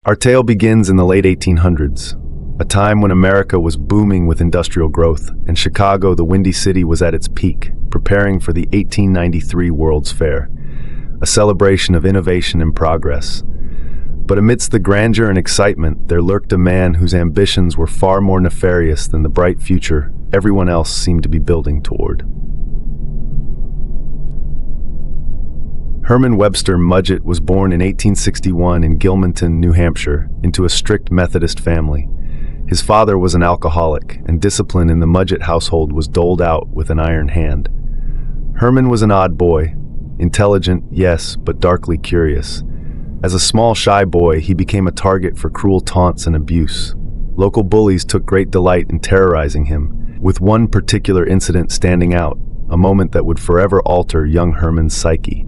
Our tale begins in the late 1800s, a time when America was booming with industrial growth, and Chicago, the Windy City, was at its peak, preparing for the 1893 World's Fair, a celebration of innovation and progress. But amidst the grandeur and excitement, there lurked a man whose ambitions were far more nefarious than the bright future everyone else seemed to be building toward. Herman Webster Mudgett was born in 1861 in Gilmanton, New Hampshire, into a strict Methodist family. His father was an alcoholic, and discipline in the Mudgett household was doled out with an iron hand. Herman was an odd boy, intelligent, yes, but darkly curious. As a small, shy boy, he became a target for cruel taunts and abuse. Local bullies took great delight in terrorizing him, with one particular incident standing out, a moment that would forever alter young Herman's psyche.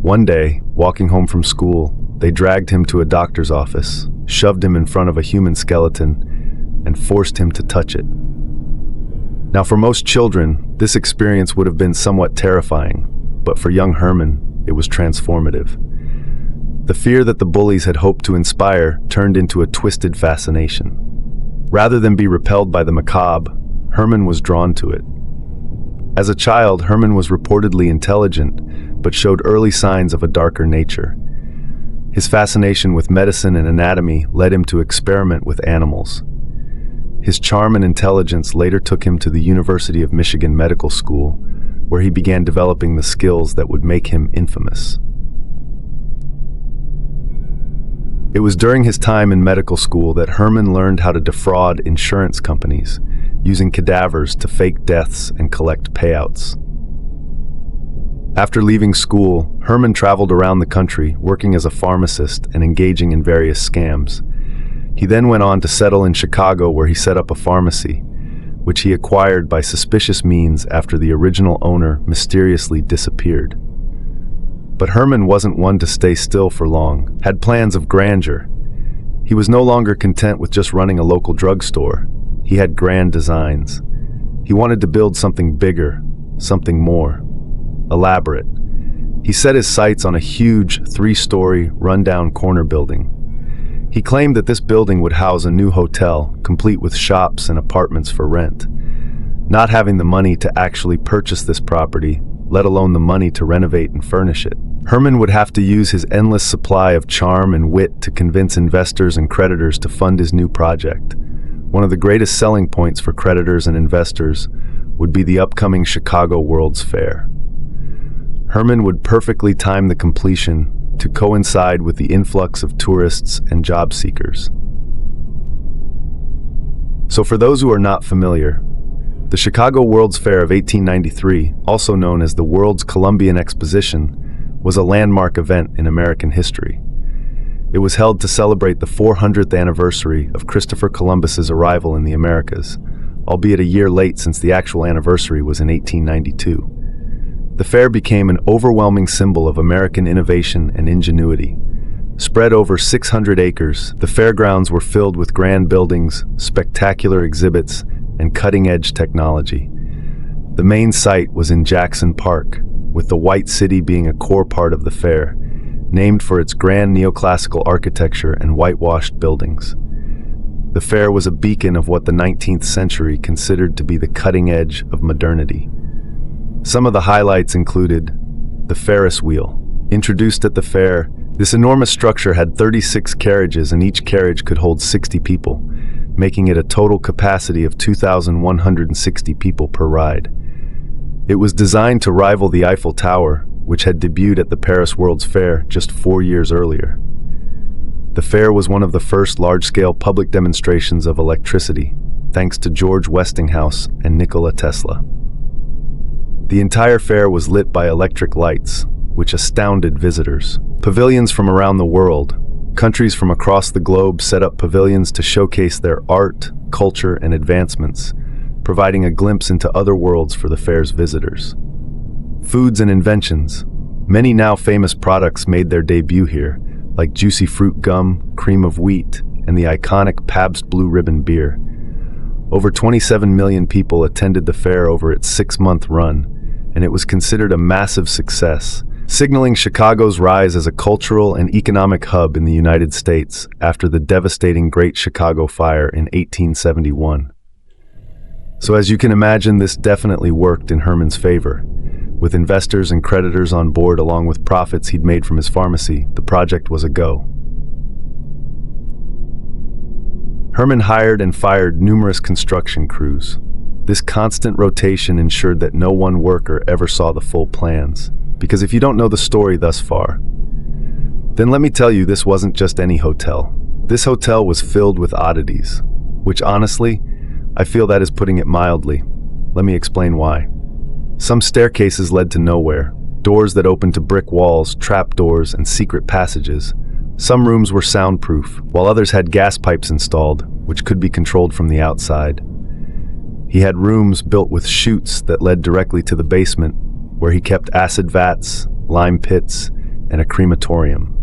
One day, walking home from school, they dragged him to a doctor's office, shoved him in front of a human skeleton, and forced him to touch it. Now, for most children, this experience would have been somewhat terrifying, but for young Herman, it was transformative. The fear that the bullies had hoped to inspire turned into a twisted fascination. Rather than be repelled by the macabre, Herman was drawn to it. As a child, Herman was reportedly intelligent, but showed early signs of a darker nature. His fascination with medicine and anatomy led him to experiment with animals. His charm and intelligence later took him to the University of Michigan Medical School, where he began developing the skills that would make him infamous. It was during his time in medical school that Herman learned how to defraud insurance companies, using cadavers to fake deaths and collect payouts. After leaving school, Herman traveled around the country, working as a pharmacist and engaging in various scams. He then went on to settle in Chicago, where he set up a pharmacy, which he acquired by suspicious means after the original owner mysteriously disappeared. But Herman wasn't one to stay still for long, had plans of grandeur. He was no longer content with just running a local drugstore. He had grand designs. He wanted to build something bigger, something more elaborate. He set his sights on a huge 3-story, rundown corner building. He claimed that this building would house a new hotel, complete with shops and apartments for rent. Not having the money to actually purchase this property, let alone the money to renovate and furnish it, Herman would have to use his endless supply of charm and wit to convince investors and creditors to fund his new project. One of the greatest selling points for creditors and investors would be the upcoming Chicago World's Fair. Herman would perfectly time the completion to coincide with the influx of tourists and job seekers. So for those who are not familiar, the Chicago World's Fair of 1893, also known as the World's Columbian Exposition, was a landmark event in American history. It was held to celebrate the 400th anniversary of Christopher Columbus's arrival in the Americas, albeit a year late since the actual anniversary was in 1892. The fair became an overwhelming symbol of American innovation and ingenuity. Spread over 600 acres, the fairgrounds were filled with grand buildings, spectacular exhibits, and cutting-edge technology. The main site was in Jackson Park, with the White City being a core part of the fair, named for its grand neoclassical architecture and whitewashed buildings. The fair was a beacon of what the 19th century considered to be the cutting edge of modernity. Some of the highlights included the Ferris wheel. Introduced at the fair, this enormous structure had 36 carriages, and each carriage could hold 60 people, making it a total capacity of 2,160 people per ride. It was designed to rival the Eiffel Tower, which had debuted at the Paris World's Fair just 4 years earlier. The fair was one of the first large-scale public demonstrations of electricity, thanks to George Westinghouse and Nikola Tesla. The entire fair was lit by electric lights, which astounded visitors. Pavilions from around the world, countries from across the globe set up pavilions to showcase their art, culture, and advancements, providing a glimpse into other worlds for the fair's visitors. Foods and inventions. Many now famous products made their debut here, like juicy fruit gum, cream of wheat, and the iconic Pabst Blue Ribbon beer. Over 27 million people attended the fair over its 6-month run, and it was considered a massive success, signaling Chicago's rise as a cultural and economic hub in the United States after the devastating Great Chicago Fire in 1871. So as you can imagine, this definitely worked in Herman's favor. With investors and creditors on board along with profits he'd made from his pharmacy, the project was a go. Herman hired and fired numerous construction crews. This constant rotation ensured that no one worker ever saw the full plans. Because if you don't know the story thus far, then let me tell you, this wasn't just any hotel. This hotel was filled with oddities, which honestly, I feel that is putting it mildly. Let me explain why. Some staircases led to nowhere, doors that opened to brick walls, trapdoors, and secret passages. Some rooms were soundproof, while others had gas pipes installed, which could be controlled from the outside. He had rooms built with chutes that led directly to the basement, where he kept acid vats, lime pits, and a crematorium.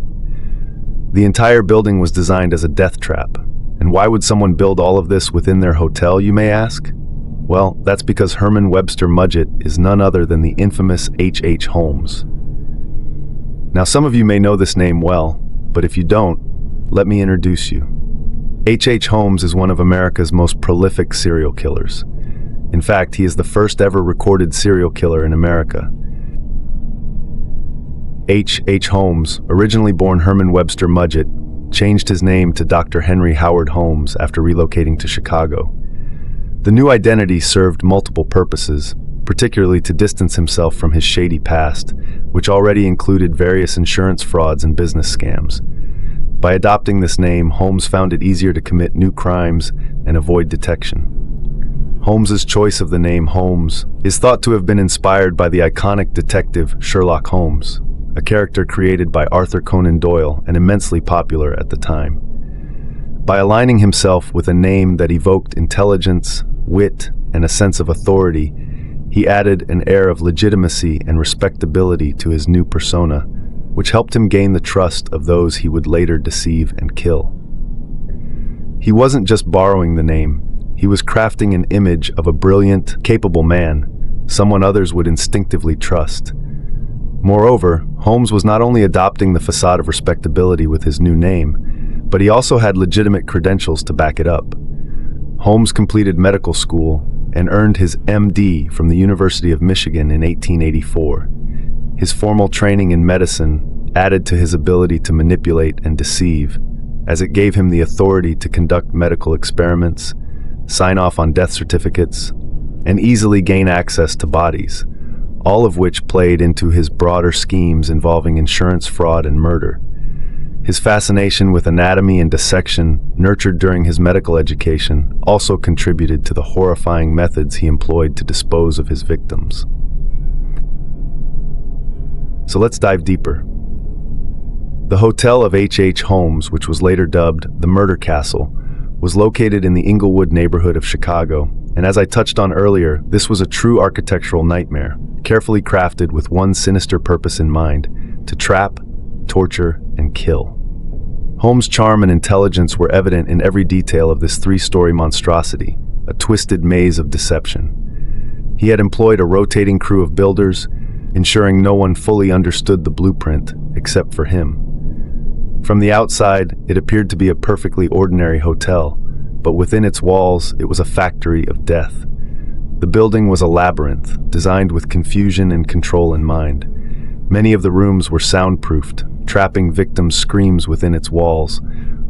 The entire building was designed as a death trap. And why would someone build all of this within their hotel, you may ask? Well, that's because Herman Webster Mudgett is none other than the infamous H.H. Holmes. Now, some of you may know this name well, but if you don't, let me introduce you. H.H. Holmes is one of America's most prolific serial killers. In fact, he is the first ever recorded serial killer in America. H.H. Holmes, originally born Herman Webster Mudgett, changed his name to Dr. Henry Howard Holmes after relocating to Chicago. The new identity served multiple purposes, particularly to distance himself from his shady past, which already included various insurance frauds and business scams. By adopting this name, Holmes found it easier to commit new crimes and avoid detection. Holmes's choice of the name Holmes is thought to have been inspired by the iconic detective Sherlock Holmes, a character created by Arthur Conan Doyle and immensely popular at the time. By aligning himself with a name that evoked intelligence, wit, and a sense of authority, he added an air of legitimacy and respectability to his new persona, which helped him gain the trust of those he would later deceive and kill. He wasn't just borrowing the name, he was crafting an image of a brilliant, capable man, someone others would instinctively trust. Moreover, Holmes was not only adopting the facade of respectability with his new name, but he also had legitimate credentials to back it up. Holmes completed medical school and earned his M.D. from the University of Michigan in 1884. His formal training in medicine added to his ability to manipulate and deceive, as it gave him the authority to conduct medical experiments, sign off on death certificates, and easily gain access to bodies, all of which played into his broader schemes involving insurance fraud and murder. His fascination with anatomy and dissection, nurtured during his medical education, also contributed to the horrifying methods he employed to dispose of his victims. So let's dive deeper. The hotel of H.H. Holmes, which was later dubbed the Murder Castle, was located in the Inglewood neighborhood of Chicago, and as I touched on earlier, this was a true architectural nightmare, carefully crafted with one sinister purpose in mind: to trap, torture, and kill. Holmes' charm and intelligence were evident in every detail of this three-story monstrosity, a twisted maze of deception. He had employed a rotating crew of builders, ensuring no one fully understood the blueprint except for him. From the outside, it appeared to be a perfectly ordinary hotel, but within its walls, it was a factory of death. The building was a labyrinth, designed with confusion and control in mind. Many of the rooms were soundproofed, trapping victims' screams within its walls,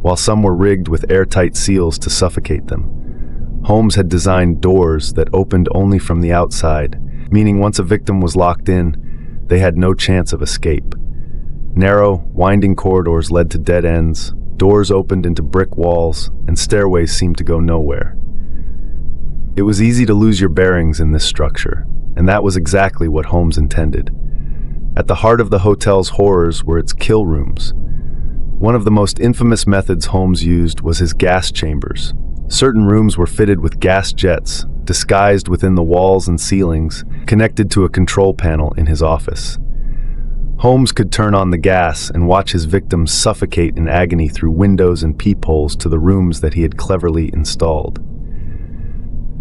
while some were rigged with airtight seals to suffocate them. Holmes had designed doors that opened only from the outside, meaning once a victim was locked in, they had no chance of escape. Narrow, winding corridors led to dead ends, doors opened into brick walls, and stairways seemed to go nowhere. It was easy to lose your bearings in this structure, and that was exactly what Holmes intended. At the heart of the hotel's horrors were its kill rooms. One of the most infamous methods Holmes used was his gas chambers. Certain rooms were fitted with gas jets, disguised within the walls and ceilings, connected to a control panel in his office. Holmes could turn on the gas and watch his victims suffocate in agony through windows and peepholes to the rooms that he had cleverly installed.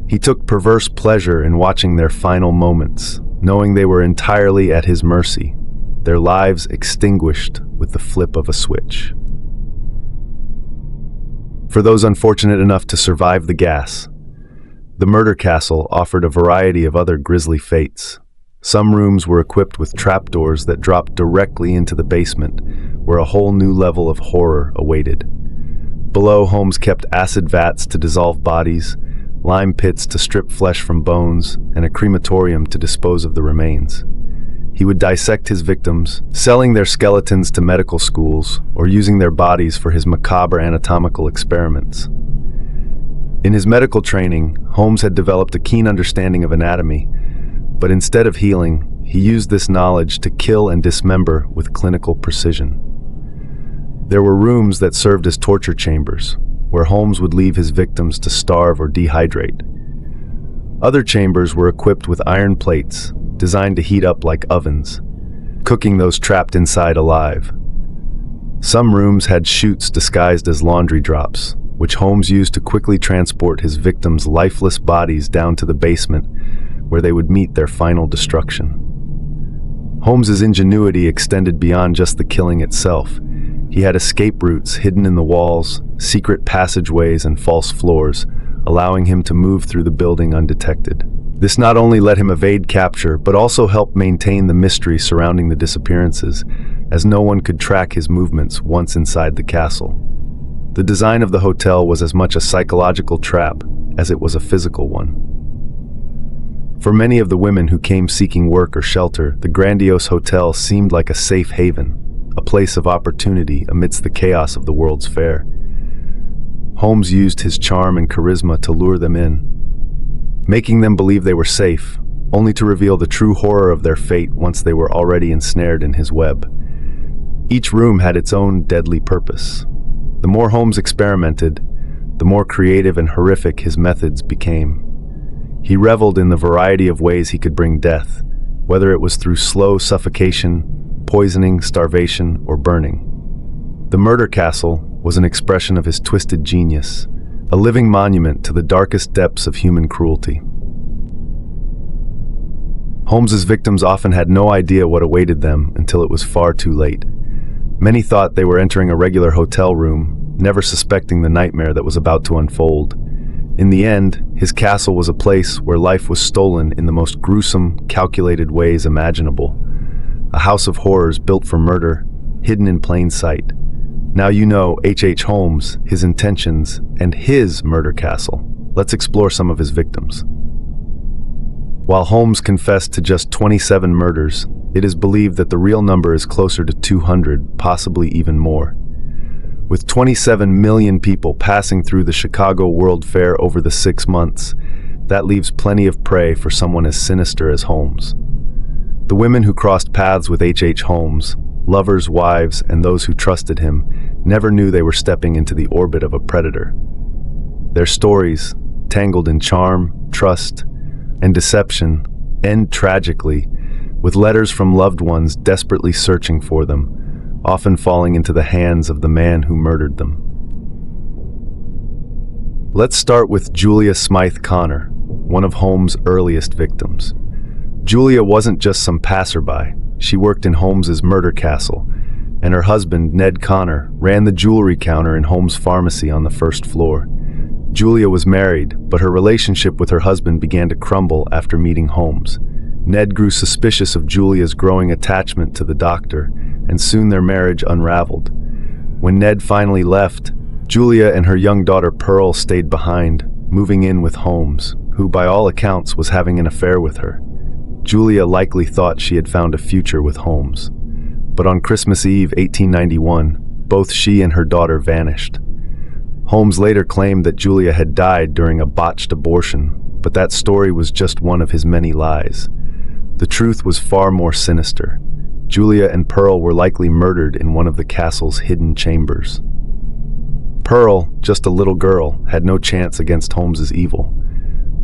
He took perverse pleasure in watching their final moments, knowing they were entirely at his mercy. their lives extinguished with the flip of a switch. For those unfortunate enough to survive the gas, the murder castle offered a variety of other grisly fates. Some rooms were equipped with trapdoors that dropped directly into the basement, where a whole new level of horror awaited. Below, Holmes kept acid vats to dissolve bodies, lime pits to strip flesh from bones, and a crematorium to dispose of the remains. He would dissect his victims, selling their skeletons to medical schools or using their bodies for his macabre anatomical experiments. In his medical training, Holmes had developed a keen understanding of anatomy, but instead of healing, he used this knowledge to kill and dismember with clinical precision. There were rooms that served as torture chambers, where Holmes would leave his victims to starve or dehydrate. Other chambers were equipped with iron plates, designed to heat up like ovens, cooking those trapped inside alive. Some rooms had chutes disguised as laundry drops, which Holmes used to quickly transport his victims' lifeless bodies down to the basement, where they would meet their final destruction. Holmes's ingenuity extended beyond just the killing itself. He had escape routes hidden in the walls, secret passageways, and false floors, allowing him to move through the building undetected. This not only let him evade capture, but also helped maintain the mystery surrounding the disappearances, as no one could track his movements once inside the castle. The design of the hotel was as much a psychological trap as it was a physical one. For many of the women who came seeking work or shelter, the grandiose hotel seemed like a safe haven, a place of opportunity amidst the chaos of the World's Fair. Holmes used his charm and charisma to lure them in, making them believe they were safe, only to reveal the true horror of their fate once they were already ensnared in his web. Each room had its own deadly purpose. The more Holmes experimented, the more creative and horrific his methods became. He reveled in the variety of ways he could bring death, whether it was through slow suffocation, poisoning, starvation, or burning. The murder castle was an expression of his twisted genius, a living monument to the darkest depths of human cruelty. Holmes's victims often had no idea what awaited them until it was far too late. Many thought they were entering a regular hotel room, never suspecting the nightmare that was about to unfold. In the end, his castle was a place where life was stolen in the most gruesome, calculated ways imaginable. A house of horrors built for murder, hidden in plain sight. Now you know H.H. Holmes, his intentions, and his murder castle. Let's explore some of his victims. While Holmes confessed to just 27 murders, it is believed that the real number is closer to 200, possibly even more. With 27 million people passing through the Chicago World Fair over the 6 months, that leaves plenty of prey for someone as sinister as Holmes. The women who crossed paths with H.H. Holmes, lovers, wives, and those who trusted him, never knew they were stepping into the orbit of a predator. Their stories, tangled in charm, trust, and deception, end tragically, with letters from loved ones desperately searching for them, often falling into the hands of the man who murdered them. Let's start with Julia Smythe Connor, one of Holmes' earliest victims. Julia wasn't just some passerby. She worked in Holmes's murder castle, and her husband, Ned Connor, ran the jewelry counter in Holmes' pharmacy on the first floor. Julia was married, but her relationship with her husband began to crumble after meeting Holmes. Ned grew suspicious of Julia's growing attachment to the doctor, and soon their marriage unraveled. When Ned finally left, Julia and her young daughter Pearl stayed behind, moving in with Holmes, who by all accounts was having an affair with her. Julia likely thought she had found a future with Holmes. But on Christmas Eve, 1891, both she and her daughter vanished. Holmes later claimed that Julia had died during a botched abortion, but that story was just one of his many lies. The truth was far more sinister. Julia and Pearl were likely murdered in one of the castle's hidden chambers. Pearl, just a little girl, had no chance against Holmes's evil.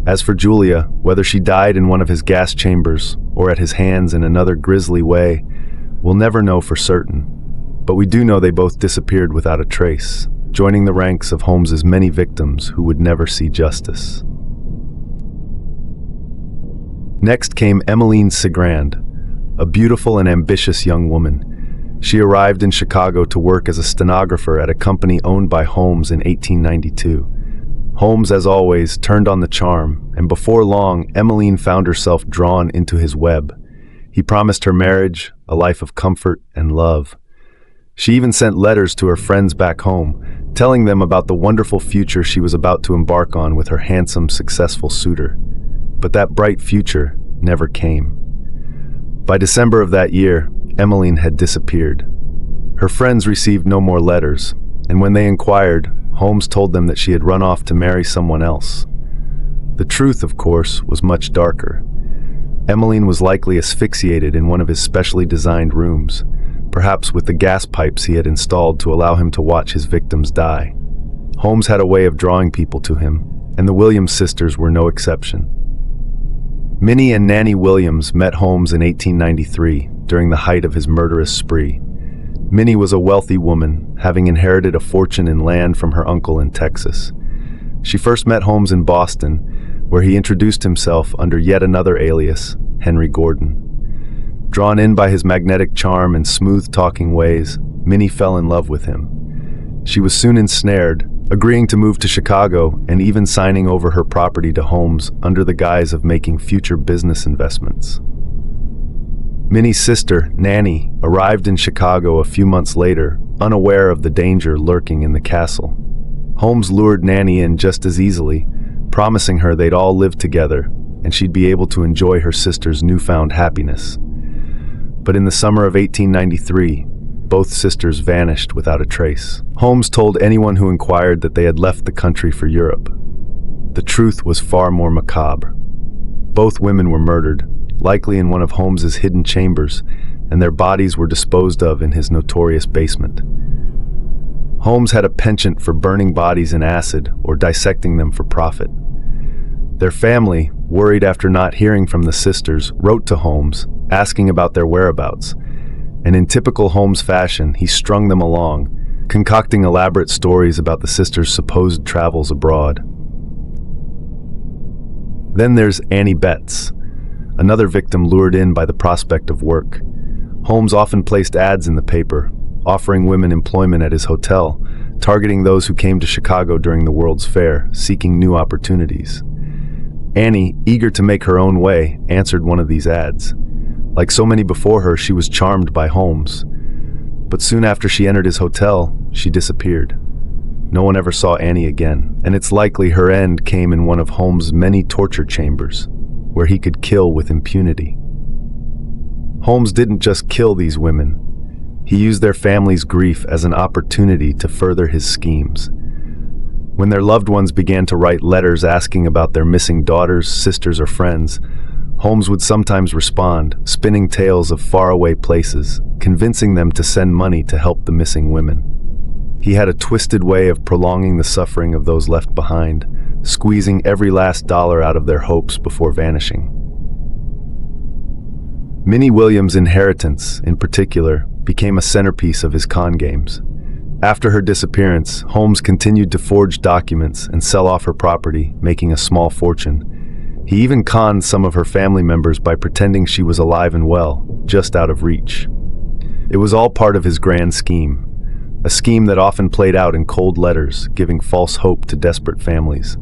As for Julia, whether she died in one of his gas chambers or at his hands in another grisly way, we'll never know for certain. But we do know they both disappeared without a trace, joining the ranks of Holmes's many victims who would never see justice. Next came Emmeline Cigrand, a beautiful and ambitious young woman. She arrived in Chicago to work as a stenographer at a company owned by Holmes in 1892. Holmes, as always, turned on the charm, and before long, Emmeline found herself drawn into his web. He promised her marriage, a life of comfort and love. She even sent letters to her friends back home, telling them about the wonderful future she was about to embark on with her handsome, successful suitor. But that bright future never came. By December of that year, Emmeline had disappeared. Her friends received no more letters, and when they inquired, Holmes told them that she had run off to marry someone else. The truth, of course, was much darker. Emmeline was likely asphyxiated in one of his specially designed rooms, perhaps with the gas pipes he had installed to allow him to watch his victims die. Holmes had a way of drawing people to him, and the Williams sisters were no exception. Minnie and Nanny Williams met Holmes in 1893, during the height of his murderous spree. Minnie was a wealthy woman, having inherited a fortune in land from her uncle in Texas. She first met Holmes in Boston, where he introduced himself under yet another alias, Henry Gordon. Drawn in by his magnetic charm and smooth-talking ways, Minnie fell in love with him. She was soon ensnared, agreeing to move to Chicago and even signing over her property to Holmes under the guise of making future business investments. Minnie's sister, Nanny, arrived in Chicago a few months later, unaware of the danger lurking in the castle. Holmes lured Nanny in just as easily, promising her they'd all live together and she'd be able to enjoy her sister's newfound happiness. But in the summer of 1893, both sisters vanished without a trace. Holmes told anyone who inquired that they had left the country for Europe. The truth was far more macabre. Both women were murdered, likely in one of Holmes's hidden chambers, and their bodies were disposed of in his notorious basement. Holmes had a penchant for burning bodies in acid or dissecting them for profit. Their family, worried after not hearing from the sisters, wrote to Holmes, asking about their whereabouts, and in typical Holmes fashion, he strung them along, concocting elaborate stories about the sisters' supposed travels abroad. Then there's Annie Betts, another victim lured in by the prospect of work. Holmes often placed ads in the paper, offering women employment at his hotel, targeting those who came to Chicago during the World's Fair, seeking new opportunities. Annie, eager to make her own way, answered one of these ads. Like so many before her, she was charmed by Holmes. But soon after she entered his hotel, she disappeared. No one ever saw Annie again, and it's likely her end came in one of Holmes' many torture chambers, where he could kill with impunity. Holmes didn't just kill these women. He used their families' grief as an opportunity to further his schemes. When their loved ones began to write letters asking about their missing daughters, sisters, or friends, Holmes would sometimes respond, spinning tales of faraway places, convincing them to send money to help the missing women. He had a twisted way of prolonging the suffering of those left behind, squeezing every last dollar out of their hopes before vanishing. Minnie Williams' inheritance, in particular, became a centerpiece of his con games. After her disappearance, Holmes continued to forge documents and sell off her property, making a small fortune. He even conned some of her family members by pretending she was alive and well, just out of reach. It was all part of his grand scheme, a scheme that often played out in cold letters, giving false hope to desperate families.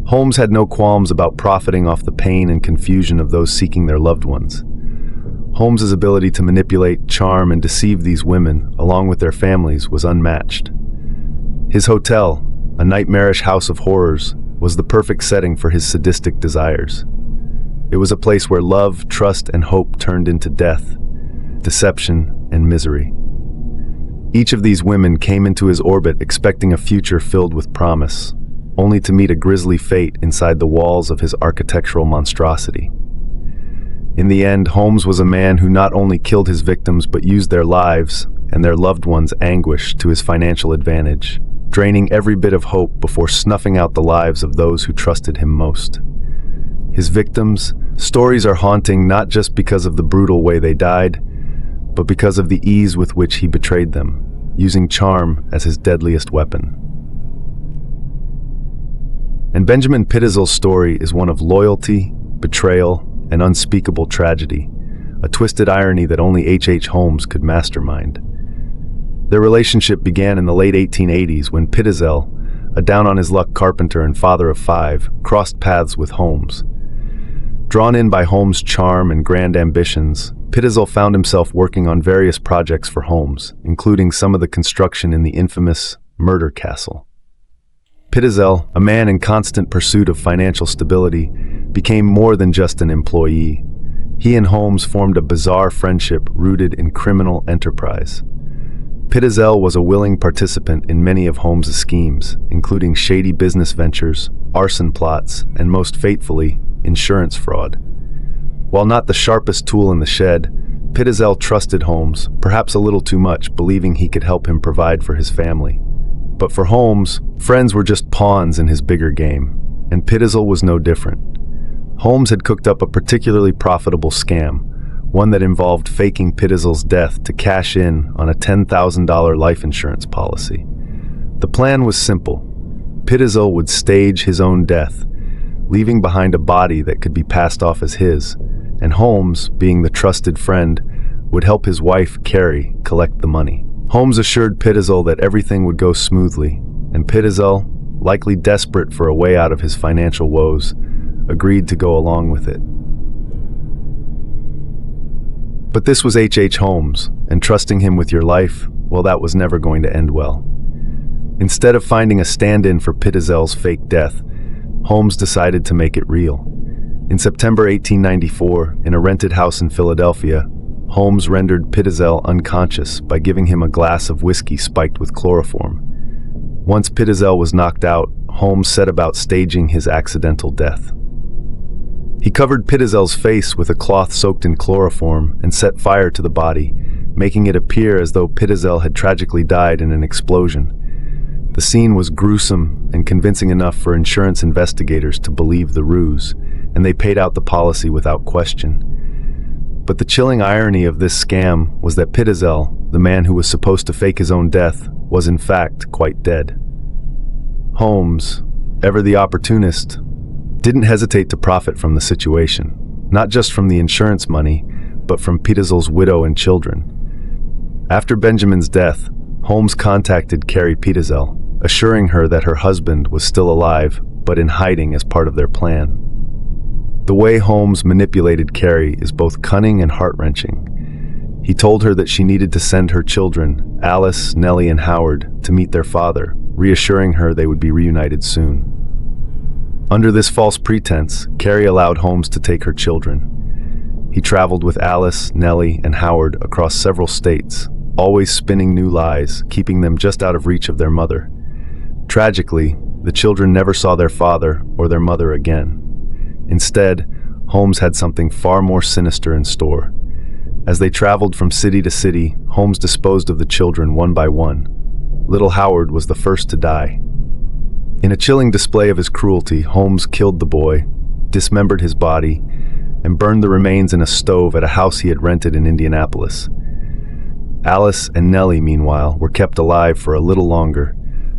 Holmes had no qualms about profiting off the pain and confusion of those seeking their loved ones. Holmes's ability to manipulate, charm, and deceive these women, along with their families, was unmatched. His hotel, a nightmarish house of horrors, was the perfect setting for his sadistic desires. It was a place where love, trust, and hope turned into death, deception, and misery. Each of these women came into his orbit expecting a future filled with promise, only to meet a grisly fate inside the walls of his architectural monstrosity. In the end, Holmes was a man who not only killed his victims but used their lives and their loved ones' anguish to his financial advantage, draining every bit of hope before snuffing out the lives of those who trusted him most. His victims' stories are haunting not just because of the brutal way they died, but because of the ease with which he betrayed them, using charm as his deadliest weapon. And Benjamin Pitezel's story is one of loyalty, betrayal, and unspeakable tragedy, a twisted irony that only H. Holmes could mastermind. Their relationship began in the late 1880s when Pitezel, a down-on-his-luck carpenter and father of 5, crossed paths with Holmes. Drawn in by Holmes' charm and grand ambitions, Pitezel found himself working on various projects for Holmes, including some of the construction in the infamous Murder Castle. Pitezel, a man in constant pursuit of financial stability, became more than just an employee. He and Holmes formed a bizarre friendship rooted in criminal enterprise. Pitezel was a willing participant in many of Holmes' schemes, including shady business ventures, arson plots, and most fatefully, insurance fraud. While not the sharpest tool in the shed, Pitezel trusted Holmes, perhaps a little too much, believing he could help him provide for his family. But for Holmes, friends were just pawns in his bigger game, and Pitezel was no different. Holmes had cooked up a particularly profitable scam, one that involved faking Pitezel's death to cash in on a $10,000 life insurance policy. The plan was simple. Pitezel would stage his own death, leaving behind a body that could be passed off as his, and Holmes, being the trusted friend, would help his wife, Carrie, collect the money. Holmes assured Pitezel that everything would go smoothly, and Pitezel, likely desperate for a way out of his financial woes, agreed to go along with it. But this was H. Holmes, and trusting him with your life, well, that was never going to end well. Instead of finding a stand-in for Pitezel's fake death, Holmes decided to make it real. In September 1894, in a rented house in Philadelphia, Holmes rendered Pitezel unconscious by giving him a glass of whiskey spiked with chloroform. Once Pitezel was knocked out, Holmes set about staging his accidental death. He covered Pitezel's face with a cloth soaked in chloroform and set fire to the body, making it appear as though Pitezel had tragically died in an explosion. The scene was gruesome and convincing enough for insurance investigators to believe the ruse, and they paid out the policy without question. But the chilling irony of this scam was that Pitezel, the man who was supposed to fake his own death, was in fact quite dead. Holmes, ever the opportunist, didn't hesitate to profit from the situation, not just from the insurance money, but from Pitezel's widow and children. After Benjamin's death, Holmes contacted Carrie Pitezel, assuring her that her husband was still alive, but in hiding as part of their plan. The way Holmes manipulated Carrie is both cunning and heart-wrenching. He told her that she needed to send her children, Alice, Nellie, and Howard, to meet their father, reassuring her they would be reunited soon. Under this false pretense, Carrie allowed Holmes to take her children. He traveled with Alice, Nellie, and Howard across several states, always spinning new lies, keeping them just out of reach of their mother. Tragically, the children never saw their father or their mother again. Instead, Holmes had something far more sinister in store. As they traveled from city to city, Holmes disposed of the children one by one. Little Howard was the first to die. In a chilling display of his cruelty, Holmes killed the boy, dismembered his body, and burned the remains in a stove at a house he had rented in Indianapolis. Alice and Nellie, meanwhile, were kept alive for a little longer,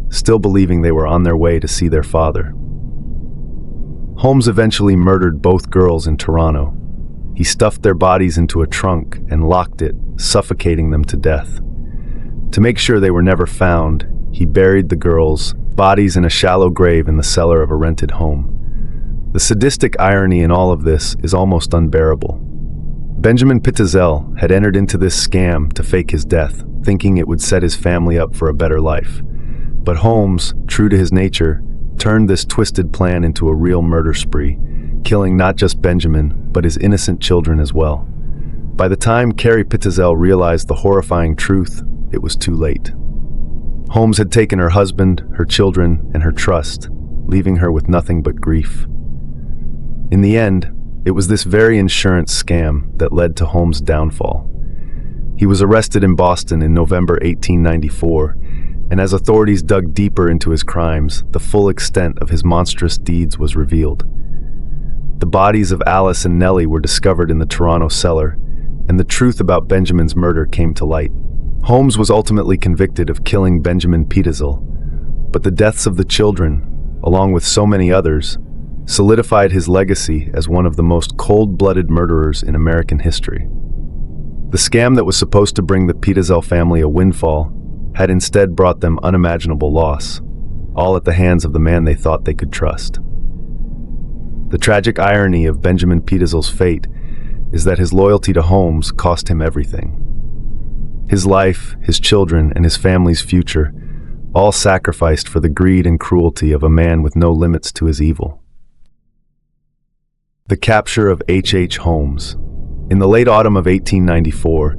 still believing they were on their way to see their father. Holmes eventually murdered both girls in Toronto. He stuffed their bodies into a trunk and locked it, suffocating them to death. To make sure they were never found, he buried the girls' bodies in a shallow grave in the cellar of a rented home. The sadistic irony in all of this is almost unbearable. Benjamin Pitezel had entered into this scam to fake his death, thinking it would set his family up for a better life. But Holmes, true to his nature, turned this twisted plan into a real murder spree, killing not just Benjamin, but his innocent children as well. By the time Carrie Pitezel realized the horrifying truth, it was too late. Holmes had taken her husband, her children, and her trust, leaving her with nothing but grief. In the end, it was this very insurance scam that led to Holmes' downfall. He was arrested in Boston in November 1894, and as authorities dug deeper into his crimes, the full extent of his monstrous deeds was revealed. The bodies of Alice and Nellie were discovered in the Toronto cellar, and the truth about Benjamin's murder came to light. Holmes was ultimately convicted of killing Benjamin Pitezel, but the deaths of the children, along with so many others, solidified his legacy as one of the most cold-blooded murderers in American history. The scam that was supposed to bring the Pitezel family a windfall had instead brought them unimaginable loss, all at the hands of the man they thought they could trust. The tragic irony of Benjamin Pitezel's fate is that his loyalty to Holmes cost him everything. His life, his children, and his family's future, all sacrificed for the greed and cruelty of a man with no limits to his evil. The capture of H. Holmes. In the late autumn of 1894,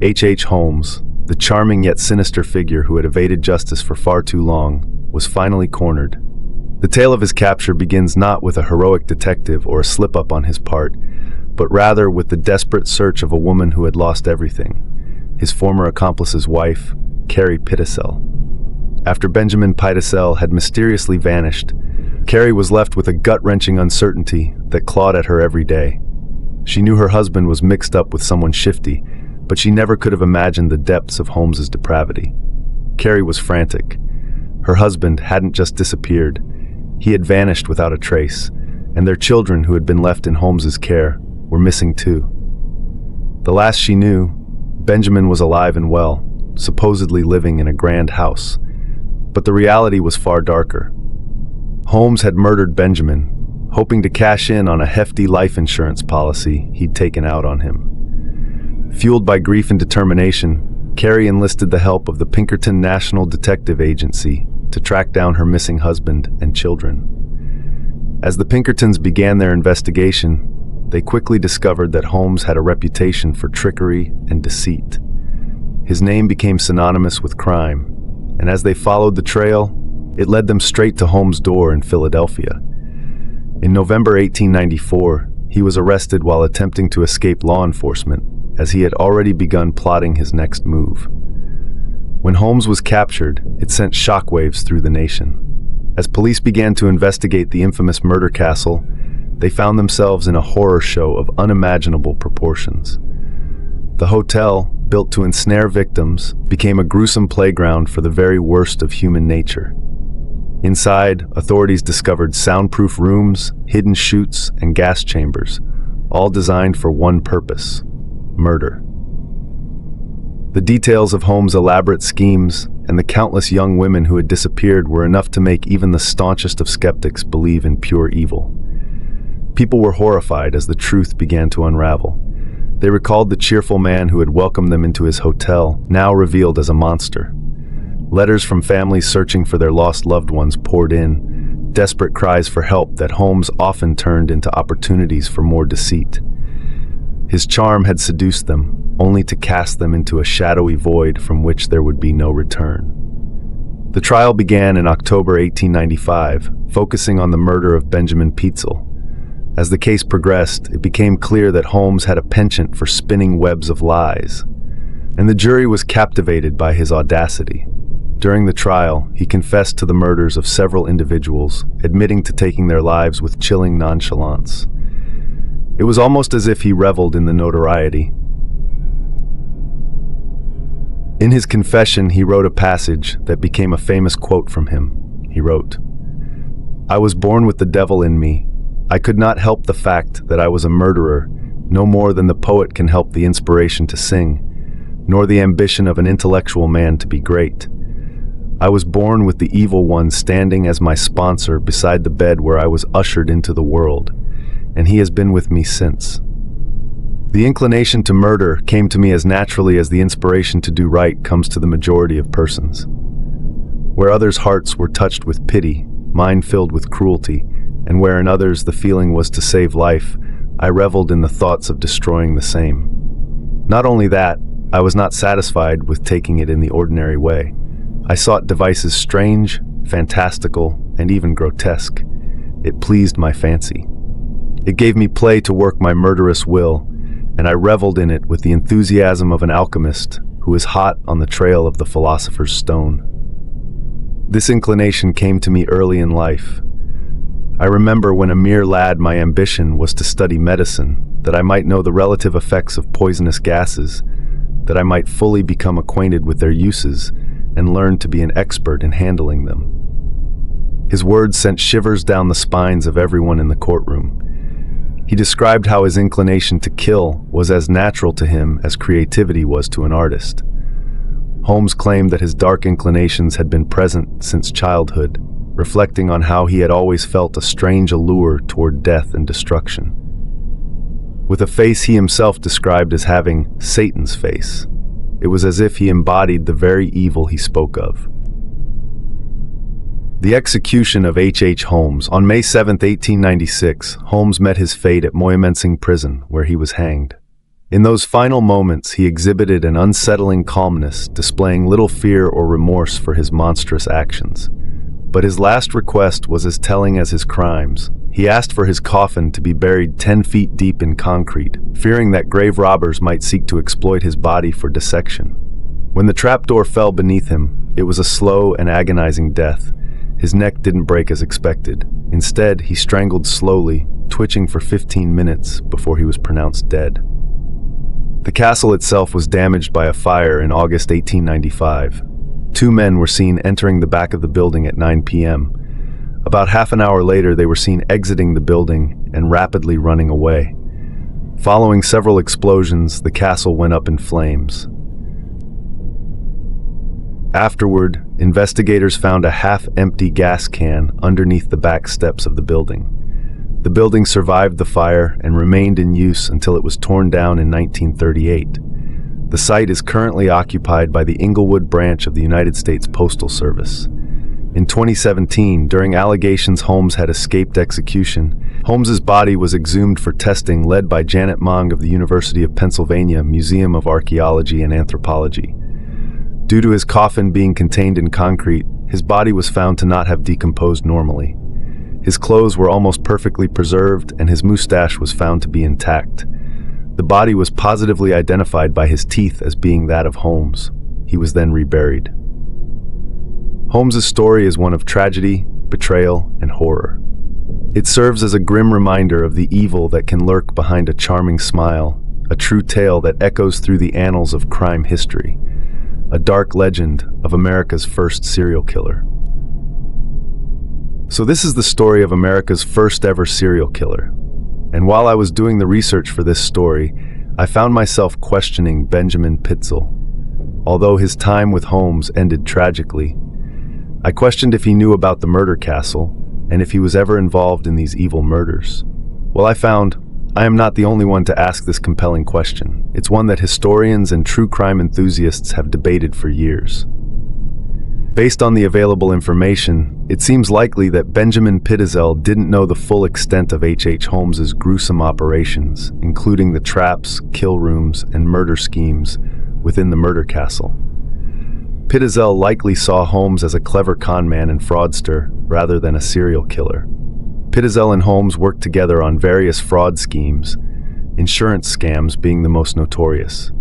H. Holmes, the charming yet sinister figure who had evaded justice for far too long, was finally cornered. The tale of his capture begins not with a heroic detective or a slip-up on his part, but rather with the desperate search of a woman who had lost everything, his former accomplice's wife, Carrie Pitezel. After Benjamin Pitezel had mysteriously vanished, Carrie was left with a gut-wrenching uncertainty that clawed at her every day. She knew her husband was mixed up with someone shifty, but she never could have imagined the depths of Holmes's depravity. Carrie was frantic. Her husband hadn't just disappeared. He had vanished without a trace, and their children, who had been left in Holmes's care, were missing too. The last she knew, Benjamin was alive and well, supposedly living in a grand house. But the reality was far darker. Holmes had murdered Benjamin, hoping to cash in on a hefty life insurance policy he'd taken out on him. Fueled by grief and determination, Carrie enlisted the help of the Pinkerton National Detective Agency to track down her missing husband and children. As the Pinkertons began their investigation, they quickly discovered that Holmes had a reputation for trickery and deceit. His name became synonymous with crime, and as they followed the trail, it led them straight to Holmes' door in Philadelphia. In November 1894, he was arrested while attempting to escape law enforcement, as he had already begun plotting his next move. When Holmes was captured, it sent shockwaves through the nation. As police began to investigate the infamous murder castle, they found themselves in a horror show of unimaginable proportions. The hotel, built to ensnare victims, became a gruesome playground for the very worst of human nature. Inside, authorities discovered soundproof rooms, hidden chutes, and gas chambers, all designed for one purpose: murder. The details of Holmes' elaborate schemes and the countless young women who had disappeared were enough to make even the staunchest of skeptics believe in pure evil. People were horrified as the truth began to unravel. They recalled the cheerful man who had welcomed them into his hotel, now revealed as a monster. Letters from families searching for their lost loved ones poured in, desperate cries for help that Holmes often turned into opportunities for more deceit. His charm had seduced them, only to cast them into a shadowy void from which there would be no return. The trial began in October 1895, focusing on the murder of Benjamin Pitezel. As the case progressed, it became clear that Holmes had a penchant for spinning webs of lies, and the jury was captivated by his audacity. During the trial, he confessed to the murders of several individuals, admitting to taking their lives with chilling nonchalance. It was almost as if he reveled in the notoriety. In his confession, he wrote a passage that became a famous quote from him. He wrote, "I was born with the devil in me. I could not help the fact that I was a murderer, no more than the poet can help the inspiration to sing, nor the ambition of an intellectual man to be great. I was born with the evil one standing as my sponsor beside the bed where I was ushered into the world, and he has been with me since. The inclination to murder came to me as naturally as the inspiration to do right comes to the majority of persons. Where others' hearts were touched with pity, mine filled with cruelty, and where in others the feeling was to save life, I reveled in the thoughts of destroying the same. Not only that, I was not satisfied with taking it in the ordinary way. I sought devices strange, fantastical, and even grotesque. It pleased my fancy. It gave me play to work my murderous will, and I reveled in it with the enthusiasm of an alchemist who is hot on the trail of the philosopher's stone. This inclination came to me early in life. I remember when a mere lad my ambition was to study medicine, that I might know the relative effects of poisonous gases, that I might fully become acquainted with their uses, and learn to be an expert in handling them." His words sent shivers down the spines of everyone in the courtroom. He described how his inclination to kill was as natural to him as creativity was to an artist. Holmes claimed that his dark inclinations had been present since childhood, reflecting on how he had always felt a strange allure toward death and destruction. With a face he himself described as having Satan's face, it was as if he embodied the very evil he spoke of. The execution of H. Holmes. On May 7, 1896, Holmes met his fate at Moyamensing Prison, where he was hanged. In those final moments, he exhibited an unsettling calmness, displaying little fear or remorse for his monstrous actions. But his last request was as telling as his crimes. He asked for his coffin to be buried 10 feet deep in concrete, fearing that grave robbers might seek to exploit his body for dissection. When the trapdoor fell beneath him, it was a slow and agonizing death. His neck didn't break as expected. Instead, he strangled slowly, twitching for 15 minutes before he was pronounced dead. The castle itself was damaged by a fire in August 1895. 2 men were seen entering the back of the building at 9 p.m. About half an hour later, they were seen exiting the building and rapidly running away. Following several explosions, the castle went up in flames. Afterward, investigators found a half-empty gas can underneath the back steps of the building. The building survived the fire and remained in use until it was torn down in 1938. The site is currently occupied by the Inglewood branch of the United States Postal Service. In 2017, during allegations Holmes had escaped execution, Holmes's body was exhumed for testing led by Janet Mong of the University of Pennsylvania Museum of Archaeology and Anthropology. Due to his coffin being contained in concrete, his body was found to not have decomposed normally. His clothes were almost perfectly preserved, and his mustache was found to be intact. The body was positively identified by his teeth as being that of Holmes. He was then reburied. Holmes's story is one of tragedy, betrayal, and horror. It serves as a grim reminder of the evil that can lurk behind a charming smile, a true tale that echoes through the annals of crime history, a dark legend of America's first serial killer. So this is the story of America's first ever serial killer. And while I was doing the research for this story, I found myself questioning Benjamin Pitzel. Although his time with Holmes ended tragically, I questioned if he knew about the murder castle and if he was ever involved in these evil murders. Well, I found I am not the only one to ask this compelling question. It's one that historians and true crime enthusiasts have debated for years. Based on the available information, it seems likely that Benjamin Pitzel didn't know the full extent of H. Holmes's gruesome operations, including the traps, kill rooms, and murder schemes within the murder castle. Pitzel likely saw Holmes as a clever con man and fraudster rather than a serial killer. Pitzel and Holmes worked together on various fraud schemes, insurance scams being the most notorious.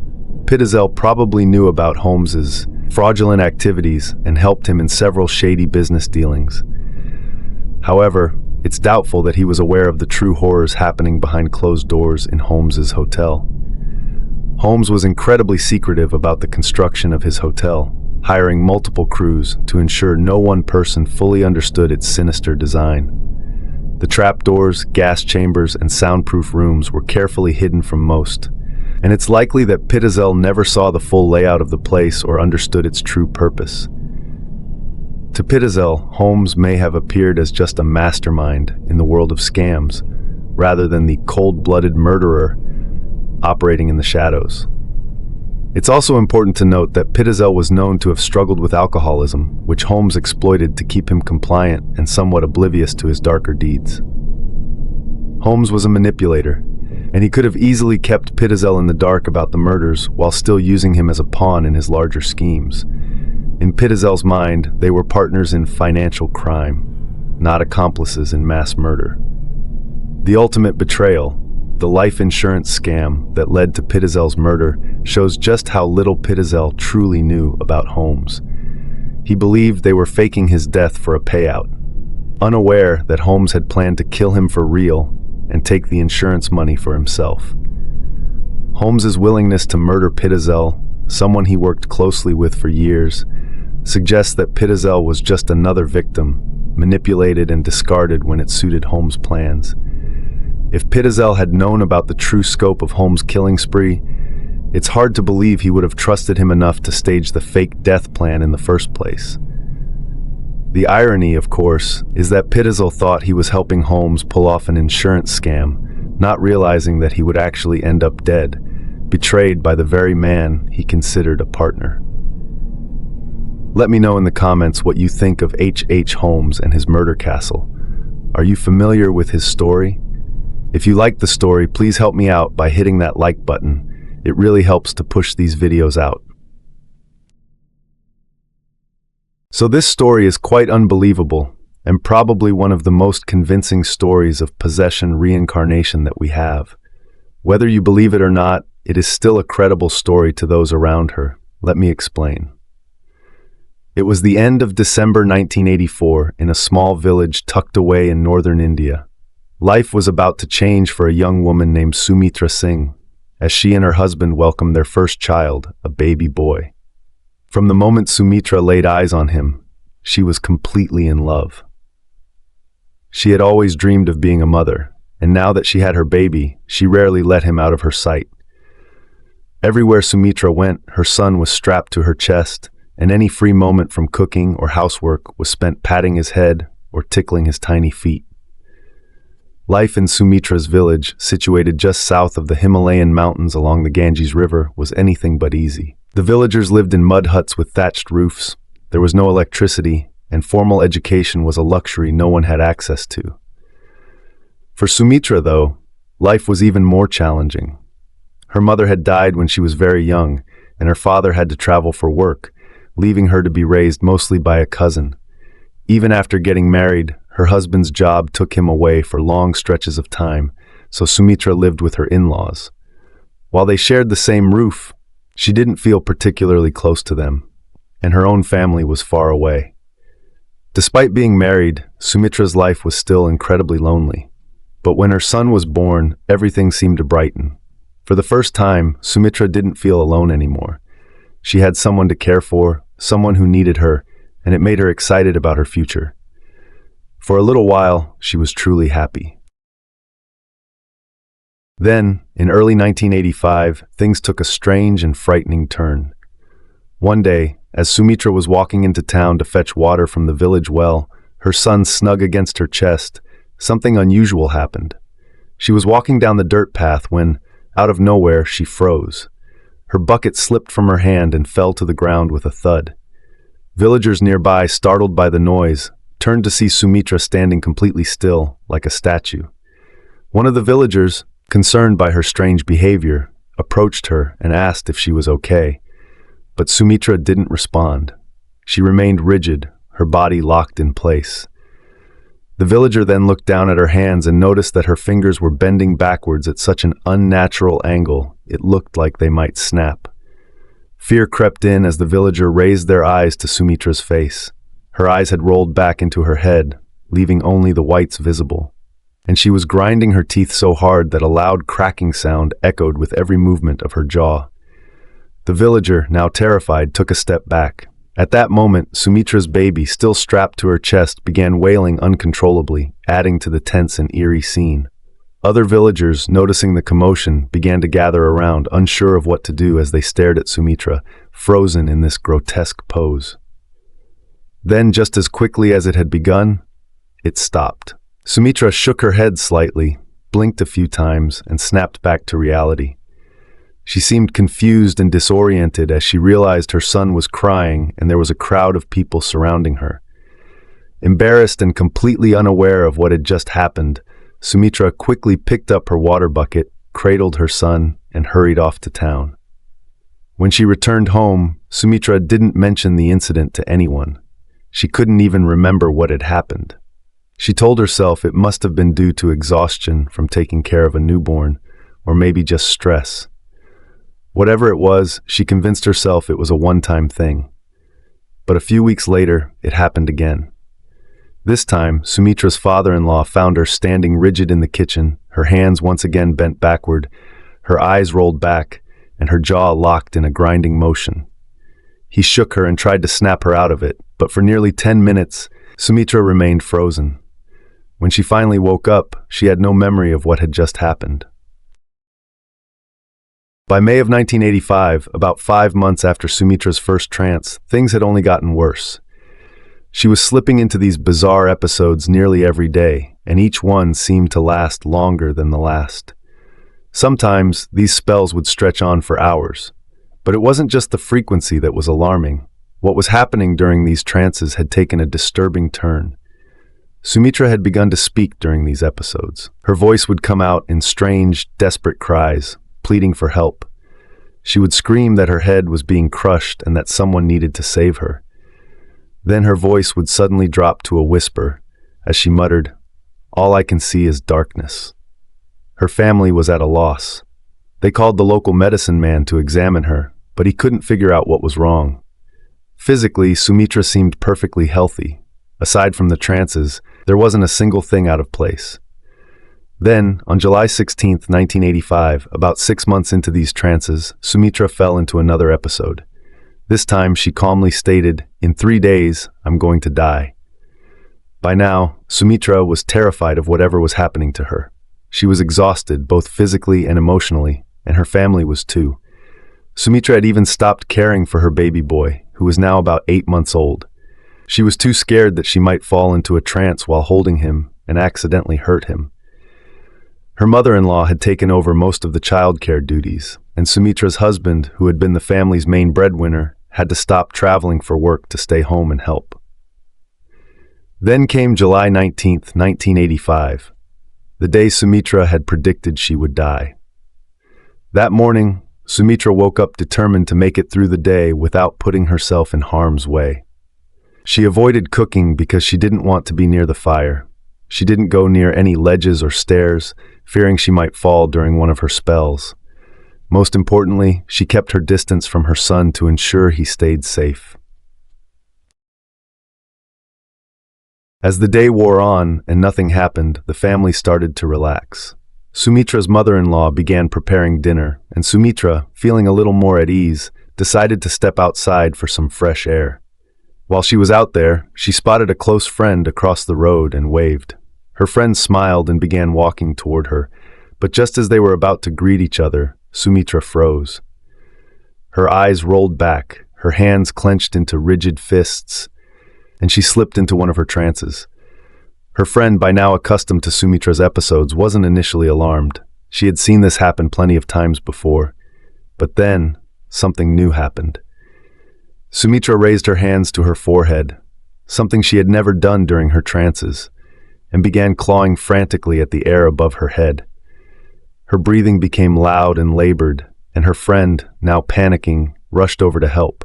Pitzel probably knew about Holmes's fraudulent activities and helped him in several shady business dealings. However, it's doubtful that he was aware of the true horrors happening behind closed doors in Holmes's hotel. Holmes was incredibly secretive about the construction of his hotel, hiring multiple crews to ensure no one person fully understood its sinister design. The trapdoors, gas chambers, and soundproof rooms were carefully hidden from most, and it's likely that Pitzel never saw the full layout of the place or understood its true purpose. To Pitzel, Holmes may have appeared as just a mastermind in the world of scams, rather than the cold-blooded murderer operating in the shadows. It's also important to note that Pitzel was known to have struggled with alcoholism, which Holmes exploited to keep him compliant and somewhat oblivious to his darker deeds. Holmes was a manipulator, and he could have easily kept Pitzel in the dark about the murders while still using him as a pawn in his larger schemes. In Pitzel's mind, they were partners in financial crime, not accomplices in mass murder. The ultimate betrayal, the life insurance scam that led to Pitzel's murder, shows just how little Pitzel truly knew about Holmes. He believed they were faking his death for a payout, unaware that Holmes had planned to kill him for real and take the insurance money for himself. Holmes's willingness to murder Pitzel, someone he worked closely with for years, suggests that Pitzel was just another victim, manipulated and discarded when it suited Holmes' plans. If Pitezel had known about the true scope of Holmes' killing spree, it's hard to believe he would have trusted him enough to stage the fake death plan in the first place. The irony, of course, is that Pitezel thought he was helping Holmes pull off an insurance scam, not realizing that he would actually end up dead, betrayed by the very man he considered a partner. Let me know in the comments what you think of H.H. Holmes and his murder castle. Are you familiar with his story? If you like the story, please help me out by hitting that like button. It really helps to push these videos out. So this story is quite unbelievable, and probably one of the most convincing stories of possession reincarnation that we have. Whether you believe it or not, it is still a credible story to those around her. Let me explain. It was the end of December 1984 in a small village tucked away in northern India. Life was about to change for a young woman named Sumitra Singh, as she and her husband welcomed their first child, a baby boy. From the moment Sumitra laid eyes on him, she was completely in love. She had always dreamed of being a mother, and now that she had her baby, she rarely let him out of her sight. Everywhere Sumitra went, her son was strapped to her chest, and any free moment from cooking or housework was spent patting his head or tickling his tiny feet. Life in Sumitra's village, situated just south of the Himalayan mountains along the Ganges River, was anything but easy. The villagers lived in mud huts with thatched roofs. There was no electricity, and formal education was a luxury no one had access to. For Sumitra, though, life was even more challenging. Her mother had died when she was very young, and her father had to travel for work, leaving her to be raised mostly by a cousin. Even after getting married, her husband's job took him away for long stretches of time, so Sumitra lived with her in-laws. While they shared the same roof, she didn't feel particularly close to them, and her own family was far away. Despite being married, Sumitra's life was still incredibly lonely. But when her son was born, everything seemed to brighten. For the first time, Sumitra didn't feel alone anymore. She had someone to care for, someone who needed her, and it made her excited about her future. For a little while, she was truly happy. Then, in early 1985, things took a strange and frightening turn. One day, as Sumitra was walking into town to fetch water from the village well, her son snug against her chest, something unusual happened. She was walking down the dirt path when, out of nowhere, she froze. Her bucket slipped from her hand and fell to the ground with a thud. Villagers nearby, startled by the noise, turned to see Sumitra standing completely still, like a statue. One of the villagers, concerned by her strange behavior, approached her and asked if she was okay. But Sumitra didn't respond. She remained rigid, her body locked in place. The villager then looked down at her hands and noticed that her fingers were bending backwards at such an unnatural angle, it looked like they might snap. Fear crept in as the villager raised their eyes to Sumitra's face. Her eyes had rolled back into her head, leaving only the whites visible. And she was grinding her teeth so hard that a loud cracking sound echoed with every movement of her jaw. The villager, now terrified, took a step back. At that moment, Sumitra's baby, still strapped to her chest, began wailing uncontrollably, adding to the tense and eerie scene. Other villagers, noticing the commotion, began to gather around, unsure of what to do as they stared at Sumitra, frozen in this grotesque pose. Then, just as quickly as it had begun, it stopped. Sumitra shook her head slightly, blinked a few times, and snapped back to reality. She seemed confused and disoriented as she realized her son was crying and there was a crowd of people surrounding her. Embarrassed and completely unaware of what had just happened, Sumitra quickly picked up her water bucket, cradled her son, and hurried off to town. When she returned home, Sumitra didn't mention the incident to anyone. She couldn't even remember what had happened. She told herself it must have been due to exhaustion from taking care of a newborn, or maybe just stress. Whatever it was, she convinced herself it was a one-time thing. But a few weeks later, it happened again. This time, Sumitra's father-in-law found her standing rigid in the kitchen, her hands once again bent backward, her eyes rolled back, and her jaw locked in a grinding motion. He shook her and tried to snap her out of it, but for nearly 10 minutes, Sumitra remained frozen. When she finally woke up, she had no memory of what had just happened. By May of 1985, about 5 months after Sumitra's first trance, things had only gotten worse. She was slipping into these bizarre episodes nearly every day, and each one seemed to last longer than the last. Sometimes, these spells would stretch on for hours. But it wasn't just the frequency that was alarming. What was happening during these trances had taken a disturbing turn. Sumitra had begun to speak during these episodes. Her voice would come out in strange, desperate cries, pleading for help. She would scream that her head was being crushed and that someone needed to save her. Then her voice would suddenly drop to a whisper as she muttered, "All I can see is darkness." Her family was at a loss. They called the local medicine man to examine her, but he couldn't figure out what was wrong. Physically, Sumitra seemed perfectly healthy. Aside from the trances, there wasn't a single thing out of place. Then, on July 16, 1985, about 6 months into these trances, Sumitra fell into another episode. This time, she calmly stated, "In 3 days, I'm going to die." By now, Sumitra was terrified of whatever was happening to her. She was exhausted, both physically and emotionally, and her family was too. Sumitra had even stopped caring for her baby boy, who was now about 8 months old. She was too scared that she might fall into a trance while holding him and accidentally hurt him. Her mother-in-law had taken over most of the childcare duties, and Sumitra's husband, who had been the family's main breadwinner, had to stop traveling for work to stay home and help. Then came July 19, 1985, the day Sumitra had predicted she would die. That morning, Sumitra woke up determined to make it through the day without putting herself in harm's way. She avoided cooking because she didn't want to be near the fire. She didn't go near any ledges or stairs, fearing she might fall during one of her spells. Most importantly, she kept her distance from her son to ensure he stayed safe. As the day wore on and nothing happened, the family started to relax. Sumitra's mother-in-law began preparing dinner, and Sumitra, feeling a little more at ease, decided to step outside for some fresh air. While she was out there, she spotted a close friend across the road and waved. Her friend smiled and began walking toward her, but just as they were about to greet each other, Sumitra froze. Her eyes rolled back, her hands clenched into rigid fists, and she slipped into one of her trances. Her friend, by now accustomed to Sumitra's episodes, wasn't initially alarmed. She had seen this happen plenty of times before. But then, something new happened. Sumitra raised her hands to her forehead, something she had never done during her trances, and began clawing frantically at the air above her head. Her breathing became loud and labored, and her friend, now panicking, rushed over to help.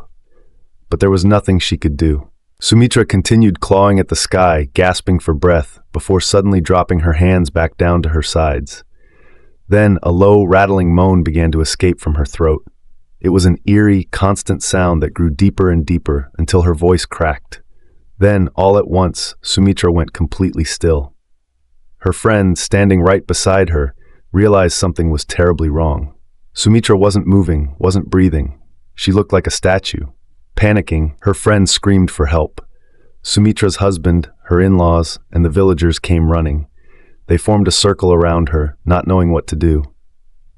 But there was nothing she could do. Sumitra continued clawing at the sky, gasping for breath, before suddenly dropping her hands back down to her sides. Then a low, rattling moan began to escape from her throat. It was an eerie, constant sound that grew deeper and deeper until her voice cracked. Then, all at once, Sumitra went completely still. Her friend, standing right beside her, realized something was terribly wrong. Sumitra wasn't moving, wasn't breathing. She looked like a statue. Panicking, her friend screamed for help. Sumitra's husband, her in-laws, and the villagers came running. They formed a circle around her, not knowing what to do.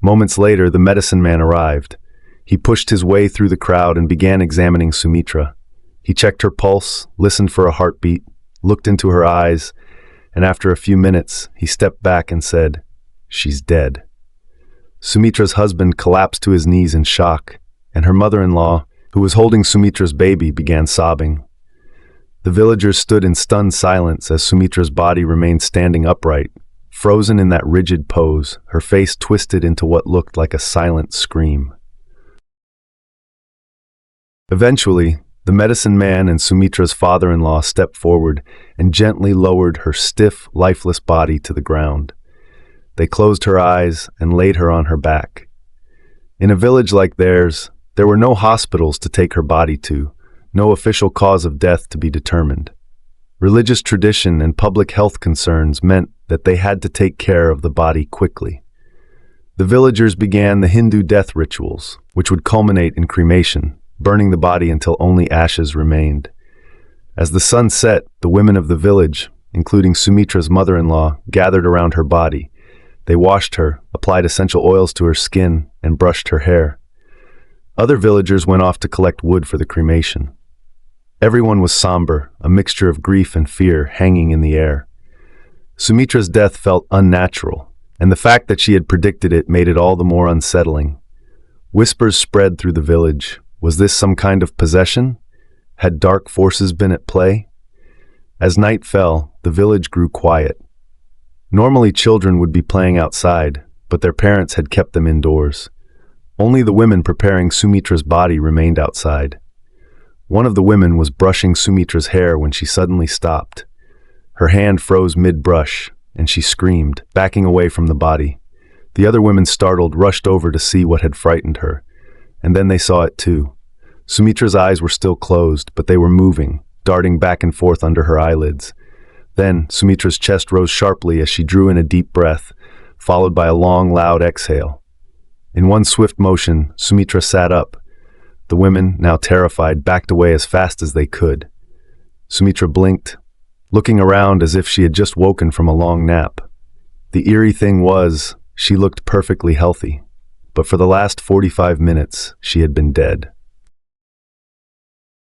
Moments later, the medicine man arrived. He pushed his way through the crowd and began examining Sumitra. He checked her pulse, listened for a heartbeat, looked into her eyes, and after a few minutes, he stepped back and said, "She's dead." Sumitra's husband collapsed to his knees in shock, and her mother-in-law, who was holding Sumitra's baby, began sobbing. The villagers stood in stunned silence as Sumitra's body remained standing upright, frozen in that rigid pose, her face twisted into what looked like a silent scream. Eventually, the medicine man and Sumitra's father-in-law stepped forward and gently lowered her stiff, lifeless body to the ground. They closed her eyes and laid her on her back. In a village like theirs, there were no hospitals to take her body to, no official cause of death to be determined. Religious tradition and public health concerns meant that they had to take care of the body quickly. The villagers began the Hindu death rituals, which would culminate in cremation, burning the body until only ashes remained. As the sun set, the women of the village, including Sumitra's mother-in-law, gathered around her body. They washed her, applied essential oils to her skin, and brushed her hair. Other villagers went off to collect wood for the cremation. Everyone was somber, a mixture of grief and fear hanging in the air. Sumitra's death felt unnatural, and the fact that she had predicted it made it all the more unsettling. Whispers spread through the village. Was this some kind of possession? Had dark forces been at play? As night fell, the village grew quiet. Normally children would be playing outside, but their parents had kept them indoors. Only the women preparing Sumitra's body remained outside. One of the women was brushing Sumitra's hair when she suddenly stopped. Her hand froze mid-brush, and she screamed, backing away from the body. The other women, startled, rushed over to see what had frightened her. And then they saw it too. Sumitra's eyes were still closed, but they were moving, darting back and forth under her eyelids. Then Sumitra's chest rose sharply as she drew in a deep breath, followed by a long, loud exhale. In one swift motion, Sumitra sat up. The women, now terrified, backed away as fast as they could. Sumitra blinked, looking around as if she had just woken from a long nap. The eerie thing was, she looked perfectly healthy, but for the last 45 minutes, she had been dead.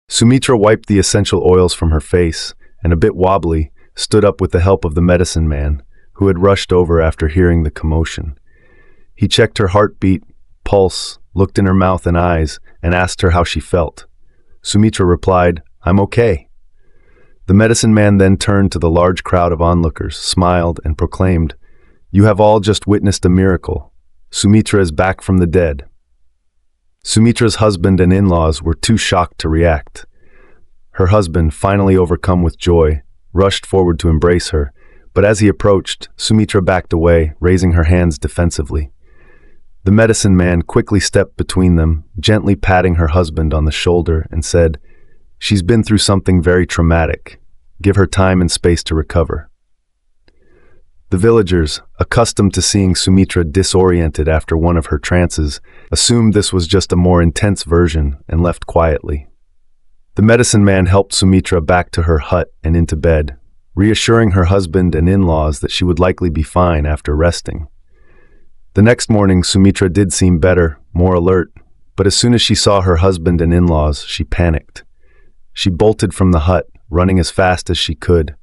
Sumitra wiped the essential oils from her face, and a bit wobbly, stood up with the help of the medicine man, who had rushed over after hearing the commotion. He checked her heartbeat, pulse, looked in her mouth and eyes, and asked her how she felt. Sumitra replied, "I'm okay." The medicine man then turned to the large crowd of onlookers, smiled, and proclaimed, "You have all just witnessed a miracle. Sumitra is back from the dead." Sumitra's husband and in-laws were too shocked to react. Her husband, finally overcome with joy, rushed forward to embrace her, but as he approached, Sumitra backed away, raising her hands defensively. The medicine man quickly stepped between them, gently patting her husband on the shoulder, and said, "She's been through something very traumatic. Give her time and space to recover." The villagers, accustomed to seeing Sumitra disoriented after one of her trances, assumed this was just a more intense version and left quietly. The medicine man helped Sumitra back to her hut and into bed, reassuring her husband and in-laws that she would likely be fine after resting. The next morning, Sumitra did seem better, more alert, but as soon as she saw her husband and in-laws, she panicked. She bolted from the hut, running as fast as she could.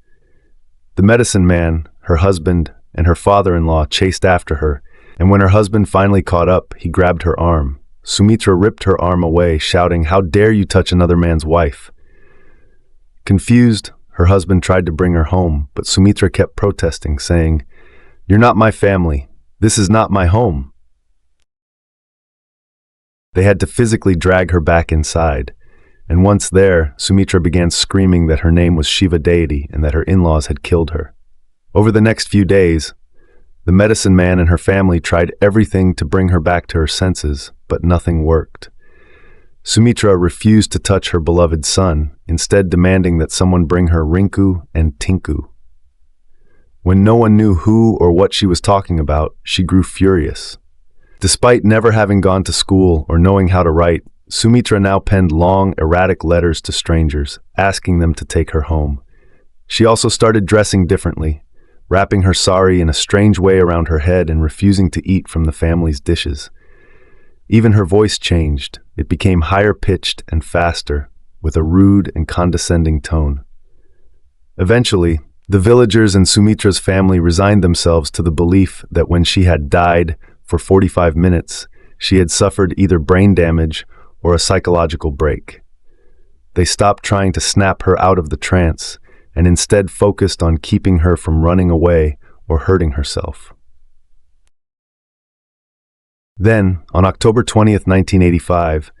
The medicine man, her husband, and her father-in-law chased after her, and when her husband finally caught up, he grabbed her arm. Sumitra ripped her arm away, shouting, "How dare you touch another man's wife?" Confused, her husband tried to bring her home, but Sumitra kept protesting, saying, "You're not my family. This is not my home." They had to physically drag her back inside, and once there, Sumitra began screaming that her name was Shiva deity and that her in-laws had killed her. Over the next few days, the medicine man and her family tried everything to bring her back to her senses, but nothing worked. Sumitra refused to touch her beloved son, instead demanding that someone bring her Rinku and Tinku. When no one knew who or what she was talking about, she grew furious. Despite never having gone to school or knowing how to write, Sumitra now penned long, erratic letters to strangers, asking them to take her home. She also started dressing differently, wrapping her sari in a strange way around her head and refusing to eat from the family's dishes. Even her voice changed. It became higher-pitched and faster, with a rude and condescending tone. Eventually, the villagers and Sumitra's family resigned themselves to the belief that when she had died for 45 minutes, she had suffered either brain damage or a psychological break. They stopped trying to snap her out of the trance and instead focused on keeping her from running away or hurting herself. Then, on October 20th, 1985,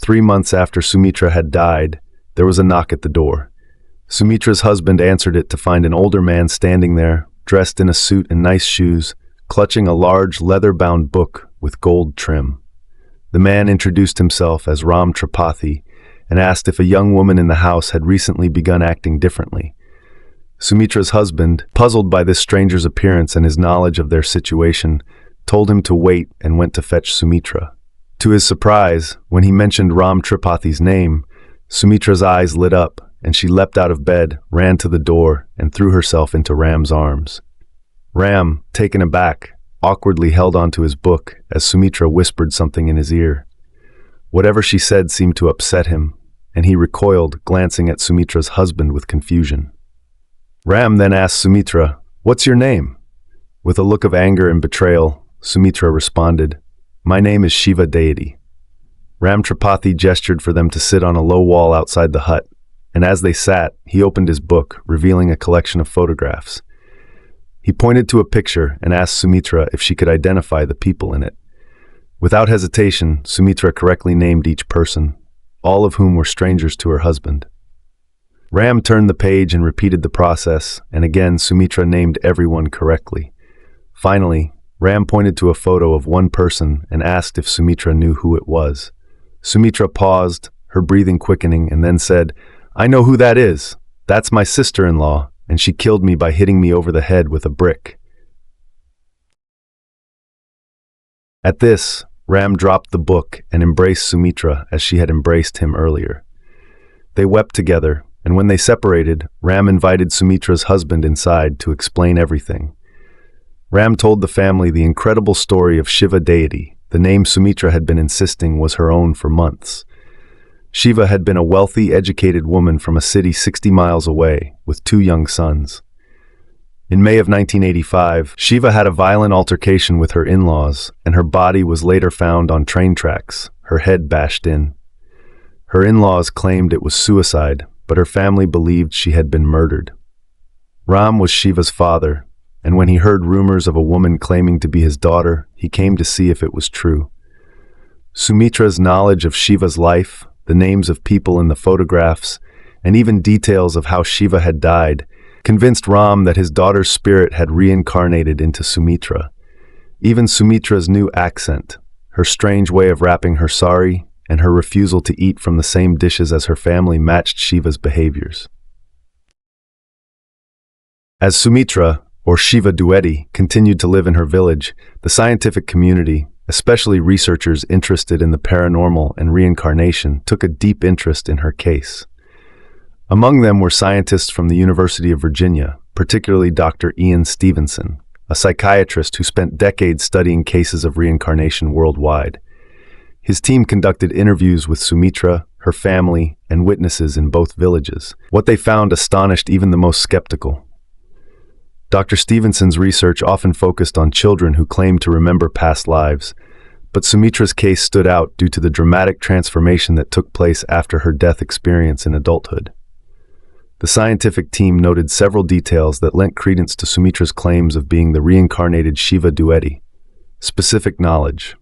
3 months after Sumitra had died, there was a knock at the door. Sumitra's husband answered it to find an older man standing there, dressed in a suit and nice shoes, clutching a large leather-bound book with gold trim. The man introduced himself as Ram Tripathi and asked if a young woman in the house had recently begun acting differently. Sumitra's husband, puzzled by this stranger's appearance and his knowledge of their situation, told him to wait and went to fetch Sumitra. To his surprise, when he mentioned Ram Tripathi's name, Sumitra's eyes lit up and she leapt out of bed, ran to the door, and threw herself into Ram's arms. Ram, taken aback, awkwardly held onto his book as Sumitra whispered something in his ear. Whatever she said seemed to upset him, and he recoiled, glancing at Sumitra's husband with confusion. Ram then asked Sumitra, "What's your name?" With a look of anger and betrayal, Sumitra responded, "My name is Shiva deity." Ram Tripathi gestured for them to sit on a low wall outside the hut, and as they sat, he opened his book, revealing a collection of photographs. He pointed to a picture and asked Sumitra if she could identify the people in it. Without hesitation, Sumitra correctly named each person, all of whom were strangers to her husband. Ram turned the page and repeated the process, and again Sumitra named everyone correctly. Finally, Ram pointed to a photo of one person and asked if Sumitra knew who it was. Sumitra paused, her breathing quickening, and then said, "I know who that is. That's my sister-in-law, and she killed me by hitting me over the head with a brick." At this, Ram dropped the book and embraced Sumitra as she had embraced him earlier. They wept together, and when they separated, Ram invited Sumitra's husband inside to explain everything. Ram told the family the incredible story of Shiva deity, the name Sumitra had been insisting was her own for months. Shiva had been a wealthy, educated woman from a city 60 miles away, with 2 young sons. In May of 1985, Shiva had a violent altercation with her in-laws, and her body was later found on train tracks, her head bashed in. Her in-laws claimed it was suicide, but her family believed she had been murdered. Ram was Shiva's father, and when he heard rumors of a woman claiming to be his daughter, he came to see if it was true. Sumitra's knowledge of Shiva's life, the names of people in the photographs, and even details of how Shiva had died, convinced Ram that his daughter's spirit had reincarnated into Sumitra. Even Sumitra's new accent, her strange way of wrapping her sari, and her refusal to eat from the same dishes as her family matched Shiva's behaviors. As Sumitra, or Shiva deity, continued to live in her village, the scientific community, especially researchers interested in the paranormal and reincarnation, took a deep interest in her case. Among them were scientists from the University of Virginia, particularly Dr. Ian Stevenson, a psychiatrist who spent decades studying cases of reincarnation worldwide. His team conducted interviews with Sumitra, her family, and witnesses in both villages. What they found astonished even the most skeptical. Dr. Stevenson's research often focused on children who claimed to remember past lives, but Sumitra's case stood out due to the dramatic transformation that took place after her death experience in adulthood. The scientific team noted several details that lent credence to Sumitra's claims of being the reincarnated Shiva deity. Specific knowledge.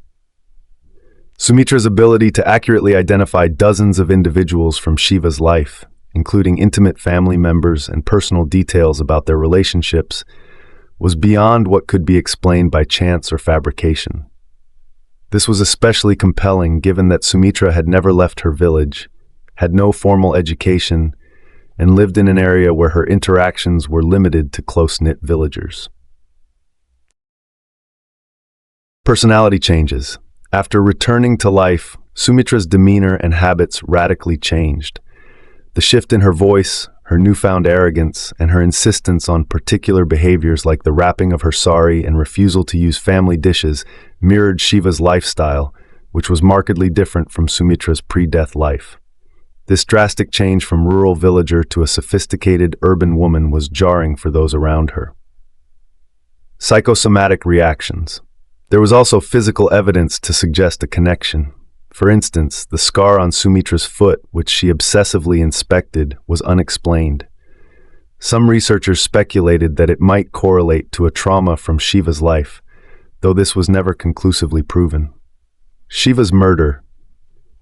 Sumitra's ability to accurately identify dozens of individuals from Shiva's life, including intimate family members and personal details about their relationships, was beyond what could be explained by chance or fabrication. This was especially compelling given that Sumitra had never left her village, had no formal education, and lived in an area where her interactions were limited to close-knit villagers. Personality changes. After returning to life, Sumitra's demeanor and habits radically changed. The shift in her voice, her newfound arrogance, and her insistence on particular behaviors like the wrapping of her sari and refusal to use family dishes mirrored Shiva's lifestyle, which was markedly different from Sumitra's pre-death life. This drastic change from rural villager to a sophisticated urban woman was jarring for those around her. Psychosomatic reactions. There was also physical evidence to suggest a connection. For instance, the scar on Sumitra's foot, which she obsessively inspected, was unexplained. Some researchers speculated that it might correlate to a trauma from Shiva's life, though this was never conclusively proven. Shiva's murder.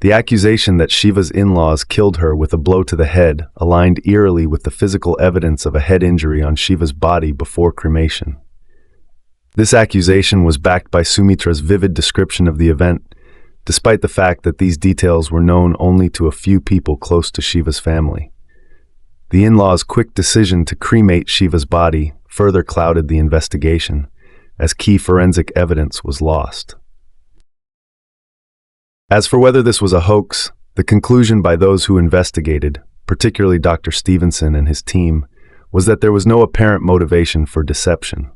The accusation that Shiva's in-laws killed her with a blow to the head aligned eerily with the physical evidence of a head injury on Shiva's body before cremation. This accusation was backed by Sumitra's vivid description of the event, despite the fact that these details were known only to a few people close to Shiva's family. The in-laws' quick decision to cremate Shiva's body further clouded the investigation, as key forensic evidence was lost. As for whether this was a hoax, the conclusion by those who investigated, particularly Dr. Stevenson and his team, was that there was no apparent motivation for deception.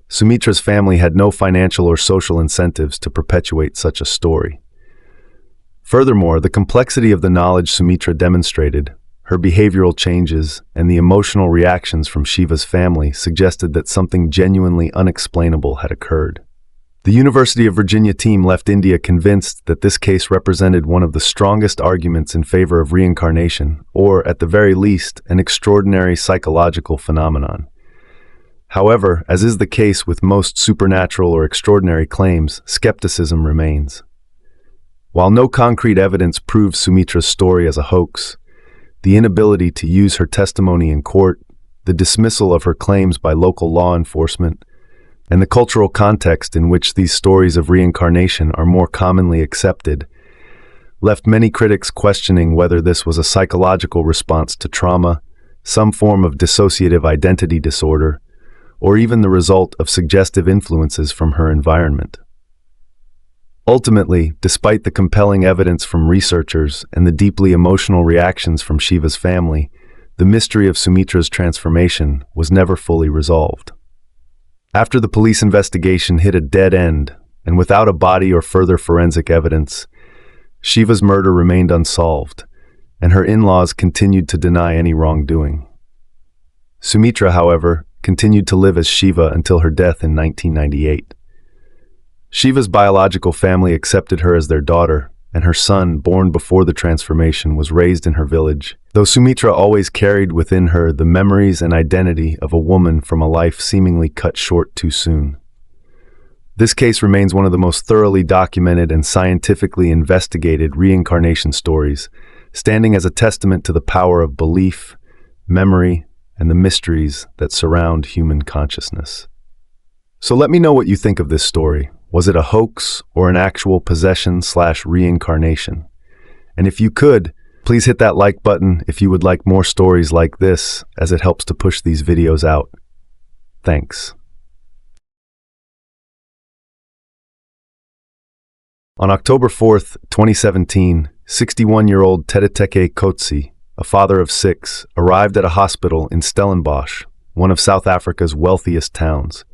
Sumitra's family had no financial or social incentives to perpetuate such a story. Furthermore, the complexity of the knowledge Sumitra demonstrated, her behavioral changes, and the emotional reactions from Shiva's family suggested that something genuinely unexplainable had occurred. The University of Virginia team left India convinced that this case represented one of the strongest arguments in favor of reincarnation, or, at the very least, an extraordinary psychological phenomenon. However, as is the case with most supernatural or extraordinary claims, skepticism remains. While no concrete evidence proves Sumitra's story as a hoax, the inability to use her testimony in court, the dismissal of her claims by local law enforcement, and the cultural context in which these stories of reincarnation are more commonly accepted, left many critics questioning whether this was a psychological response to trauma, some form of dissociative identity disorder, or even the result of suggestive influences from her environment. Ultimately, despite the compelling evidence from researchers and the deeply emotional reactions from Shiva's family, the mystery of Sumitra's transformation was never fully resolved. After the police investigation hit a dead end, and without a body or further forensic evidence, Shiva's murder remained unsolved, and her in-laws continued to deny any wrongdoing. Sumitra, however, continued to live as Shiva until her death in 1998. Shiva's biological family accepted her as their daughter, and her son, born before the transformation, was raised in her village, though Sumitra always carried within her the memories and identity of a woman from a life seemingly cut short too soon. This case remains one of the most thoroughly documented and scientifically investigated reincarnation stories, standing as a testament to the power of belief, memory, and the mysteries that surround human consciousness. So let me know what you think of this story. Was it a hoax or an actual possession/reincarnation? And if you could, please hit that like button if you would like more stories like this, as it helps to push these videos out. Thanks. On October 4th, 2017, 61-year-old Tedeteke Kotsi, a father of 6, arrived at a hospital in Stellenbosch, one of South Africa's wealthiest towns.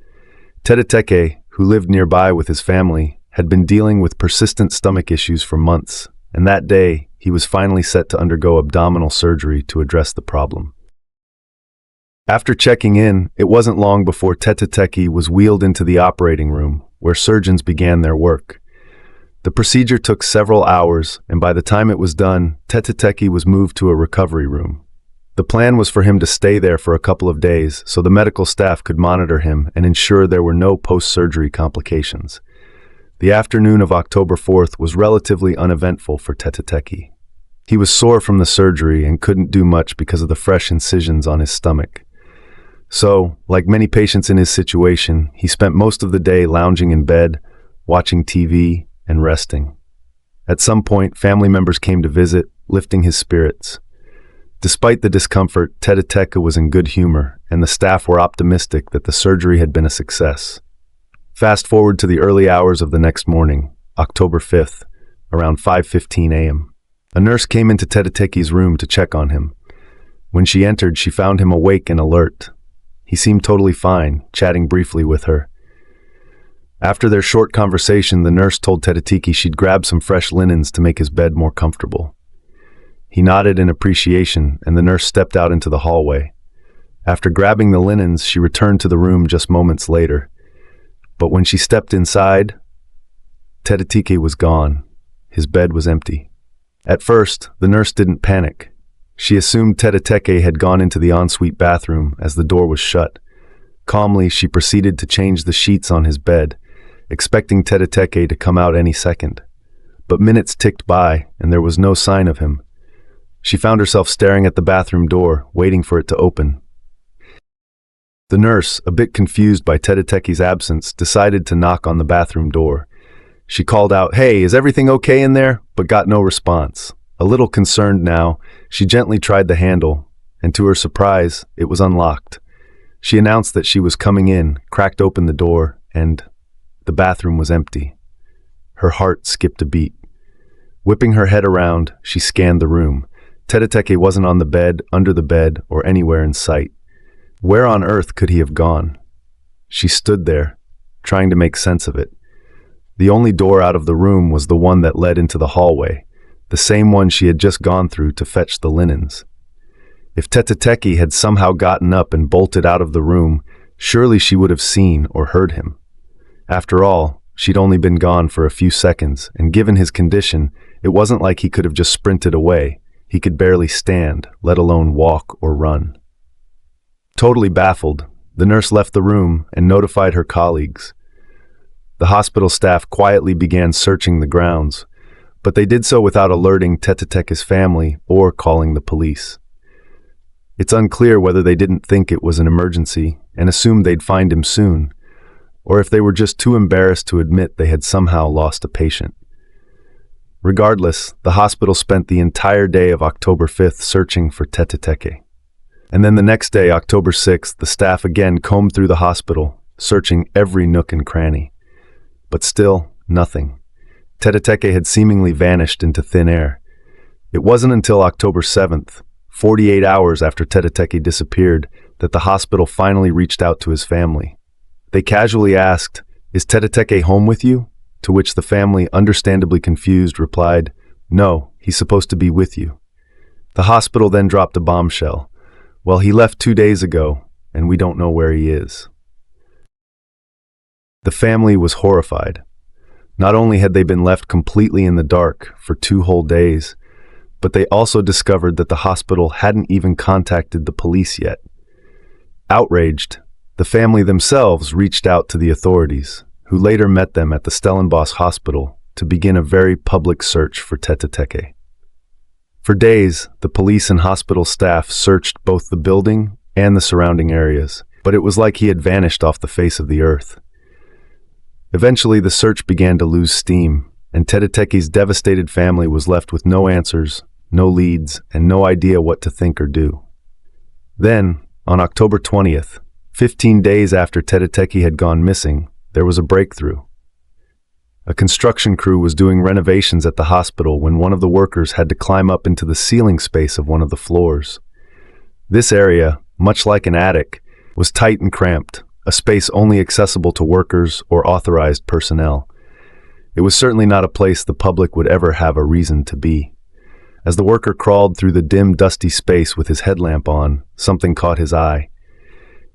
Tedeteke, who lived nearby with his family, had been dealing with persistent stomach issues for months, and that day, he was finally set to undergo abdominal surgery to address the problem. After checking in, it wasn't long before Tedeteke was wheeled into the operating room, where surgeons began their work. The procedure took several hours, and by the time it was done, Tedeteke was moved to a recovery room. The plan was for him to stay there for a couple of days so the medical staff could monitor him and ensure there were no post-surgery complications. The afternoon of October 4th was relatively uneventful for Tedeteke. He was sore from the surgery and couldn't do much because of the fresh incisions on his stomach. So, like many patients in his situation, he spent most of the day lounging in bed, watching TV, and resting. At some point, family members came to visit, lifting his spirits. Despite the discomfort, Tedeteke was in good humor, and the staff were optimistic that the surgery had been a success. Fast forward to the early hours of the next morning, October 5th, around 5:15 a.m. A nurse came into Tedeteke's room to check on him. When she entered, she found him awake and alert. He seemed totally fine, chatting briefly with her. After their short conversation, the nurse told Tedeteke she'd grab some fresh linens to make his bed more comfortable. He nodded in appreciation, and the nurse stepped out into the hallway. After grabbing the linens, she returned to the room just moments later. But when she stepped inside, Tedeteke was gone. His bed was empty. At first, the nurse didn't panic. She assumed Tedeteke had gone into the ensuite bathroom as the door was shut. Calmly, she proceeded to change the sheets on his bed, expecting Tedeteke to come out any second. But minutes ticked by, and there was no sign of him. She found herself staring at the bathroom door, waiting for it to open. The nurse, a bit confused by Tedeteke's absence, decided to knock on the bathroom door. She called out, "Hey, is everything okay in there?" but got no response. A little concerned now, she gently tried the handle, and to her surprise, it was unlocked. She announced that she was coming in, cracked open the door, and the bathroom was empty. Her heart skipped a beat. Whipping her head around, she scanned the room. Tete wasn't on the bed, under the bed, or anywhere in sight. Where on earth could he have gone? She stood there, trying to make sense of it. The only door out of the room was the one that led into the hallway, the same one she had just gone through to fetch the linens. If Tete had somehow gotten up and bolted out of the room, surely she would have seen or heard him. After all, she'd only been gone for a few seconds, and given his condition, it wasn't like he could have just sprinted away. He could barely stand, let alone walk or run. Totally baffled, the nurse left the room and notified her colleagues. The hospital staff quietly began searching the grounds, but they did so without alerting Tete's family or calling the police. It's unclear whether they didn't think it was an emergency and assumed they'd find him soon, or if they were just too embarrassed to admit they had somehow lost a patient. Regardless, the hospital spent the entire day of October 5th searching for Tete. And then the next day, October 6th, the staff again combed through the hospital, searching every nook and cranny. But still, nothing. Tete had seemingly vanished into thin air. It wasn't until October 7th, 48 hours after Tete disappeared, that the hospital finally reached out to his family. They casually asked, "Is Tete home with you?" To which the family, understandably confused, replied, "No, he's supposed to be with you." The hospital then dropped a bombshell. "Well, he left 2 days ago, and we don't know where he is." The family was horrified. Not only had they been left completely in the dark for 2 whole days, but they also discovered that the hospital hadn't even contacted the police yet. Outraged, the family themselves reached out to the authorities, who later met them at the Stellenbosch hospital to begin a very public search for Tete. For days, the police and hospital staff searched both the building and the surrounding areas, but it was like he had vanished off the face of the earth. Eventually, the search began to lose steam, and Tete's devastated family was left with no answers, no leads, and no idea what to think or do. Then, on October 20th, 15 days after Tete had gone missing, there was a breakthrough. A construction crew was doing renovations at the hospital when one of the workers had to climb up into the ceiling space of one of the floors. This area, much like an attic, was tight and cramped, a space only accessible to workers or authorized personnel. It was certainly not a place the public would ever have a reason to be. As the worker crawled through the dim, dusty space with his headlamp on, something caught his eye.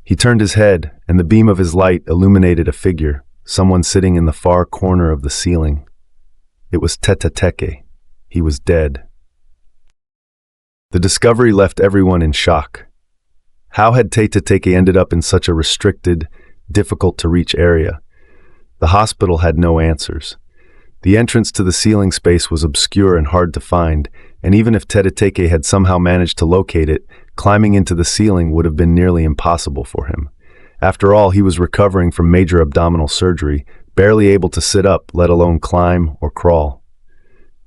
He turned his head, and the beam of his light illuminated a figure, someone sitting in the far corner of the ceiling. It was Tete. He was dead. The discovery left everyone in shock. How had Tete ended up in such a restricted, difficult-to-reach area? The hospital had no answers. The entrance to the ceiling space was obscure and hard to find, and even if Tete had somehow managed to locate it, climbing into the ceiling would have been nearly impossible for him. After all, he was recovering from major abdominal surgery, barely able to sit up, let alone climb or crawl.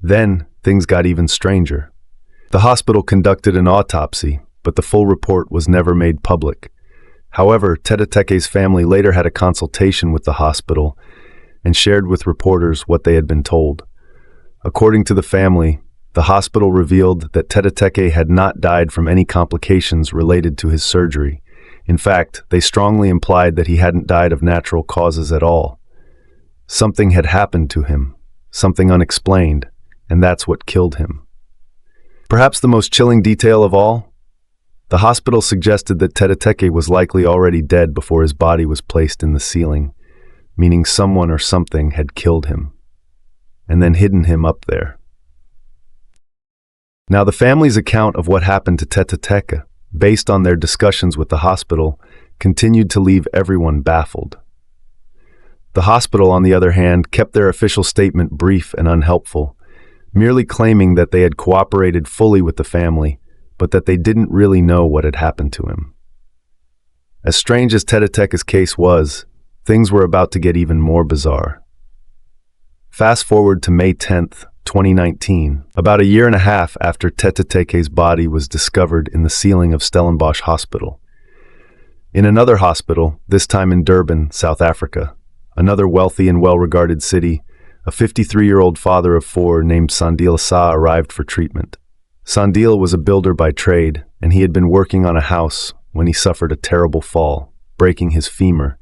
Then, things got even stranger. The hospital conducted an autopsy, but the full report was never made public. However, Tete's family later had a consultation with the hospital and shared with reporters what they had been told. According to the family, the hospital revealed that Tete had not died from any complications related to his surgery. In fact, they strongly implied that he hadn't died of natural causes at all. Something had happened to him, something unexplained, and that's what killed him. Perhaps the most chilling detail of all? The hospital suggested that Tete was likely already dead before his body was placed in the ceiling, meaning someone or something had killed him, and then hidden him up there. Now, the family's account of what happened to Tete, based on their discussions with the hospital, continued to leave everyone baffled. The hospital, on the other hand, kept their official statement brief and unhelpful, merely claiming that they had cooperated fully with the family, but that they didn't really know what had happened to him. As strange as Tete's case was, things were about to get even more bizarre. Fast forward to May 10th, 2019, about a year and a half after Tete's body was discovered in the ceiling of Stellenbosch Hospital. In another hospital, this time in Durban, South Africa, another wealthy and well-regarded city, a 53-year-old father of 4 named Sandile Sa arrived for treatment. Sandil was a builder by trade, and he had been working on a house when he suffered a terrible fall, breaking his femur,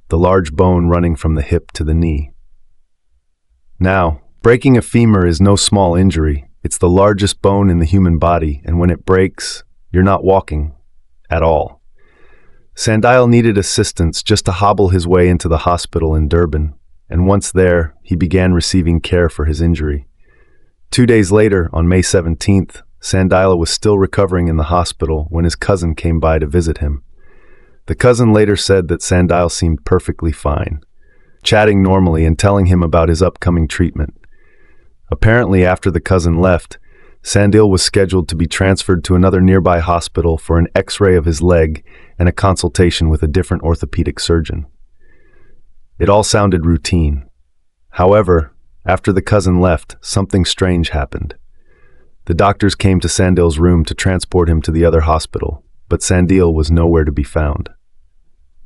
the large bone running from the hip to the knee. Now, breaking a femur is no small injury. It's the largest bone in the human body, and when it breaks, you're not walking at all. Sandil needed assistance just to hobble his way into the hospital in Durban, and once there, he began receiving care for his injury. 2 days later, on May 17th, Sandil was still recovering in the hospital when his cousin came by to visit him. The cousin later said that Sandil seemed perfectly fine, chatting normally and telling him about his upcoming treatment. Apparently, after the cousin left, Sandil was scheduled to be transferred to another nearby hospital for an X-ray of his leg and a consultation with a different orthopedic surgeon. It all sounded routine. However, after the cousin left, something strange happened. The doctors came to Sandil's room to transport him to the other hospital, but Sandil was nowhere to be found.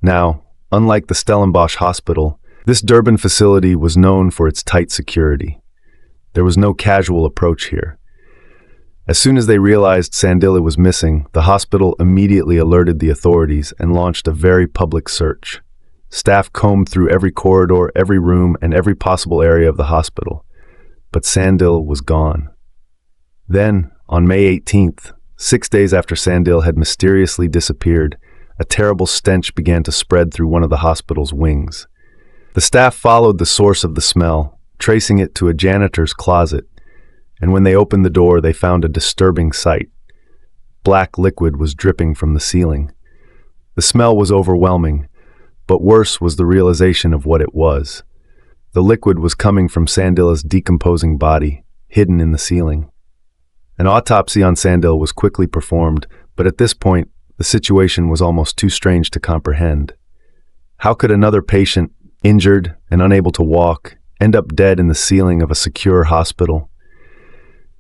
Now, unlike the Stellenbosch Hospital, this Durban facility was known for its tight security. There was no casual approach here. As soon as they realized Sandil was missing, the hospital immediately alerted the authorities and launched a very public search. Staff combed through every corridor, every room, and every possible area of the hospital. But Sandil was gone. Then, on May 18th, 6 days after Sandil had mysteriously disappeared, a terrible stench began to spread through one of the hospital's wings. The staff followed the source of the smell, tracing it to a janitor's closet, and when they opened the door, they found a disturbing sight. Black liquid was dripping from the ceiling. The smell was overwhelming, but worse was the realization of what it was. The liquid was coming from Sandil's decomposing body, hidden in the ceiling. An autopsy on Sandil was quickly performed, but at this point, the situation was almost too strange to comprehend. How could another patient, injured and unable to walk, end up dead in the ceiling of a secure hospital?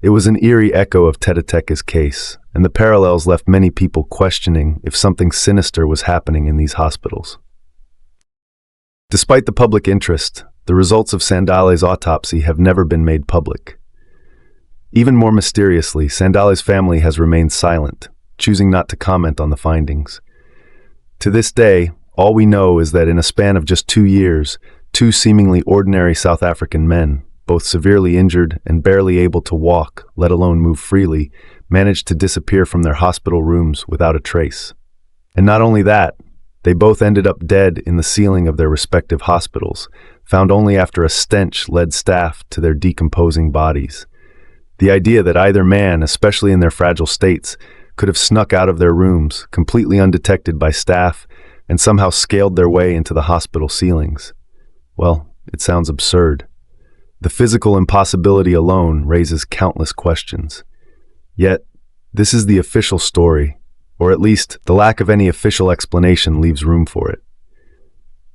It was an eerie echo of Teteteke's case, and the parallels left many people questioning if something sinister was happening in these hospitals. Despite the public interest, the results of Sandil's autopsy have never been made public. Even more mysteriously, Sandil's family has remained silent, choosing not to comment on the findings. To this day, all we know is that in a span of just 2 years, 2 seemingly ordinary South African men, both severely injured and barely able to walk, let alone move freely, managed to disappear from their hospital rooms without a trace. And not only that, they both ended up dead in the ceiling of their respective hospitals, found only after a stench led staff to their decomposing bodies. The idea that either man, especially in their fragile states, could have snuck out of their rooms, completely undetected by staff, and somehow scaled their way into the hospital ceilings. Well, it sounds absurd. The physical impossibility alone raises countless questions. Yet, this is the official story, or at least the lack of any official explanation leaves room for it.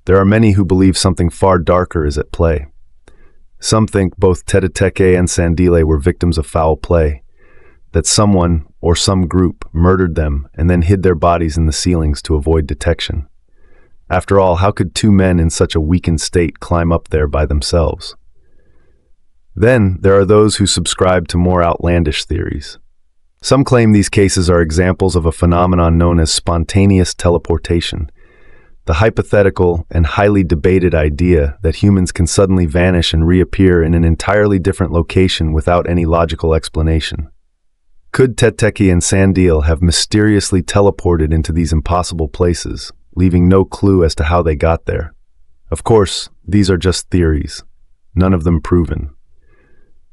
There are many who believe something far darker is at play. Some think both Teteteke and Sandile were victims of foul play, that someone or some group murdered them and then hid their bodies in the ceilings to avoid detection. After all, how could 2 men in such a weakened state climb up there by themselves? Then there are those who subscribe to more outlandish theories. Some claim these cases are examples of a phenomenon known as spontaneous teleportation, the hypothetical and highly debated idea that humans can suddenly vanish and reappear in an entirely different location without any logical explanation. Could Teteki and Sandil have mysteriously teleported into these impossible places, leaving no clue as to how they got there? Of course, these are just theories, none of them proven.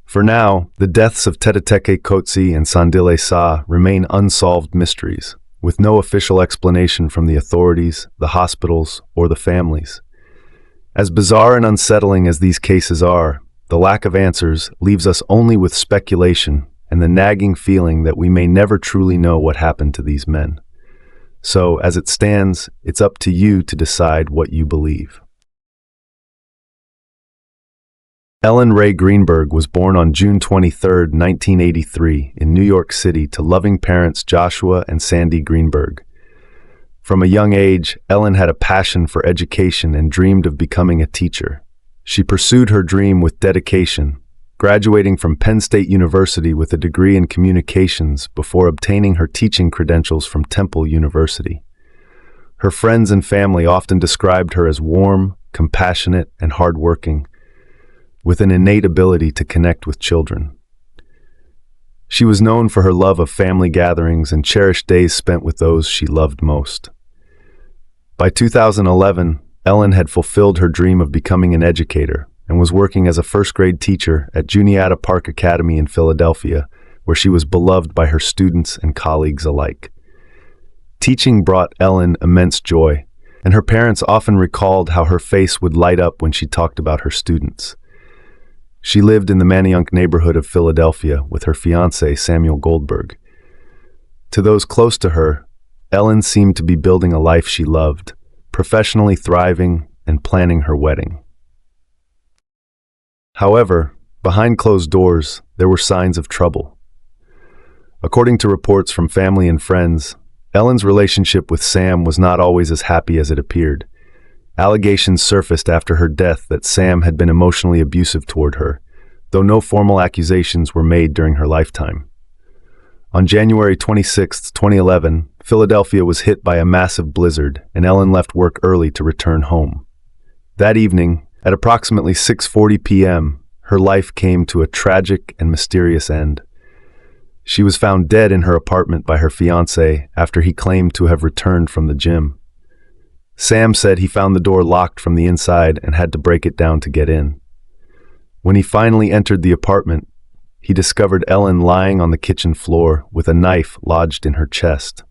For now, the deaths of Teteteke Kotsi and Sandile Sa remain unsolved mysteries, with no official explanation from the authorities, the hospitals, or the families. As bizarre and unsettling as these cases are, the lack of answers leaves us only with speculation and the nagging feeling that we may never truly know what happened to these men. So, as it stands, it's up to you to decide what you believe. Ellen Ray Greenberg was born on June 23, 1983, in New York City to loving parents Joshua and Sandy Greenberg. From a young age, Ellen had a passion for education and dreamed of becoming a teacher. She pursued her dream with dedication, graduating from Penn State University with a degree in communications before obtaining her teaching credentials from Temple University. Her friends and family often described her as warm, compassionate, and hardworking, with an innate ability to connect with children. She was known for her love of family gatherings and cherished days spent with those she loved most. By 2011, Ellen had fulfilled her dream of becoming an educator and was working as a first-grade teacher at Juniata Park Academy in Philadelphia, where she was beloved by her students and colleagues alike. Teaching brought Ellen immense joy, and her parents often recalled how her face would light up when she talked about her students. She lived in the Manayunk neighborhood of Philadelphia with her fiancé, Samuel Goldberg. To those close to her, Ellen seemed to be building a life she loved, professionally thriving and planning her wedding. However, behind closed doors, there were signs of trouble. According to reports from family and friends, Ellen's relationship with Sam was not always as happy as it appeared. Allegations surfaced after her death that Sam had been emotionally abusive toward her, though no formal accusations were made during her lifetime. On January 26, 2011, Philadelphia was hit by a massive blizzard, and Ellen left work early to return home. That evening, at approximately 6:40 p.m., her life came to a tragic and mysterious end. She was found dead in her apartment by her fiancé after he claimed to have returned from the gym. Sam said he found the door locked from the inside and had to break it down to get in. When he finally entered the apartment, he discovered Ellen lying on the kitchen floor with a knife lodged in her chest.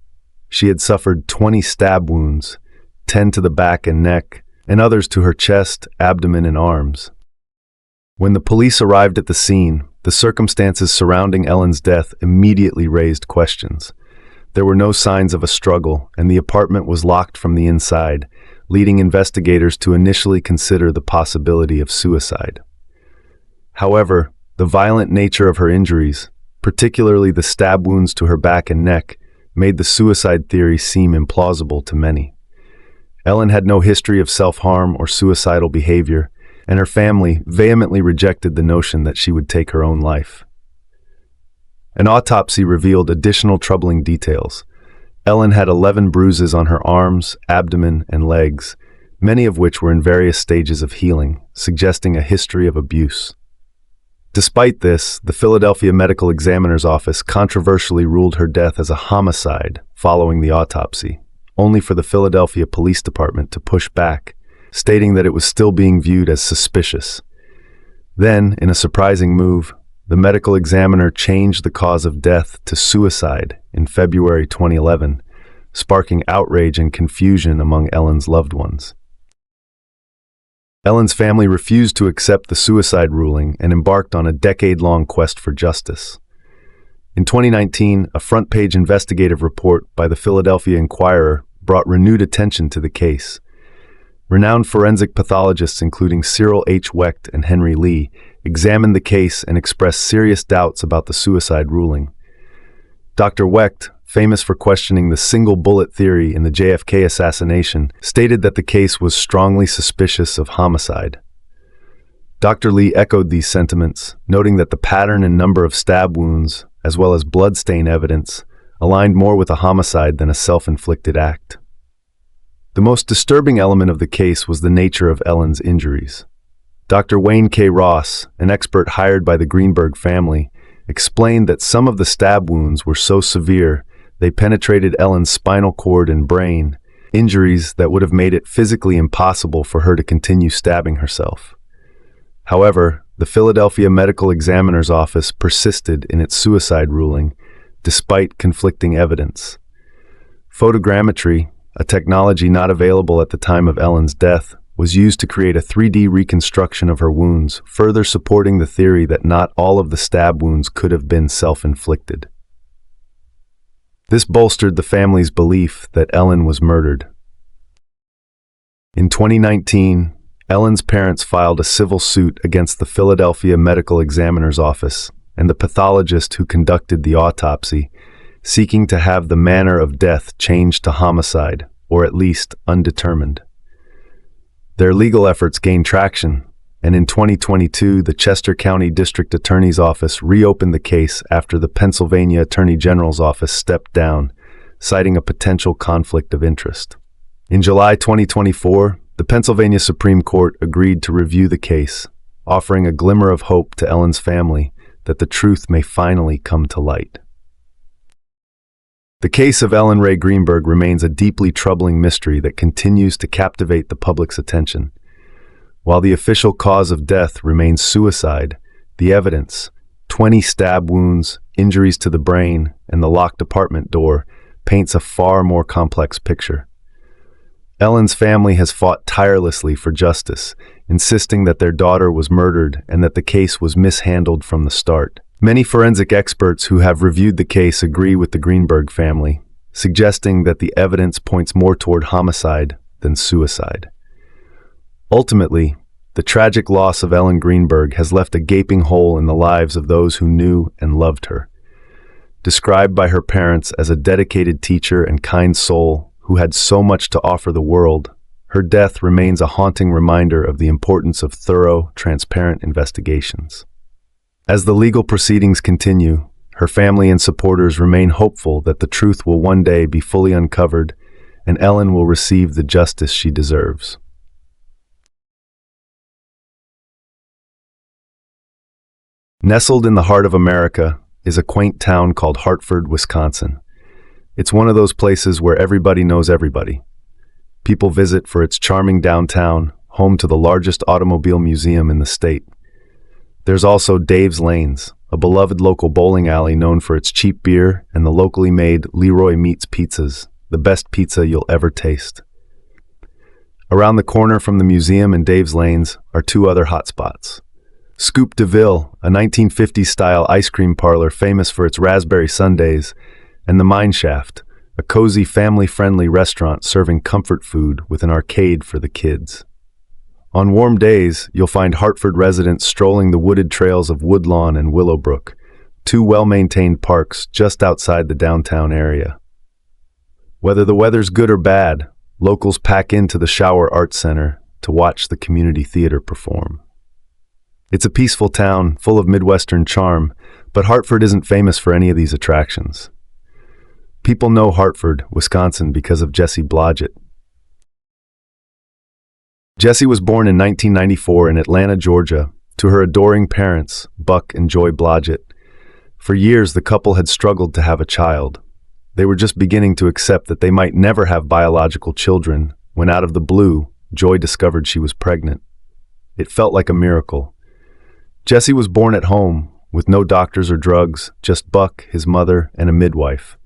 She had suffered 20 stab wounds, 10 to the back and neck, and others to her chest, abdomen, and arms. When the police arrived at the scene, the circumstances surrounding Ellen's death immediately raised questions. There were no signs of a struggle, and the apartment was locked from the inside, leading investigators to initially consider the possibility of suicide. However, the violent nature of her injuries, particularly the stab wounds to her back and neck, made the suicide theory seem implausible to many. Ellen had no history of self-harm or suicidal behavior, and her family vehemently rejected the notion that she would take her own life. An autopsy revealed additional troubling details. Ellen had 11 bruises on her arms, abdomen, and legs, many of which were in various stages of healing, suggesting a history of abuse. Despite this, the Philadelphia Medical Examiner's Office controversially ruled her death as a homicide following the autopsy, only for the Philadelphia Police Department to push back, stating that it was still being viewed as suspicious. Then, in a surprising move, the medical examiner changed the cause of death to suicide in February 2011, sparking outrage and confusion among Ellen's loved ones. Ellen's family refused to accept the suicide ruling and embarked on a decade-long quest for justice. In 2019, a front-page investigative report by the Philadelphia Inquirer brought renewed attention to the case. Renowned forensic pathologists including Cyril H. Wecht and Henry Lee examined the case and expressed serious doubts about the suicide ruling. Dr. Wecht, famous for questioning the single bullet theory in the JFK assassination, stated that the case was strongly suspicious of homicide. Dr. Lee echoed these sentiments, noting that the pattern and number of stab wounds, as well as bloodstain evidence, aligned more with a homicide than a self-inflicted act. The most disturbing element of the case was the nature of Ellen's injuries. Dr. Wayne K. Ross, an expert hired by the Greenberg family, explained that some of the stab wounds were so severe they penetrated Ellen's spinal cord and brain, injuries that would have made it physically impossible for her to continue stabbing herself. However, the Philadelphia Medical Examiner's Office persisted in its suicide ruling, despite conflicting evidence. Photogrammetry, a technology not available at the time of Ellen's death, was used to create a 3D reconstruction of her wounds, further supporting the theory that not all of the stab wounds could have been self-inflicted. This bolstered the family's belief that Ellen was murdered. In 2019, Ellen's parents filed a civil suit against the Philadelphia Medical Examiner's Office and the pathologist who conducted the autopsy, seeking to have the manner of death changed to homicide, or at least undetermined. Their legal efforts gained traction, and in 2022, the Chester County District Attorney's Office reopened the case after the Pennsylvania Attorney General's Office stepped down, citing a potential conflict of interest. In July 2024, the Pennsylvania Supreme Court agreed to review the case, offering a glimmer of hope to Ellen's family that the truth may finally come to light. The case of Ellen Rae Greenberg remains a deeply troubling mystery that continues to captivate the public's attention. While the official cause of death remains suicide, the evidence, 20 stab wounds, injuries to the brain, and the locked apartment door, paints a far more complex picture. Ellen's family has fought tirelessly for justice, insisting that their daughter was murdered and that the case was mishandled from the start. Many forensic experts who have reviewed the case agree with the Greenberg family, suggesting that the evidence points more toward homicide than suicide. Ultimately, the tragic loss of Ellen Greenberg has left a gaping hole in the lives of those who knew and loved her. Described by her parents as a dedicated teacher and kind soul who had so much to offer the world, her death remains a haunting reminder of the importance of thorough, transparent investigations. As the legal proceedings continue, her family and supporters remain hopeful that the truth will one day be fully uncovered and Ellen will receive the justice she deserves. Nestled in the heart of America is a quaint town called Hartford, Wisconsin. It's one of those places where everybody knows everybody. People visit for its charming downtown, home to the largest automobile museum in the state. There's also Dave's Lanes, a beloved local bowling alley known for its cheap beer and the locally made Leroy Meats pizzas, the best pizza you'll ever taste. Around the corner from the museum and Dave's Lanes are two other hotspots. Scoop de Ville, a 1950s-style ice cream parlor famous for its raspberry sundaes, and the Mine Shaft, a cozy, family-friendly restaurant serving comfort food with an arcade for the kids. On warm days, you'll find Hartford residents strolling the wooded trails of Woodlawn and Willowbrook, two well-maintained parks just outside the downtown area. Whether the weather's good or bad, locals pack into the Shower Arts Center to watch the community theater perform. It's a peaceful town, full of Midwestern charm, but Hartford isn't famous for any of these attractions. People know Hartford, Wisconsin because of Jessie Blodgett. Jessie was born in 1994 in Atlanta, Georgia, to her adoring parents, Buck and Joy Blodgett. For years, the couple had struggled to have a child. They were just beginning to accept that they might never have biological children when, out of the blue, Joy discovered she was pregnant. It felt like a miracle. Jessie was born at home, with no doctors or drugs, just Buck, his mother, and a midwife.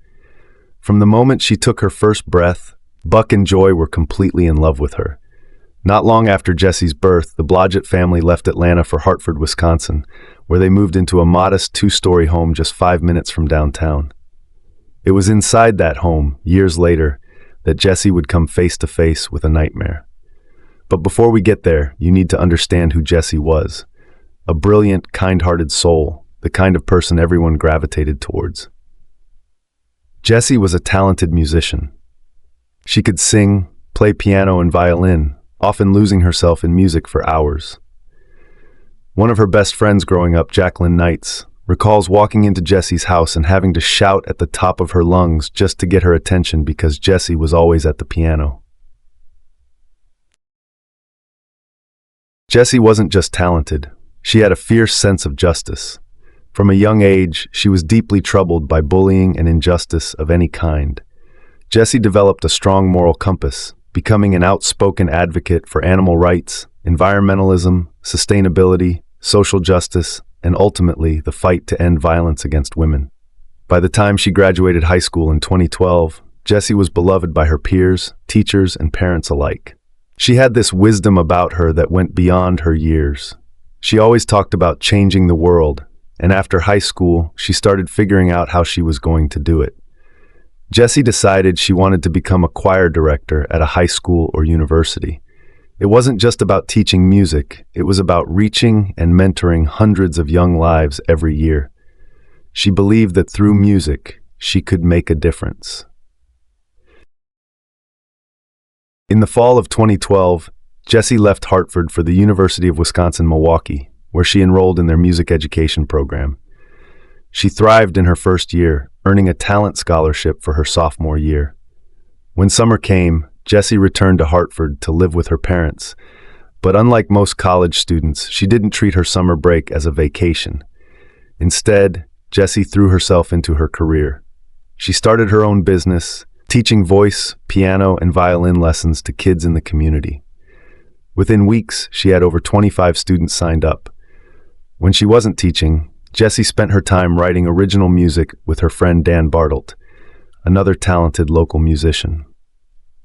From the moment she took her first breath, Buck and Joy were completely in love with her. Not long after Jessie's birth, the Blodgett family left Atlanta for Hartford, Wisconsin, where they moved into a modest two-story home just 5 minutes from downtown. It was inside that home, years later, that Jessie would come face to face with a nightmare. But before we get there, you need to understand who Jessie was. A brilliant, kind-hearted soul, the kind of person everyone gravitated towards. Jessie was a talented musician. She could sing, play piano and violin, often losing herself in music for hours. One of her best friends growing up, Jacqueline Knights, recalls walking into Jessie's house and having to shout at the top of her lungs just to get her attention because Jessie was always at the piano. Jessie wasn't just talented, she had a fierce sense of justice. From a young age, she was deeply troubled by bullying and injustice of any kind. Jessie developed a strong moral compass, becoming an outspoken advocate for animal rights, environmentalism, sustainability, social justice, and ultimately the fight to end violence against women. By the time she graduated high school in 2012, Jessie was beloved by her peers, teachers, and parents alike. She had this wisdom about her that went beyond her years. She always talked about changing the world, and after high school, she started figuring out how she was going to do it. Jessie decided she wanted to become a choir director at a high school or university. It wasn't just about teaching music, it was about reaching and mentoring hundreds of young lives every year. She believed that through music, she could make a difference. In the fall of 2012, Jessie left Hartford for the University of Wisconsin-Milwaukee, where she enrolled in their music education program. She thrived in her first year, earning a talent scholarship for her sophomore year. When summer came, Jessie returned to Hartford to live with her parents. But unlike most college students, she didn't treat her summer break as a vacation. Instead, Jessie threw herself into her career. She started her own business, teaching voice, piano, and violin lessons to kids in the community. Within weeks, she had over 25 students signed up. When she wasn't teaching, Jessie spent her time writing original music with her friend Dan Bartelt, another talented local musician.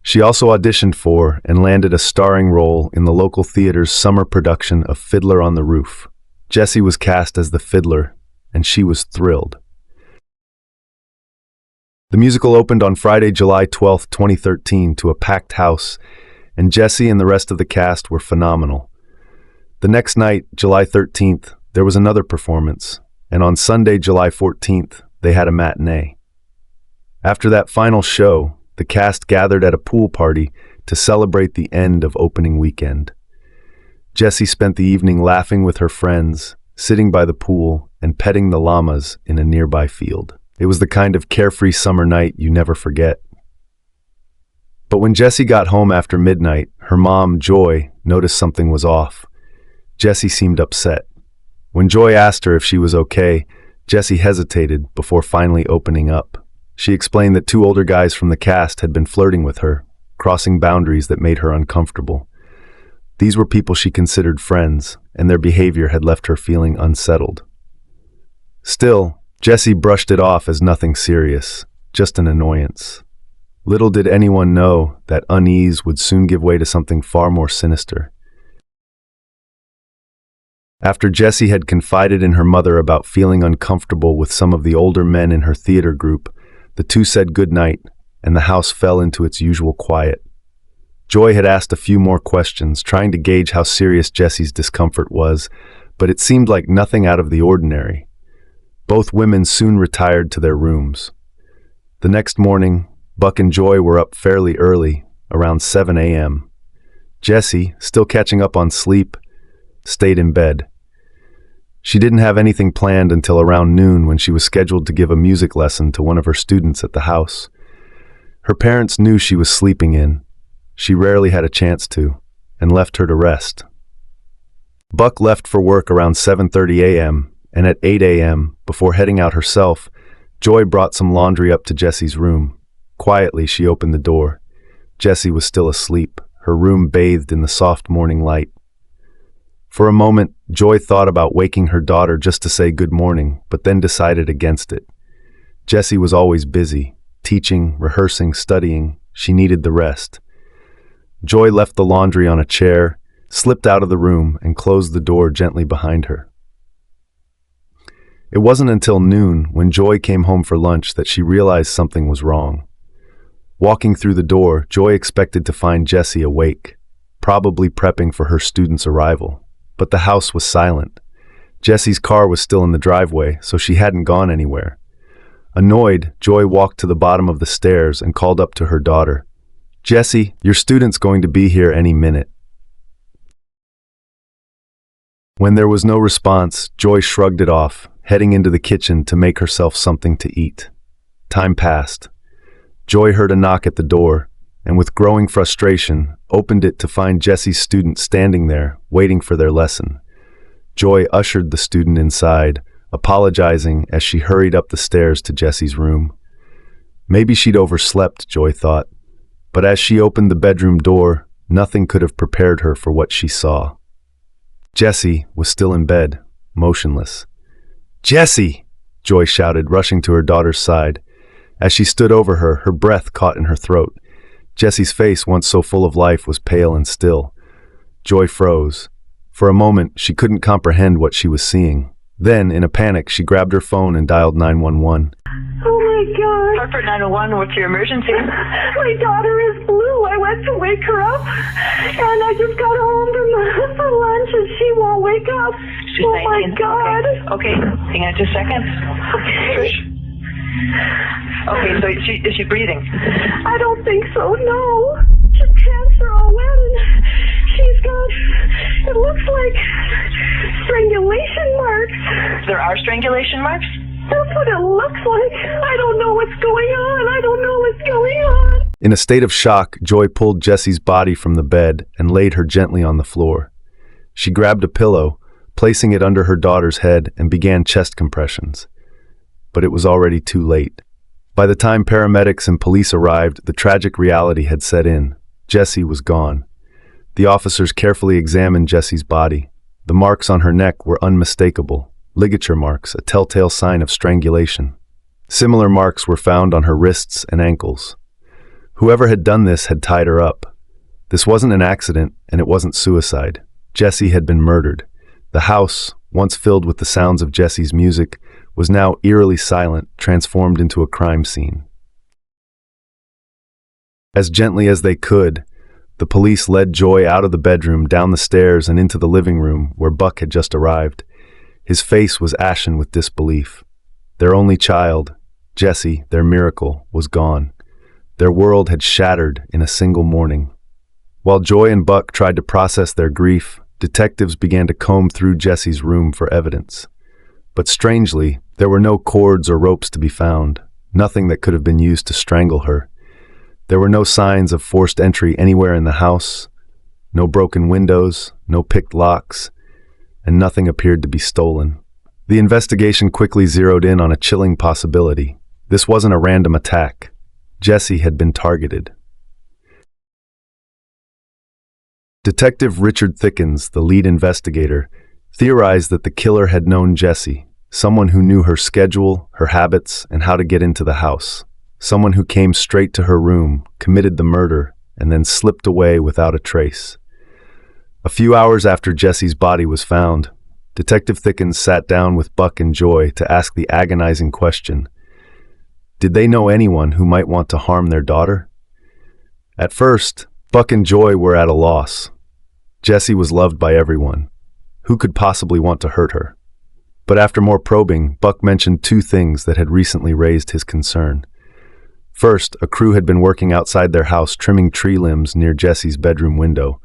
She also auditioned for and landed a starring role in the local theater's summer production of Fiddler on the Roof. Jessie was cast as the fiddler, and she was thrilled. The musical opened on Friday, July 12, 2013, to a packed house, and Jessie and the rest of the cast were phenomenal. The next night, July 13th, there was another performance, and on Sunday, July 14th, they had a matinee. After that final show, the cast gathered at a pool party to celebrate the end of opening weekend. Jessie spent the evening laughing with her friends, sitting by the pool, and petting the llamas in a nearby field. It was the kind of carefree summer night you never forget. But when Jessie got home after midnight, her mom, Joy, noticed something was off. Jessie seemed upset. When Joy asked her if she was okay, Jessie hesitated before finally opening up. She explained that two older guys from the cast had been flirting with her, crossing boundaries that made her uncomfortable. These were people she considered friends, and their behavior had left her feeling unsettled. Still, Jessie brushed it off as nothing serious, just an annoyance. Little did anyone know that unease would soon give way to something far more sinister. After Jessie had confided in her mother about feeling uncomfortable with some of the older men in her theater group, the two said goodnight, and the house fell into its usual quiet. Joy had asked a few more questions, trying to gauge how serious Jessie's discomfort was, but it seemed like nothing out of the ordinary. Both women soon retired to their rooms. The next morning, Buck and Joy were up fairly early, around 7 a.m. Jessie, still catching up on sleep, stayed in bed. She didn't have anything planned until around noon when she was scheduled to give a music lesson to one of her students at the house. Her parents knew she was sleeping in. She rarely had a chance to, and left her to rest. Buck left for work around 7:30 a.m., and at 8 a.m., before heading out herself, Joy brought some laundry up to Jessie's room. Quietly, she opened the door. Jessie was still asleep, her room bathed in the soft morning light. For a moment, Joy thought about waking her daughter just to say good morning, but then decided against it. Jessie was always busy, teaching, rehearsing, studying. She needed the rest. Joy left the laundry on a chair, slipped out of the room, and closed the door gently behind her. It wasn't until noon, when Joy came home for lunch, that she realized something was wrong. Walking through the door, Joy expected to find Jessie awake, probably prepping for her student's arrival. But the house was silent. Jessie's car was still in the driveway, so she hadn't gone anywhere. Annoyed, Joy walked to the bottom of the stairs and called up to her daughter. "Jessie, your student's going to be here any minute." When there was no response, Joy shrugged it off, heading into the kitchen to make herself something to eat. Time passed. Joy heard a knock at the door, and with growing frustration, opened it to find Jessie's student standing there, waiting for their lesson. Joy ushered the student inside, apologizing as she hurried up the stairs to Jessie's room. Maybe she'd overslept, Joy thought, but as she opened the bedroom door, nothing could have prepared her for what she saw. Jessie was still in bed, motionless. "Jessie!" Joy shouted, rushing to her daughter's side. As she stood over her, her breath caught in her throat. Jessie's face, once so full of life, was pale and still. Joy froze. For a moment, she couldn't comprehend what she was seeing. Then, in a panic, she grabbed her phone and dialed 911. Oh my God. Hartford 901, what's your emergency? My daughter is blue. I went to wake her up, and I just got home from lunch, and she won't wake up. She's oh 19. My God. Okay, hang on just a second. Okay. Okay, so is she breathing? I don't think so, no. Her pants are all wet, and she's are strangulation marks? That's what it looks like. I don't know what's going on. I don't know what's going on. In a state of shock, Joy pulled Jessie's body from the bed and laid her gently on the floor. She grabbed a pillow, placing it under her daughter's head, and began chest compressions. But it was already too late. By the time paramedics and police arrived, the tragic reality had set in. Jessie was gone. The officers carefully examined Jessie's body. The marks on her neck were unmistakable, ligature marks, a telltale sign of strangulation. Similar marks were found on her wrists and ankles. Whoever had done this had tied her up. This wasn't an accident, and it wasn't suicide. Jessie had been murdered. The house, once filled with the sounds of Jessie's music, was now eerily silent, transformed into a crime scene. As gently as they could, the police led Joy out of the bedroom, down the stairs, and into the living room where Buck had just arrived. His face was ashen with disbelief. Their only child, Jessie, their miracle, was gone. Their world had shattered in a single morning. While Joy and Buck tried to process their grief, detectives began to comb through Jessie's room for evidence. But strangely, there were no cords or ropes to be found, nothing that could have been used to strangle her. There were no signs of forced entry anywhere in the house, no broken windows, no picked locks, and nothing appeared to be stolen. The investigation quickly zeroed in on a chilling possibility. This wasn't a random attack. Jessie had been targeted. Detective Richard Thickens, the lead investigator, theorized that the killer had known Jessie, someone who knew her schedule, her habits, and how to get into the house. Someone who came straight to her room, committed the murder, and then slipped away without a trace. A few hours after Jessie's body was found, Detective Thickens sat down with Buck and Joy to ask the agonizing question: did they know anyone who might want to harm their daughter? At first, Buck and Joy were at a loss. Jessie was loved by everyone. Who could possibly want to hurt her? But after more probing, Buck mentioned two things that had recently raised his concern. First, a crew had been working outside their house trimming tree limbs near Jessie's bedroom window.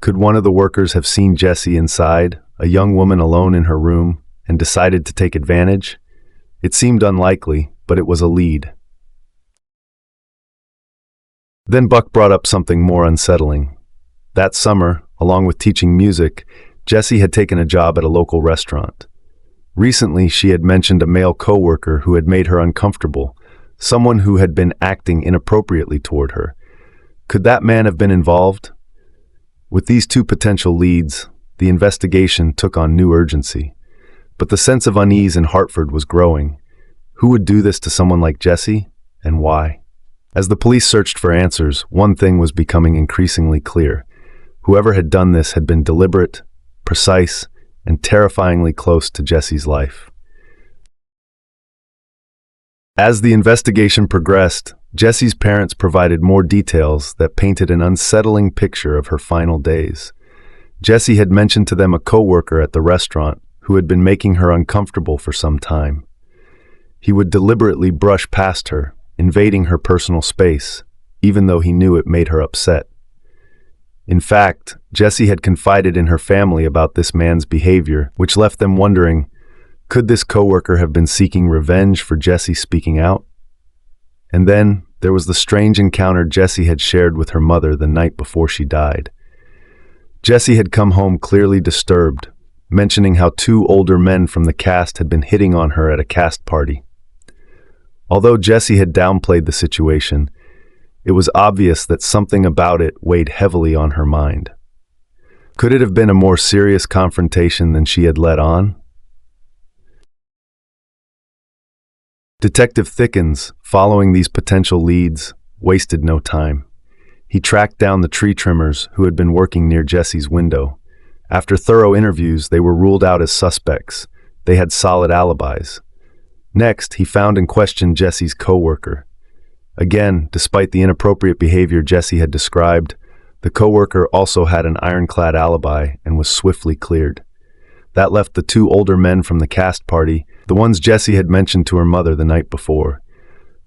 Could one of the workers have seen Jessie inside, a young woman alone in her room, and decided to take advantage? It seemed unlikely, but it was a lead. Then Buck brought up something more unsettling. That summer, along with teaching music, Jessie had taken a job at a local restaurant. Recently, she had mentioned a male coworker who had made her uncomfortable, someone who had been acting inappropriately toward her. Could that man have been involved? With these two potential leads, the investigation took on new urgency. But the sense of unease in Hartford was growing. Who would do this to someone like Jessie, and why? As the police searched for answers, one thing was becoming increasingly clear. Whoever had done this had been deliberate, precise, and terrifyingly close to Jessie's life. As the investigation progressed, Jessie's parents provided more details that painted an unsettling picture of her final days. Jessie had mentioned to them a coworker at the restaurant who had been making her uncomfortable for some time. He would deliberately brush past her, invading her personal space, even though he knew it made her upset. In fact, Jessie had confided in her family about this man's behavior, which left them wondering, could this coworker have been seeking revenge for Jessie speaking out? And then there was the strange encounter Jessie had shared with her mother the night before she died. Jessie had come home clearly disturbed, mentioning how two older men from the cast had been hitting on her at a cast party. Although Jessie had downplayed the situation, it was obvious that something about it weighed heavily on her mind. Could it have been a more serious confrontation than she had let on? Detective Thickens, following these potential leads, wasted no time. He tracked down the tree trimmers who had been working near Jessie's window. After thorough interviews, they were ruled out as suspects. They had solid alibis. Next, he found and questioned Jessie's coworker. Again, despite the inappropriate behavior Jessie had described, the coworker also had an ironclad alibi and was swiftly cleared. That left the two older men from the cast party, the ones Jessie had mentioned to her mother the night before.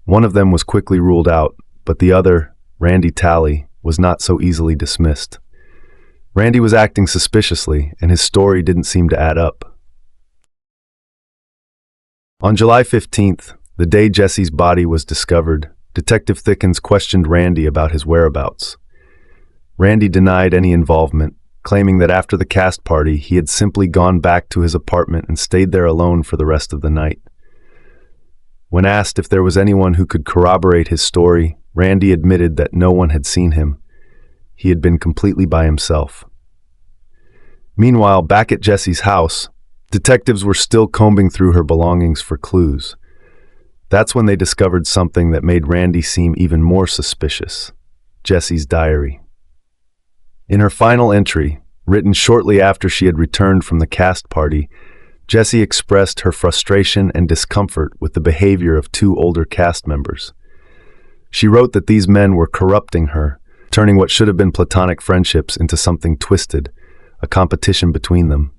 One of them was quickly ruled out, but the other, Randy Talley, was not so easily dismissed. Randy was acting suspiciously, and his story didn't seem to add up. On July 15th, the day Jesse's body was discovered, Detective Thickens questioned Randy about his whereabouts. Randy denied any involvement, claiming that after the cast party, he had simply gone back to his apartment and stayed there alone for the rest of the night. When asked if there was anyone who could corroborate his story, Randy admitted that no one had seen him. He had been completely by himself. Meanwhile, back at Jesse's house, detectives were still combing through her belongings for clues. That's when they discovered something that made Randy seem even more suspicious: Jesse's diary. In her final entry, written shortly after she had returned from the cast party, Jessie expressed her frustration and discomfort with the behavior of two older cast members. She wrote that these men were corrupting her, turning what should have been platonic friendships into something twisted, a competition between them.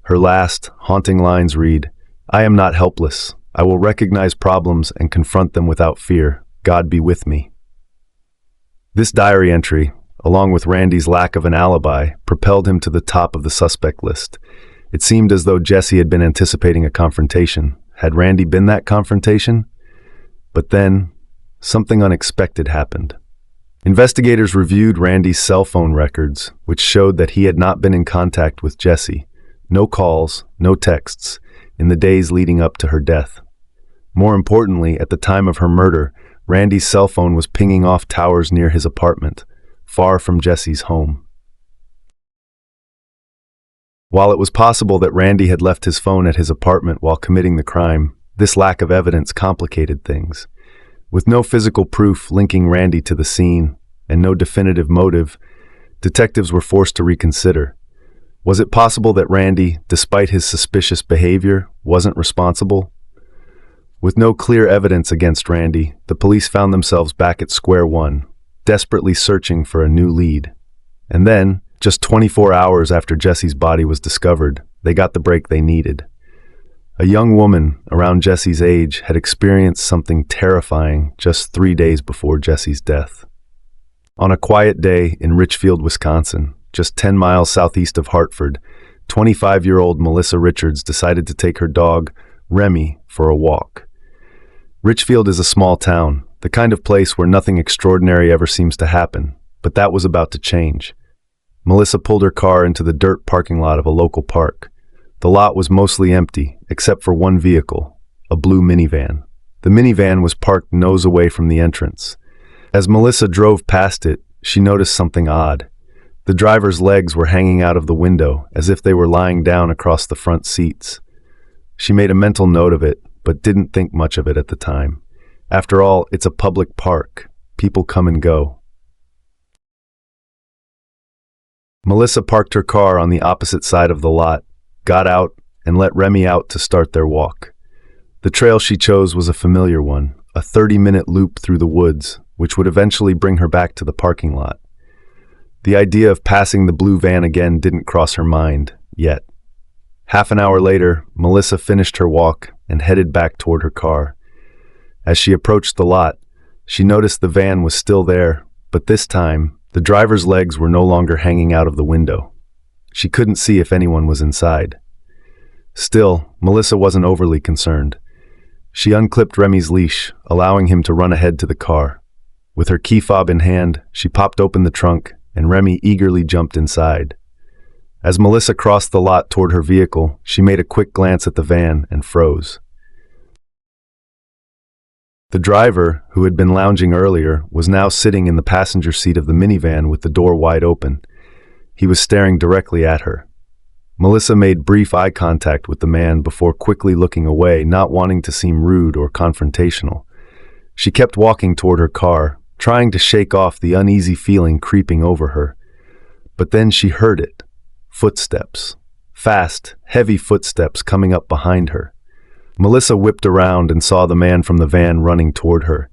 Her last, haunting lines read, "I am not helpless. I will recognize problems and confront them without fear. God be with me." This diary entry, along with Randy's lack of an alibi, propelled him to the top of the suspect list. It seemed as though Jessie had been anticipating a confrontation. Had Randy been that confrontation? But then, something unexpected happened. Investigators reviewed Randy's cell phone records, which showed that he had not been in contact with Jessie. No calls, no texts, in the days leading up to her death. More importantly, at the time of her murder, Randy's cell phone was pinging off towers near his apartment, far from Jesse's home. While it was possible that Randy had left his phone at his apartment while committing the crime, this lack of evidence complicated things. With no physical proof linking Randy to the scene and no definitive motive, detectives were forced to reconsider. Was it possible that Randy, despite his suspicious behavior, wasn't responsible? With no clear evidence against Randy, the police found themselves back at square one, desperately searching for a new lead. And then, just 24 hours after Jesse's body was discovered, they got the break they needed. A young woman around Jesse's age had experienced something terrifying just 3 days before Jesse's death. On a quiet day in Richfield, Wisconsin, just 10 miles southeast of Hartford, 25-year-old Melissa Richards decided to take her dog, Remy, for a walk. Richfield is a small town, the kind of place where nothing extraordinary ever seems to happen, but that was about to change. Melissa pulled her car into the dirt parking lot of a local park. The lot was mostly empty, except for one vehicle, a blue minivan. The minivan was parked nose away from the entrance. As Melissa drove past it, she noticed something odd. The driver's legs were hanging out of the window, as if they were lying down across the front seats. She made a mental note of it, but didn't think much of it at the time. After all, it's a public park. People come and go. Melissa parked her car on the opposite side of the lot, got out, and let Remy out to start their walk. The trail she chose was a familiar one, a 30-minute loop through the woods, which would eventually bring her back to the parking lot. The idea of passing the blue van again didn't cross her mind, yet. Half an hour later, Melissa finished her walk and headed back toward her car. As she approached the lot, she noticed the van was still there, but this time, the driver's legs were no longer hanging out of the window. She couldn't see if anyone was inside. Still, Melissa wasn't overly concerned. She unclipped Remy's leash, allowing him to run ahead to the car. With her key fob in hand, she popped open the trunk, and Remy eagerly jumped inside. As Melissa crossed the lot toward her vehicle, she made a quick glance at the van and froze. The driver, who had been lounging earlier, was now sitting in the passenger seat of the minivan with the door wide open. He was staring directly at her. Melissa made brief eye contact with the man before quickly looking away, not wanting to seem rude or confrontational. She kept walking toward her car, trying to shake off the uneasy feeling creeping over her. But then she heard it. Footsteps. Fast, heavy footsteps coming up behind her. Melissa whipped around and saw the man from the van running toward her.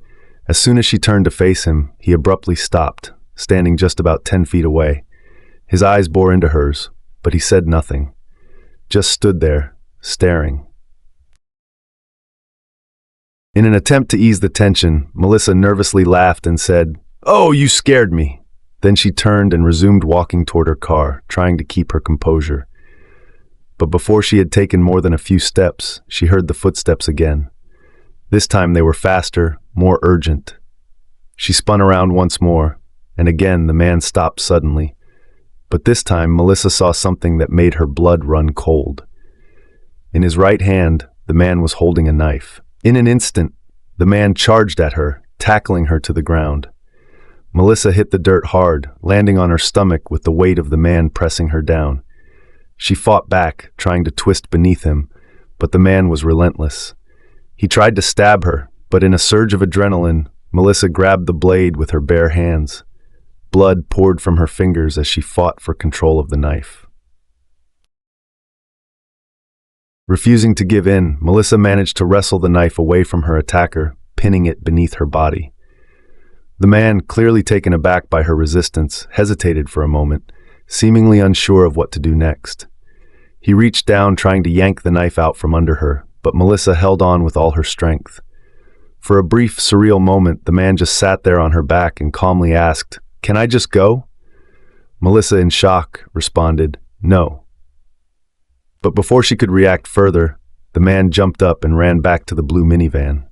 As soon as she turned to face him, he abruptly stopped, standing just about 10 feet away. His eyes bore into hers, but he said nothing. Just stood there, staring. In an attempt to ease the tension, Melissa nervously laughed and said, "Oh, you scared me." Then she turned and resumed walking toward her car, trying to keep her composure. But before she had taken more than a few steps, she heard the footsteps again. This time they were faster, more urgent. She spun around once more, and again the man stopped suddenly. But this time Melissa saw something that made her blood run cold. In his right hand, the man was holding a knife. In an instant, the man charged at her, tackling her to the ground. Melissa hit the dirt hard, landing on her stomach with the weight of the man pressing her down. She fought back, trying to twist beneath him, but the man was relentless. He tried to stab her, but in a surge of adrenaline, Melissa grabbed the blade with her bare hands. Blood poured from her fingers as she fought for control of the knife. Refusing to give in, Melissa managed to wrestle the knife away from her attacker, pinning it beneath her body. The man, clearly taken aback by her resistance, hesitated for a moment, seemingly unsure of what to do next. He reached down, trying to yank the knife out from under her, but Melissa held on with all her strength. For a brief, surreal moment, the man just sat there on her back and calmly asked, "Can I just go?" Melissa, in shock, responded, "No." But before she could react further, the man jumped up and ran back to the blue minivan.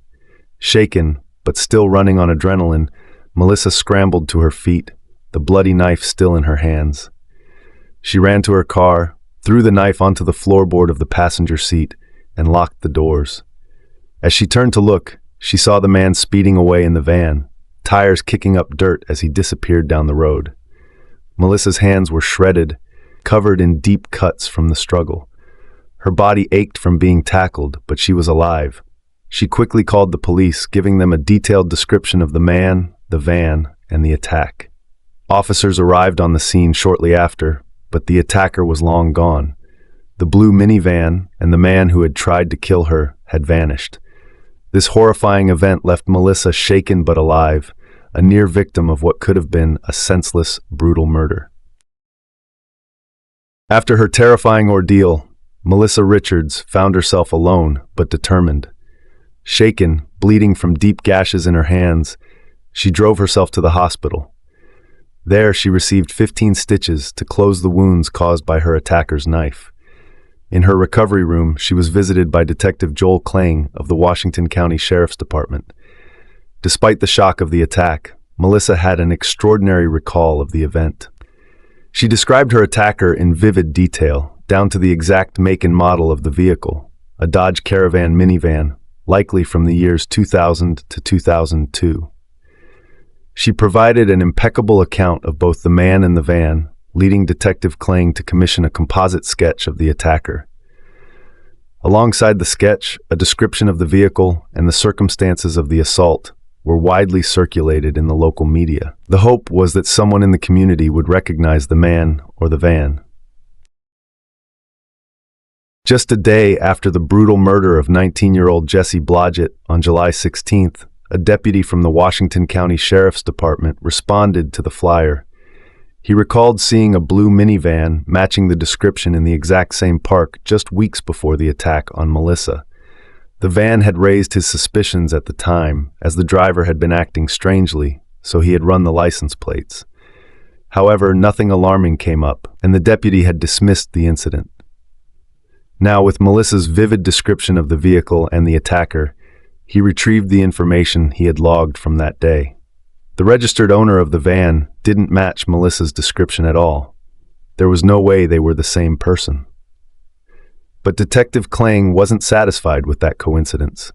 Shaken, but still running on adrenaline, Melissa scrambled to her feet, the bloody knife still in her hands. She ran to her car, threw the knife onto the floorboard of the passenger seat, and locked the doors. As she turned to look, she saw the man speeding away in the van, tires kicking up dirt as he disappeared down the road. Melissa's hands were shredded, covered in deep cuts from the struggle. Her body ached from being tackled, but she was alive. She quickly called the police, giving them a detailed description of the man, the van, and the attack. Officers arrived on the scene shortly after, but the attacker was long gone. The blue minivan and the man who had tried to kill her had vanished. This horrifying event left Melissa shaken but alive, a near victim of what could have been a senseless, brutal murder. After her terrifying ordeal, Melissa Richards found herself alone but determined. Shaken, bleeding from deep gashes in her hands, she drove herself to the hospital. There she received 15 stitches to close the wounds caused by her attacker's knife. In her recovery room, she was visited by Detective Joel Klang of the Washington County Sheriff's Department. Despite the shock of the attack, Melissa had an extraordinary recall of the event. She described her attacker in vivid detail, down to the exact make and model of the vehicle, a Dodge Caravan minivan, likely from the years 2000 to 2002. She provided an impeccable account of both the man and the van, leading Detective Klang to commission a composite sketch of the attacker. Alongside the sketch, a description of the vehicle and the circumstances of the assault were widely circulated in the local media. The hope was that someone in the community would recognize the man or the van. Just a day after the brutal murder of 19-year-old Jesse Blodgett on July 16th, a deputy from the Washington County Sheriff's Department responded to the flyer. He recalled seeing a blue minivan matching the description in the exact same park just weeks before the attack on Melissa. The van had raised his suspicions at the time, as the driver had been acting strangely, so he had run the license plates. However, nothing alarming came up, and the deputy had dismissed the incident. Now, with Melissa's vivid description of the vehicle and the attacker, he retrieved the information he had logged from that day. The registered owner of the van didn't match Melissa's description at all. There was no way they were the same person. But Detective Klang wasn't satisfied with that coincidence.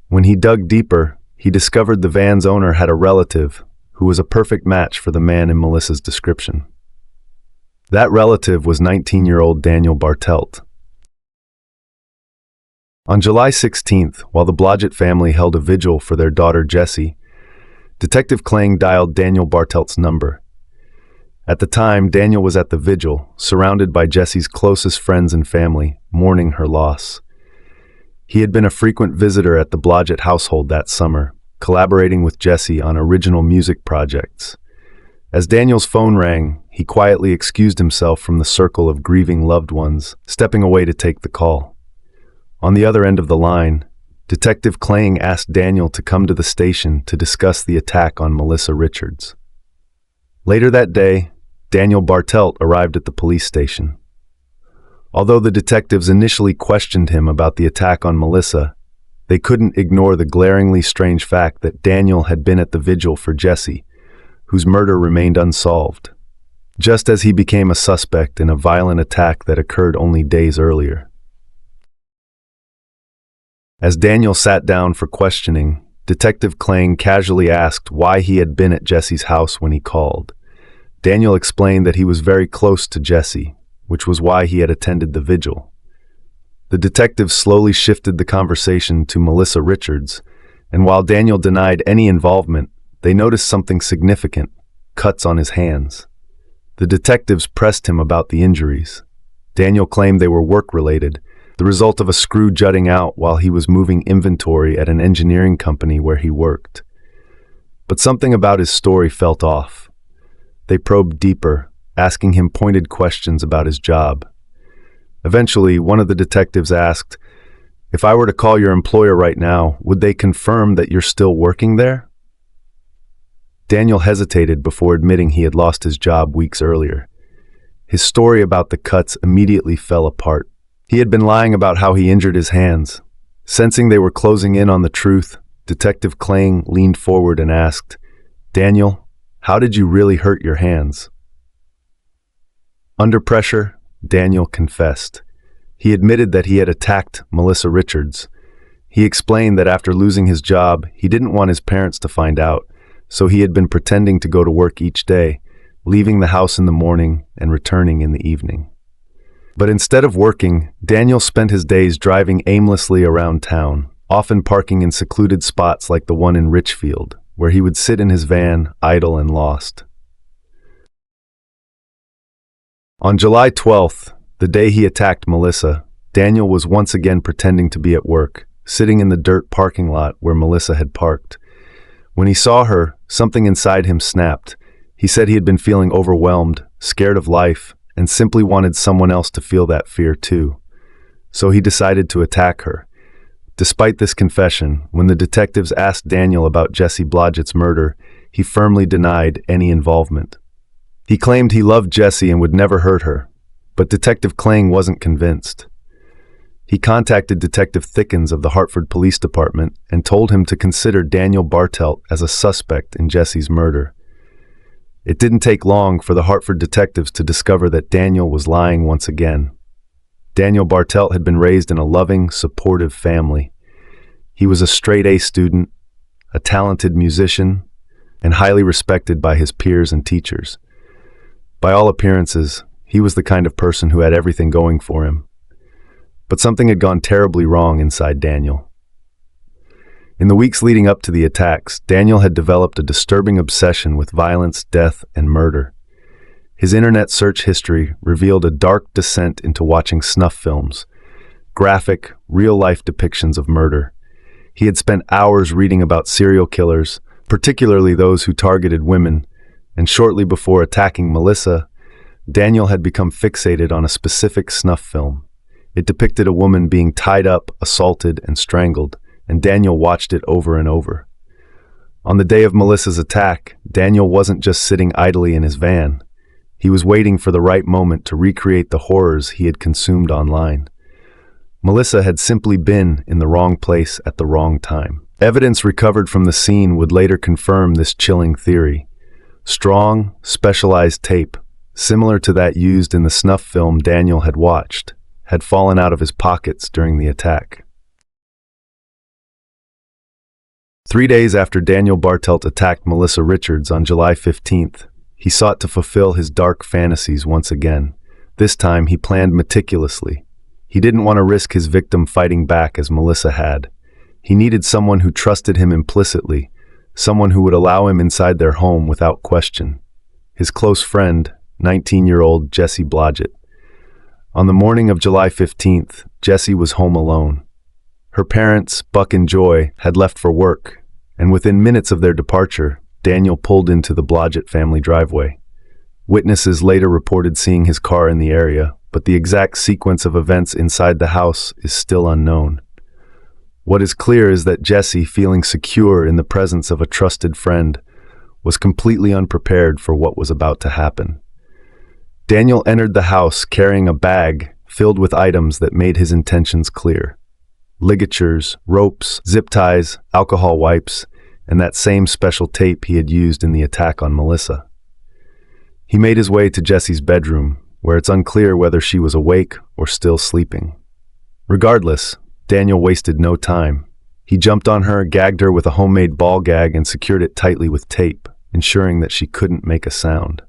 When he dug deeper, he discovered the van's owner had a relative who was a perfect match for the man in Melissa's description. That relative was 19-year-old Daniel Bartelt. On July 16th, while the Blodgett family held a vigil for their daughter Jessie, Detective Klang dialed Daniel Bartelt's number. At the time, Daniel was at the vigil, surrounded by Jessie's closest friends and family, mourning her loss. He had been a frequent visitor at the Blodgett household that summer, collaborating with Jessie on original music projects. As Daniel's phone rang, he quietly excused himself from the circle of grieving loved ones, stepping away to take the call. On the other end of the line, Detective Klang asked Daniel to come to the station to discuss the attack on Melissa Richards. Later that day, Daniel Bartelt arrived at the police station. Although the detectives initially questioned him about the attack on Melissa, they couldn't ignore the glaringly strange fact that Daniel had been at the vigil for Jesse, whose murder remained unsolved, just as he became a suspect in a violent attack that occurred only days earlier. As Daniel sat down for questioning, Detective Klang casually asked why he had been at Jesse's house when he called. Daniel explained that he was very close to Jesse, which was why he had attended the vigil. The detective slowly shifted the conversation to Melissa Richards, and while Daniel denied any involvement, they noticed something significant: cuts on his hands. The detectives pressed him about the injuries. Daniel claimed they were work-related, the result of a screw jutting out while he was moving inventory at an engineering company where he worked. But something about his story felt off. They probed deeper, asking him pointed questions about his job. Eventually, one of the detectives asked, "If I were to call your employer right now, would they confirm that you're still working there?" Daniel hesitated before admitting he had lost his job weeks earlier. His story about the cuts immediately fell apart. He had been lying about how he injured his hands. Sensing they were closing in on the truth, Detective Klang leaned forward and asked, "Daniel, how did you really hurt your hands?" Under pressure, Daniel confessed. He admitted that he had attacked Melissa Richards. He explained that after losing his job, he didn't want his parents to find out, so he had been pretending to go to work each day, leaving the house in the morning and returning in the evening. But instead of working, Daniel spent his days driving aimlessly around town, often parking in secluded spots like the one in Richfield, where he would sit in his van, idle and lost. On July 12th, the day he attacked Melissa, Daniel was once again pretending to be at work, sitting in the dirt parking lot where Melissa had parked. When he saw her, something inside him snapped. He said he had been feeling overwhelmed, scared of life, and simply wanted someone else to feel that fear too. So he decided to attack her. Despite this confession, when the detectives asked Daniel about Jesse Blodgett's murder, he firmly denied any involvement. He claimed he loved Jesse and would never hurt her, but Detective Klang wasn't convinced. He contacted Detective Thickens of the Hartford Police Department and told him to consider Daniel Bartelt as a suspect in Jesse's murder. It didn't take long for the Hartford detectives to discover that Daniel was lying once again. Daniel Bartelt had been raised in a loving, supportive family. He was a straight-A student, a talented musician, and highly respected by his peers and teachers. By all appearances, he was the kind of person who had everything going for him. But something had gone terribly wrong inside Daniel. In the weeks leading up to the attacks, Daniel had developed a disturbing obsession with violence, death, and murder. His internet search history revealed a dark descent into watching snuff films, graphic, real-life depictions of murder. He had spent hours reading about serial killers, particularly those who targeted women, and shortly before attacking Melissa, Daniel had become fixated on a specific snuff film. It depicted a woman being tied up, assaulted, and strangled, and Daniel watched it over and over. On the day of Melissa's attack, Daniel wasn't just sitting idly in his van. He was waiting for the right moment to recreate the horrors he had consumed online. Melissa had simply been in the wrong place at the wrong time. Evidence recovered from the scene would later confirm this chilling theory. Strong, specialized tape, similar to that used in the snuff film Daniel had watched, had fallen out of his pockets during the attack. 3 days after Daniel Bartelt attacked Melissa Richards on July 15th, he sought to fulfill his dark fantasies once again. This time he planned meticulously. He didn't want to risk his victim fighting back as Melissa had. He needed someone who trusted him implicitly, someone who would allow him inside their home without question. His close friend, 19-year-old Jesse Blodgett. On the morning of July 15th, Jessie was home alone. Her parents, Buck and Joy, had left for work, and within minutes of their departure, Daniel pulled into the Blodgett family driveway. Witnesses later reported seeing his car in the area, but the exact sequence of events inside the house is still unknown. What is clear is that Jessie, feeling secure in the presence of a trusted friend, was completely unprepared for what was about to happen. Daniel entered the house carrying a bag filled with items that made his intentions clear. Ligatures, ropes, zip ties, alcohol wipes, and that same special tape he had used in the attack on Melissa. He made his way to Jesse's bedroom, where it's unclear whether she was awake or still sleeping. Regardless, Daniel wasted no time. He jumped on her, gagged her with a homemade ball gag, and secured it tightly with tape, ensuring that she couldn't make a sound.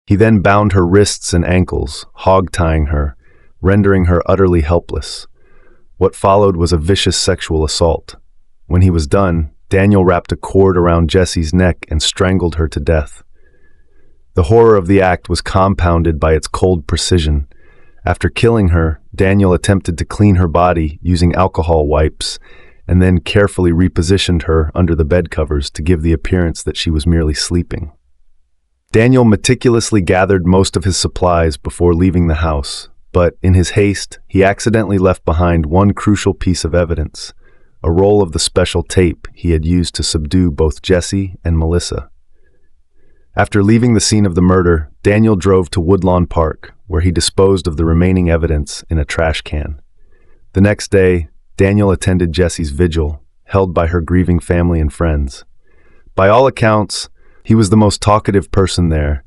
He then bound her wrists and ankles, hog-tying her, rendering her utterly helpless. What followed was a vicious sexual assault. When he was done, Daniel wrapped a cord around Jesse's neck and strangled her to death. The horror of the act was compounded by its cold precision. After killing her, Daniel attempted to clean her body using alcohol wipes and then carefully repositioned her under the bed covers to give the appearance that she was merely sleeping. Daniel meticulously gathered most of his supplies before leaving the house, but in his haste, he accidentally left behind one crucial piece of evidence, a roll of the special tape he had used to subdue both Jesse and Melissa. After leaving the scene of the murder, Daniel drove to Woodlawn Park, where he disposed of the remaining evidence in a trash can. The next day, Daniel attended Jesse's vigil, held by her grieving family and friends. By all accounts, he was the most talkative person there,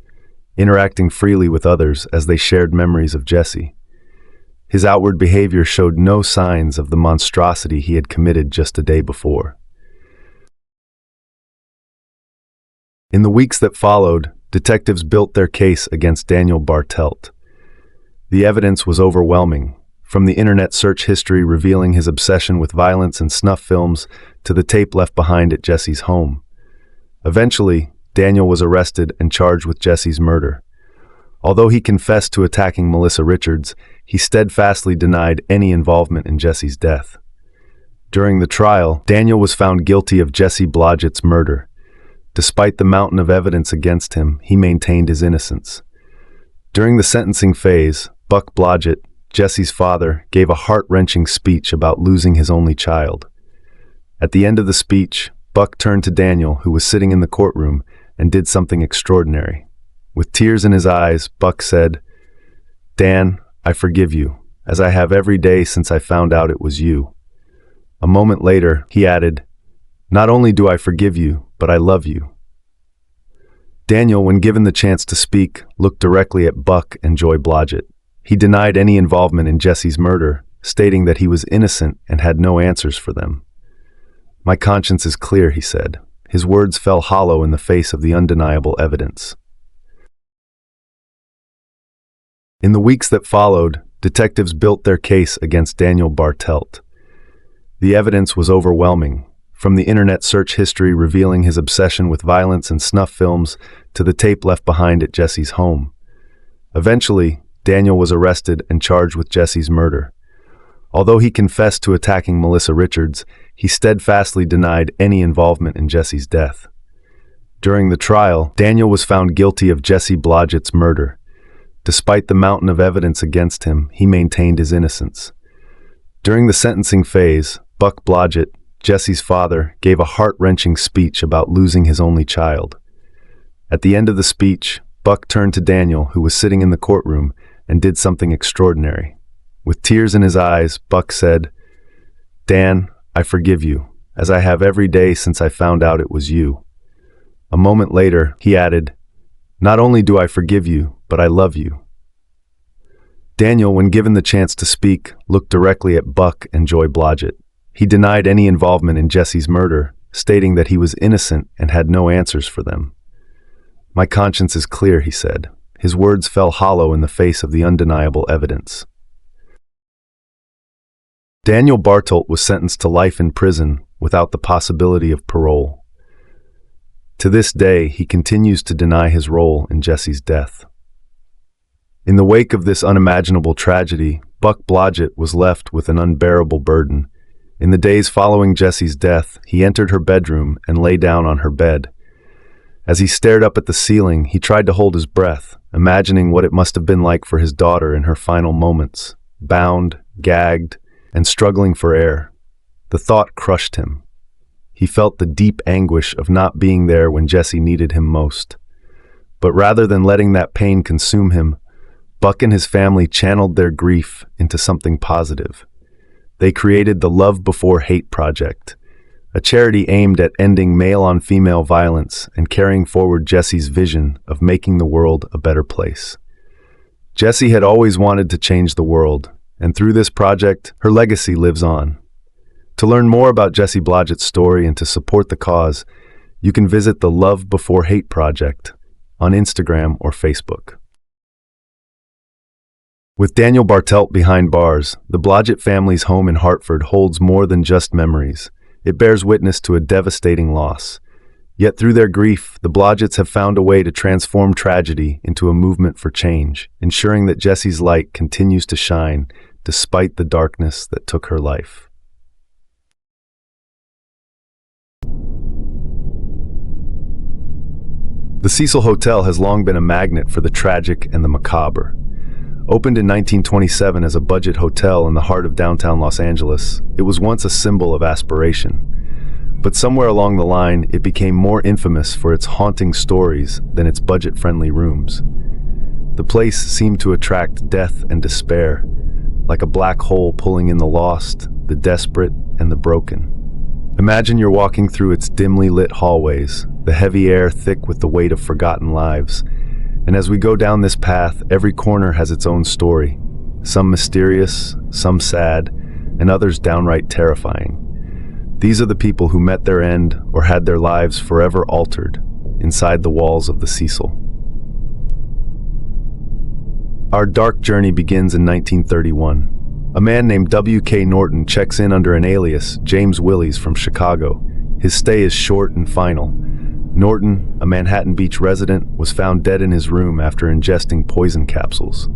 interacting freely with others as they shared memories of Jesse. His outward behavior showed no signs of the monstrosity he had committed just a day before. In the weeks that followed, detectives built their case against Daniel Bartelt. The evidence was overwhelming, from the internet search history revealing his obsession with violence and snuff films to the tape left behind at Jesse's home. Eventually, Daniel was arrested and charged with Jesse's murder. Although he confessed to attacking Melissa Richards, he steadfastly denied any involvement in Jesse's death. During the trial, Daniel was found guilty of Jesse Blodgett's murder. Despite the mountain of evidence against him, he maintained his innocence. During the sentencing phase, Buck Blodgett, Jesse's father, gave a heart-wrenching speech about losing his only child. At the end of the speech, Buck turned to Daniel, who was sitting in the courtroom, and did something extraordinary. With tears in his eyes, Buck said, "Dan, I forgive you, as I have every day since I found out it was you." A moment later, he added, "Not only do I forgive you, but I love you." Daniel, when given the chance to speak, looked directly at Buck and Joy Blodgett. He denied any involvement in Jesse's murder, stating that he was innocent and had no answers for them. "My conscience is clear," he said. His words fell hollow in the face of the undeniable evidence. In the weeks that followed, detectives built their case against Daniel Bartelt. The evidence was overwhelming, from the internet search history revealing his obsession with violence and snuff films to the tape left behind at Jesse's home. Eventually, Daniel was arrested and charged with Jesse's murder. Although he confessed to attacking Melissa Richards, he steadfastly denied any involvement in Jesse's death. During the trial, Daniel was found guilty of Jesse Blodgett's murder. Despite the mountain of evidence against him, he maintained his innocence. During the sentencing phase, Buck Blodgett, Jesse's father, gave a heart-wrenching speech about losing his only child. At the end of the speech, Buck turned to Daniel, who was sitting in the courtroom, and did something extraordinary. With tears in his eyes, Buck said, "Dan, I forgive you, as I have every day since I found out it was you." A moment later, he added, "Not only do I forgive you, but I love you." Daniel, when given the chance to speak, looked directly at Buck and Joy Blodgett. He denied any involvement in Jesse's murder, stating that he was innocent and had no answers for them. "My conscience is clear," he said. His words fell hollow in the face of the undeniable evidence. Daniel Bartelt was sentenced to life in prison without the possibility of parole. To this day, he continues to deny his role in Jesse's death. In the wake of this unimaginable tragedy, Buck Blodgett was left with an unbearable burden. In the days following Jesse's death, he entered her bedroom and lay down on her bed. As he stared up at the ceiling, he tried to hold his breath, imagining what it must have been like for his daughter in her final moments, bound, gagged, and struggling for air. The thought crushed him. He felt the deep anguish of not being there when Jesse needed him most. But rather than letting that pain consume him, Buck and his family channeled their grief into something positive. They created the Love Before Hate Project, a charity aimed at ending male-on-female violence and carrying forward Jesse's vision of making the world a better place. Jessie had always wanted to change the world, and through this project, her legacy lives on. To learn more about Jessie Blodgett's story and to support the cause, you can visit the Love Before Hate Project on Instagram or Facebook. With Daniel Bartelt behind bars, the Blodgett family's home in Hartford holds more than just memories. It bears witness to a devastating loss. Yet through their grief, the Blodgetts have found a way to transform tragedy into a movement for change, ensuring that Jessie's light continues to shine despite the darkness that took her life. The Cecil Hotel has long been a magnet for the tragic and the macabre. Opened in 1927 as a budget hotel in the heart of downtown Los Angeles, it was once a symbol of aspiration. But somewhere along the line, it became more infamous for its haunting stories than its budget-friendly rooms. The place seemed to attract death and despair, like a black hole pulling in the lost, the desperate, and the broken. Imagine you're walking through its dimly lit hallways, the heavy air thick with the weight of forgotten lives. And as we go down this path, every corner has its own story, some mysterious, some sad, and others downright terrifying. These are the people who met their end or had their lives forever altered inside the walls of the Cecil. Our dark journey begins in 1931. A man named W.K. Norton checks in under an alias, James Willies from Chicago. His stay is short and final. Norton, a Manhattan Beach resident, was found dead in his room after ingesting poison capsules.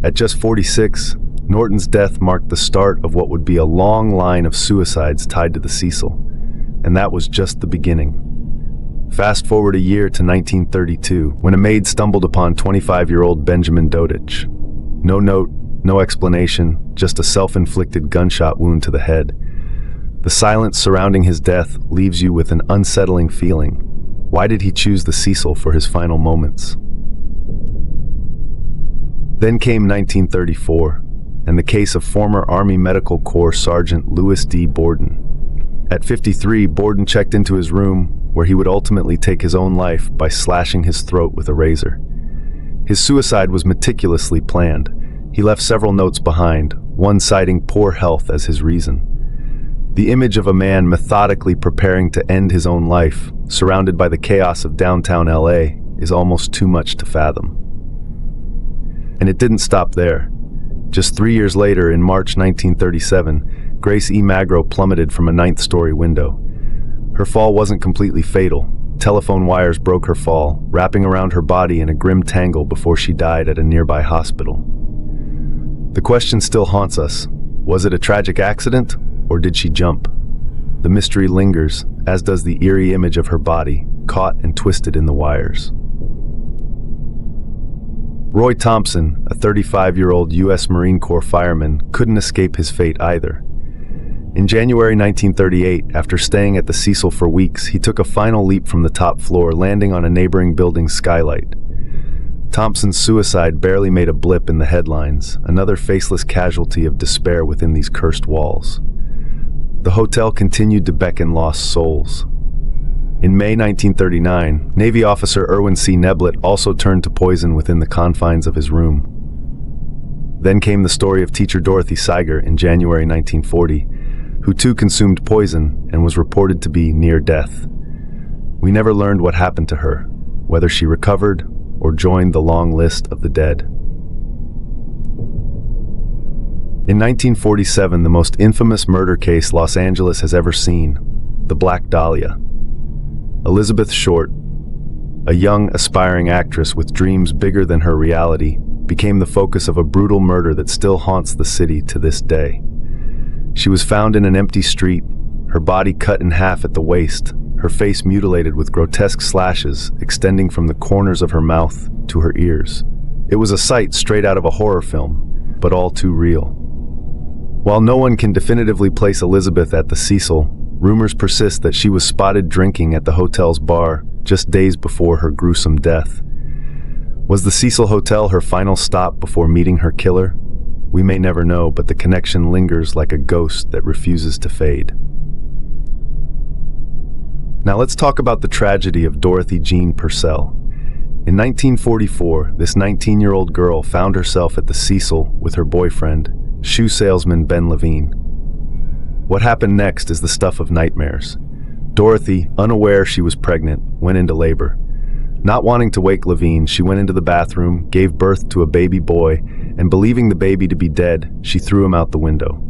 At just 46, Norton's death marked the start of what would be a long line of suicides tied to the Cecil, and that was just the beginning. Fast forward a year to 1932, when a maid stumbled upon 25-year-old Benjamin Dodich. No note, no explanation, just a self-inflicted gunshot wound to the head. The silence surrounding his death leaves you with an unsettling feeling. Why did he choose the Cecil for his final moments? Then came 1934, and the case of former Army Medical Corps Sergeant Louis D. Borden. At 53, Borden checked into his room, where he would ultimately take his own life by slashing his throat with a razor. His suicide was meticulously planned. He left several notes behind, one citing poor health as his reason. The image of a man methodically preparing to end his own life, surrounded by the chaos of downtown LA, is almost too much to fathom. And it didn't stop there. Just 3 years later, in March 1937, Grace E. Magro plummeted from a 9th-story window. Her fall wasn't completely fatal. Telephone wires broke her fall, wrapping around her body in a grim tangle before she died at a nearby hospital. The question still haunts us. Was it a tragic accident? Or did she jump? The mystery lingers, as does the eerie image of her body, caught and twisted in the wires. Roy Thompson, a 35-year-old U.S. Marine Corps fireman, couldn't escape his fate either. In January 1938, after staying at the Cecil for weeks, he took a final leap from the top floor, landing on a neighboring building's skylight. Thompson's suicide barely made a blip in the headlines, another faceless casualty of despair within these cursed walls. The hotel continued to beckon lost souls. In May 1939, Navy officer Erwin C. Neblett also turned to poison within the confines of his room. Then came the story of teacher Dorothy Seiger in January 1940, who too consumed poison and was reported to be near death. We never learned what happened to her, whether she recovered or joined the long list of the dead. In 1947, the most infamous murder case Los Angeles has ever seen, the Black Dahlia. Elizabeth Short, a young, aspiring actress with dreams bigger than her reality, became the focus of a brutal murder that still haunts the city to this day. She was found in an empty street, her body cut in half at the waist, her face mutilated with grotesque slashes extending from the corners of her mouth to her ears. It was a sight straight out of a horror film, but all too real. While no one can definitively place Elizabeth at the Cecil, rumors persist that she was spotted drinking at the hotel's bar just days before her gruesome death. Was the Cecil Hotel her final stop before meeting her killer? We may never know, but the connection lingers like a ghost that refuses to fade. Now let's talk about the tragedy of Dorothy Jean Purcell. In 1944, this 19-year-old girl found herself at the Cecil with her boyfriend, shoe salesman Ben Levine. What happened next is the stuff of nightmares. Dorothy, unaware she was pregnant, went into labor. Not wanting to wake Levine, she went into the bathroom, gave birth to a baby boy, and believing the baby to be dead, she threw him out the window.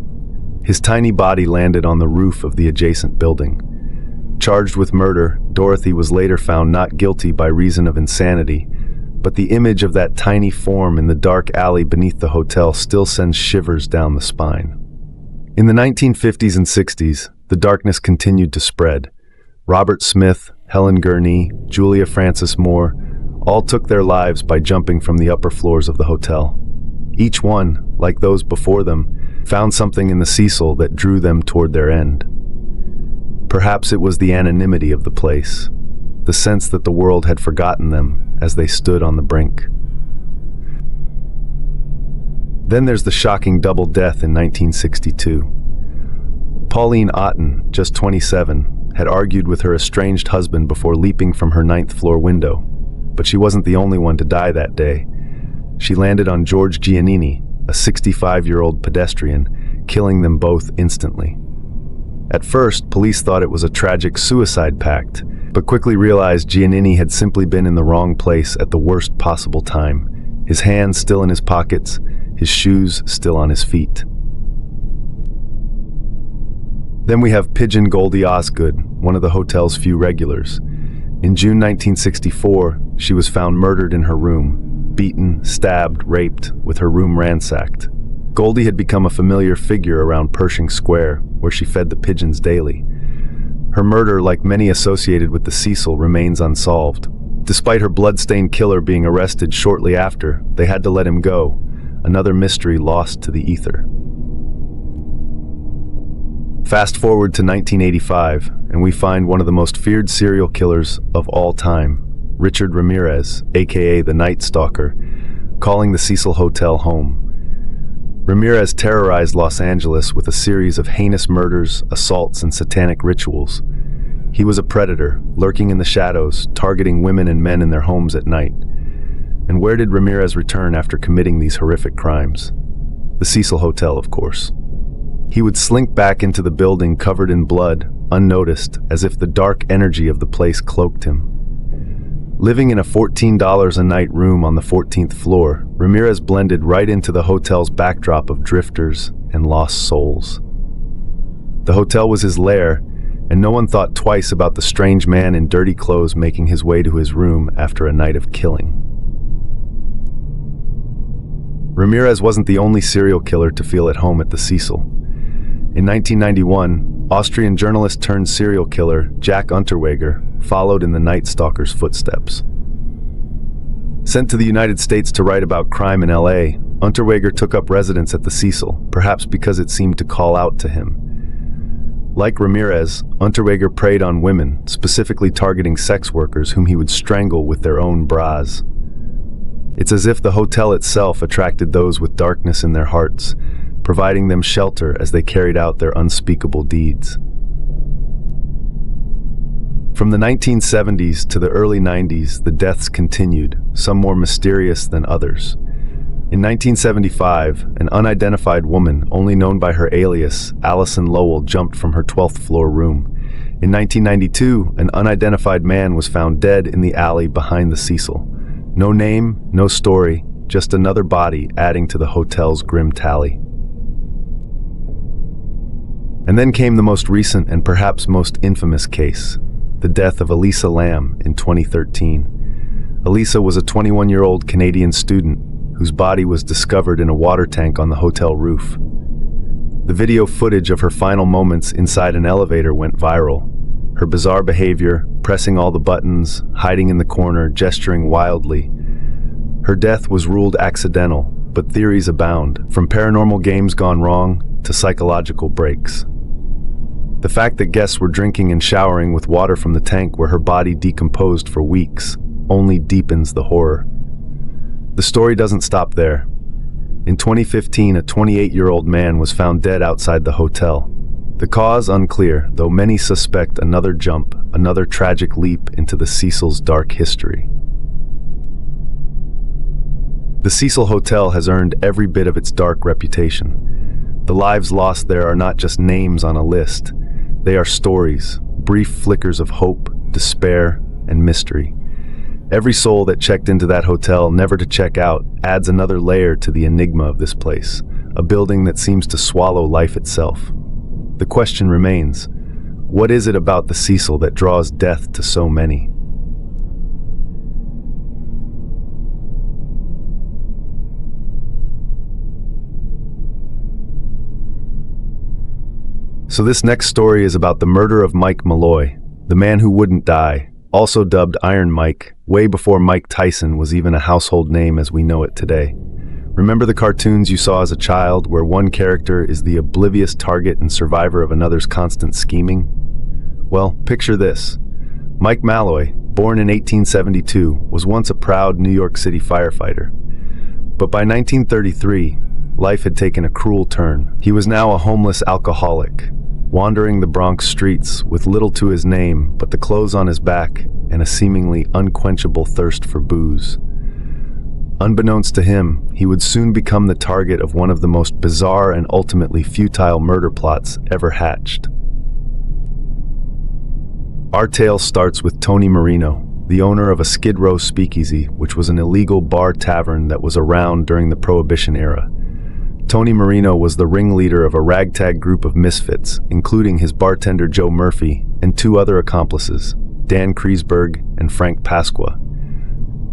His tiny body landed on the roof of the adjacent building. Charged with murder, Dorothy was later found not guilty by reason of insanity, but the image of that tiny form in the dark alley beneath the hotel still sends shivers down the spine. In the 1950s and 60s, the darkness continued to spread. Robert Smith, Helen Gurney, Julia Francis Moore, all took their lives by jumping from the upper floors of the hotel. Each one, like those before them, found something in the Cecil that drew them toward their end. Perhaps it was the anonymity of the place, the sense that the world had forgotten them as they stood on the brink. Then there's the shocking double death in 1962. Pauline Otten, just 27, had argued with her estranged husband before leaping from her 9th floor window, but she wasn't the only one to die that day. She landed on George Giannini, a 65-year-old pedestrian, killing them both instantly. At first, police thought it was a tragic suicide pact, but quickly realized Giannini had simply been in the wrong place at the worst possible time, his hands still in his pockets, his shoes still on his feet. Then we have Pigeon Goldie Osgood, one of the hotel's few regulars. In June 1964, she was found murdered in her room, beaten, stabbed, raped, with her room ransacked. Goldie had become a familiar figure around Pershing Square, where she fed the pigeons daily. Her murder, like many associated with the Cecil, remains unsolved. Despite her blood-stained killer being arrested shortly after, they had to let him go, another mystery lost to the ether. Fast forward to 1985, and we find one of the most feared serial killers of all time, Richard Ramirez, aka the Night Stalker, calling the Cecil Hotel home. Ramirez terrorized Los Angeles with a series of heinous murders, assaults, and satanic rituals. He was a predator, lurking in the shadows, targeting women and men in their homes at night. And where did Ramirez return after committing these horrific crimes? The Cecil Hotel, of course. He would slink back into the building covered in blood, unnoticed, as if the dark energy of the place cloaked him. Living in a $14 a night room on the 14th floor, Ramirez blended right into the hotel's backdrop of drifters and lost souls. The hotel was his lair, and no one thought twice about the strange man in dirty clothes making his way to his room after a night of killing. Ramirez wasn't the only serial killer to feel at home at the Cecil. In 1991, Austrian journalist turned serial killer Jack Unterweger followed in the Night Stalker's footsteps. Sent to the United States to write about crime in LA, Unterweger took up residence at the Cecil, perhaps because it seemed to call out to him. Like Ramirez, Unterweger preyed on women, specifically targeting sex workers whom he would strangle with their own bras. It's as if the hotel itself attracted those with darkness in their hearts, providing them shelter as they carried out their unspeakable deeds. From the 1970s to the early 90s, the deaths continued, some more mysterious than others. In 1975, an unidentified woman, only known by her alias, Allison Lowell, jumped from her 12th floor room. In 1992, an unidentified man was found dead in the alley behind the Cecil. No name, no story, just another body adding to the hotel's grim tally. And then came the most recent and perhaps most infamous case, the death of Elisa Lam in 2013. Elisa was a 21-year-old Canadian student whose body was discovered in a water tank on the hotel roof. The video footage of her final moments inside an elevator went viral. Her bizarre behavior, pressing all the buttons, hiding in the corner, gesturing wildly. Her death was ruled accidental, but theories abound, from paranormal games gone wrong to psychological breaks. The fact that guests were drinking and showering with water from the tank where her body decomposed for weeks only deepens the horror. The story doesn't stop there. In 2015, a 28-year-old man was found dead outside the hotel. The cause unclear, though many suspect another jump, another tragic leap into the Cecil's dark history. The Cecil Hotel has earned every bit of its dark reputation. The lives lost there are not just names on a list. They are stories, brief flickers of hope, despair, and mystery. Every soul that checked into that hotel never to check out adds another layer to the enigma of this place, a building that seems to swallow life itself. The question remains, what is it about the Cecil that draws death to so many? So this next story is about the murder of Mike Malloy, the man who wouldn't die, also dubbed Iron Mike, way before Mike Tyson was even a household name as we know it today. Remember the cartoons you saw as a child where one character is the oblivious target and survivor of another's constant scheming? Well, picture this. Mike Malloy, born in 1872, was once a proud New York City firefighter. But by 1933, life had taken a cruel turn. He was now a homeless alcoholic, wandering the Bronx streets with little to his name but the clothes on his back and a seemingly unquenchable thirst for booze. Unbeknownst to him, he would soon become the target of one of the most bizarre and ultimately futile murder plots ever hatched. Our tale starts with Tony Marino, the owner of a Skid Row speakeasy, which was an illegal bar tavern that was around during the Prohibition era. Tony Marino was the ringleader of a ragtag group of misfits, including his bartender Joe Murphy and two other accomplices, Dan Kreisberg and Frank Pasqua.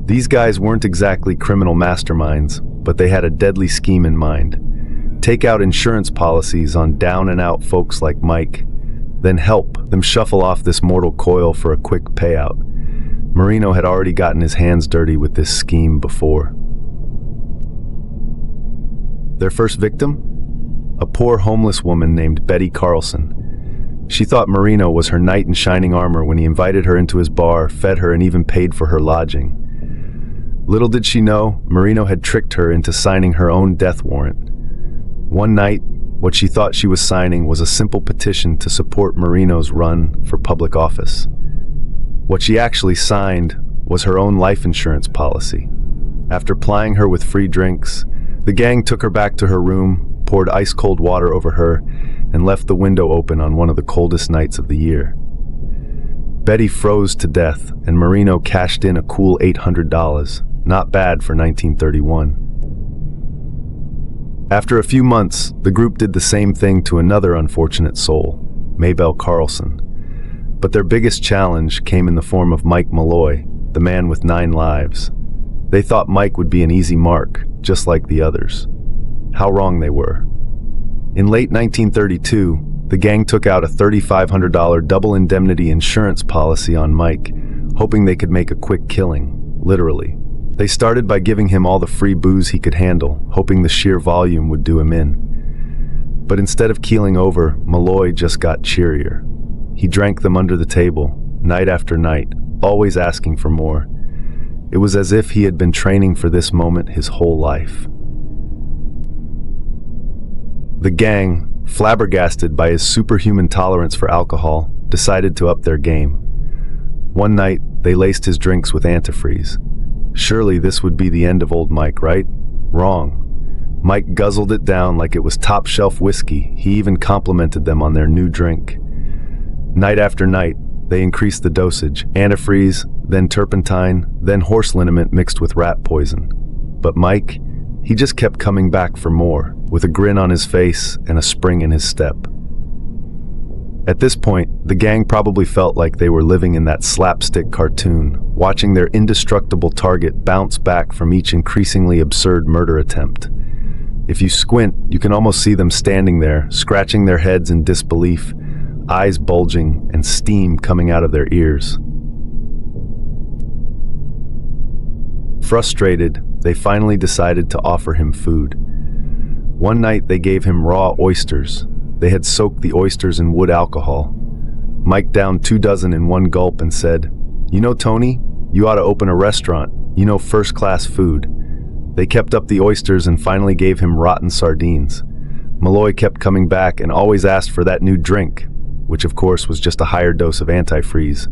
These guys weren't exactly criminal masterminds, but they had a deadly scheme in mind. Take out insurance policies on down-and-out folks like Mike, then help them shuffle off this mortal coil for a quick payout. Marino had already gotten his hands dirty with this scheme before. Their first victim? A poor homeless woman named Betty Carlson. She thought Marino was her knight in shining armor when he invited her into his bar, fed her, and even paid for her lodging. Little did she know, Marino had tricked her into signing her own death warrant. One night, what she thought she was signing was a simple petition to support Marino's run for public office. What she actually signed was her own life insurance policy. After plying her with free drinks, the gang took her back to her room, poured ice-cold water over her, and left the window open on one of the coldest nights of the year. Betty froze to death, and Marino cashed in a cool $800. Not bad for 1931. After a few months, the group did the same thing to another unfortunate soul, Maybelle Carlson. But their biggest challenge came in the form of Mike Malloy, the man with 9 lives. They thought Mike would be an easy mark, just like the others. How wrong they were. In late 1932, the gang took out a $3,500 double indemnity insurance policy on Mike, hoping they could make a quick killing, literally. They started by giving him all the free booze he could handle, hoping the sheer volume would do him in. But instead of keeling over, Malloy just got cheerier. He drank them under the table, night after night, always asking for more. It was as if he had been training for this moment his whole life. The gang, flabbergasted by his superhuman tolerance for alcohol, decided to up their game. One night, they laced his drinks with antifreeze. Surely this would be the end of old Mike, right? Wrong. Mike guzzled it down like it was top-shelf whiskey. He even complimented them on their new drink. Night after night, they increased the dosage. Antifreeze, then turpentine, then horse liniment mixed with rat poison. But Mike, he just kept coming back for more, with a grin on his face and a spring in his step. At this point, the gang probably felt like they were living in that slapstick cartoon, watching their indestructible target bounce back from each increasingly absurd murder attempt. If you squint, you can almost see them standing there, scratching their heads in disbelief, eyes bulging and steam coming out of their ears. Frustrated, they finally decided to offer him food. One night they gave him raw oysters. They had soaked the oysters in wood alcohol. Mike downed 2 dozen in one gulp and said, "You know, Tony, you ought to open a restaurant. You know, first-class food." They kept up the oysters and finally gave him rotten sardines. Malloy kept coming back and always asked for that new drink, which of course was just a higher dose of antifreeze.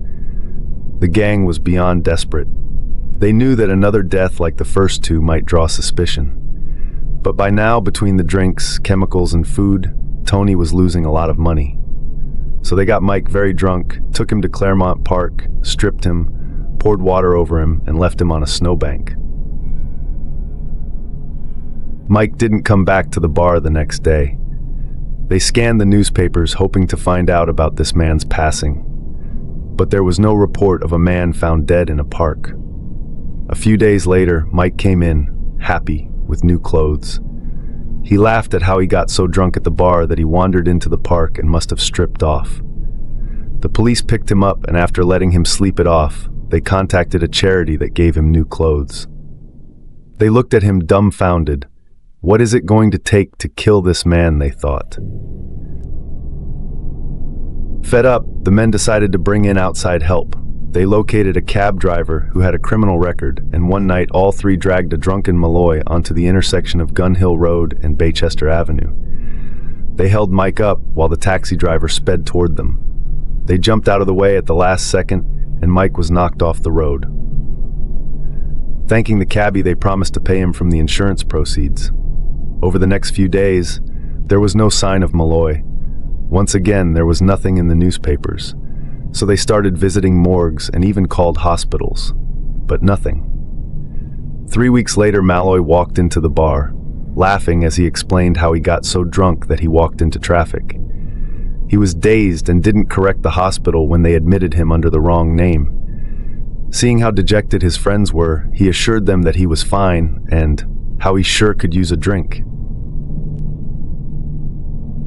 The gang was beyond desperate. They knew that another death like the first two might draw suspicion. But by now, between the drinks, chemicals, and food, Tony was losing a lot of money. So they got Mike very drunk, took him to Claremont Park, stripped him, poured water over him, and left him on a snowbank. Mike didn't come back to the bar the next day. They scanned the newspapers hoping to find out about this man's passing. But there was no report of a man found dead in a park. A few days later, Mike came in, happy, with new clothes. He laughed at how he got so drunk at the bar that he wandered into the park and must have stripped off. The police picked him up, and after letting him sleep it off, they contacted a charity that gave him new clothes. They looked at him dumbfounded. What is it going to take to kill this man, they thought. Fed up, the men decided to bring in outside help. They located a cab driver who had a criminal record, and one night all three dragged a drunken Malloy onto the intersection of Gun Hill Road and Baychester Avenue. They held Mike up while the taxi driver sped toward them. They jumped out of the way at the last second, and Mike was knocked off the road. Thanking the cabbie, they promised to pay him from the insurance proceeds. Over the next few days, there was no sign of Malloy. Once again, there was nothing in the newspapers. So they started visiting morgues and even called hospitals. But nothing. 3 weeks later, Malloy walked into the bar, laughing as he explained how he got so drunk that he walked into traffic. He was dazed and didn't correct the hospital when they admitted him under the wrong name. Seeing how dejected his friends were, he assured them that he was fine and how he sure could use a drink.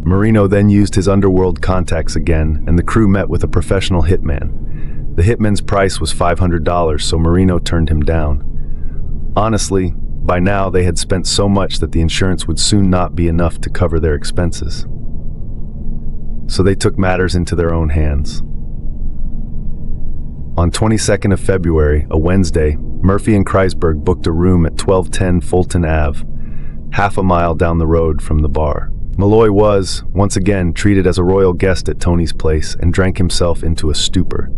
Marino then used his underworld contacts again, and the crew met with a professional hitman. The hitman's price was $500, so Marino turned him down. Honestly, by now they had spent so much that the insurance would soon not be enough to cover their expenses. So they took matters into their own hands. On 22nd of February, a Wednesday, Murphy and Kreisberg booked a room at 1210 Fulton Ave, half a mile down the road from the bar. Malloy was, once again, treated as a royal guest at Tony's place and drank himself into a stupor.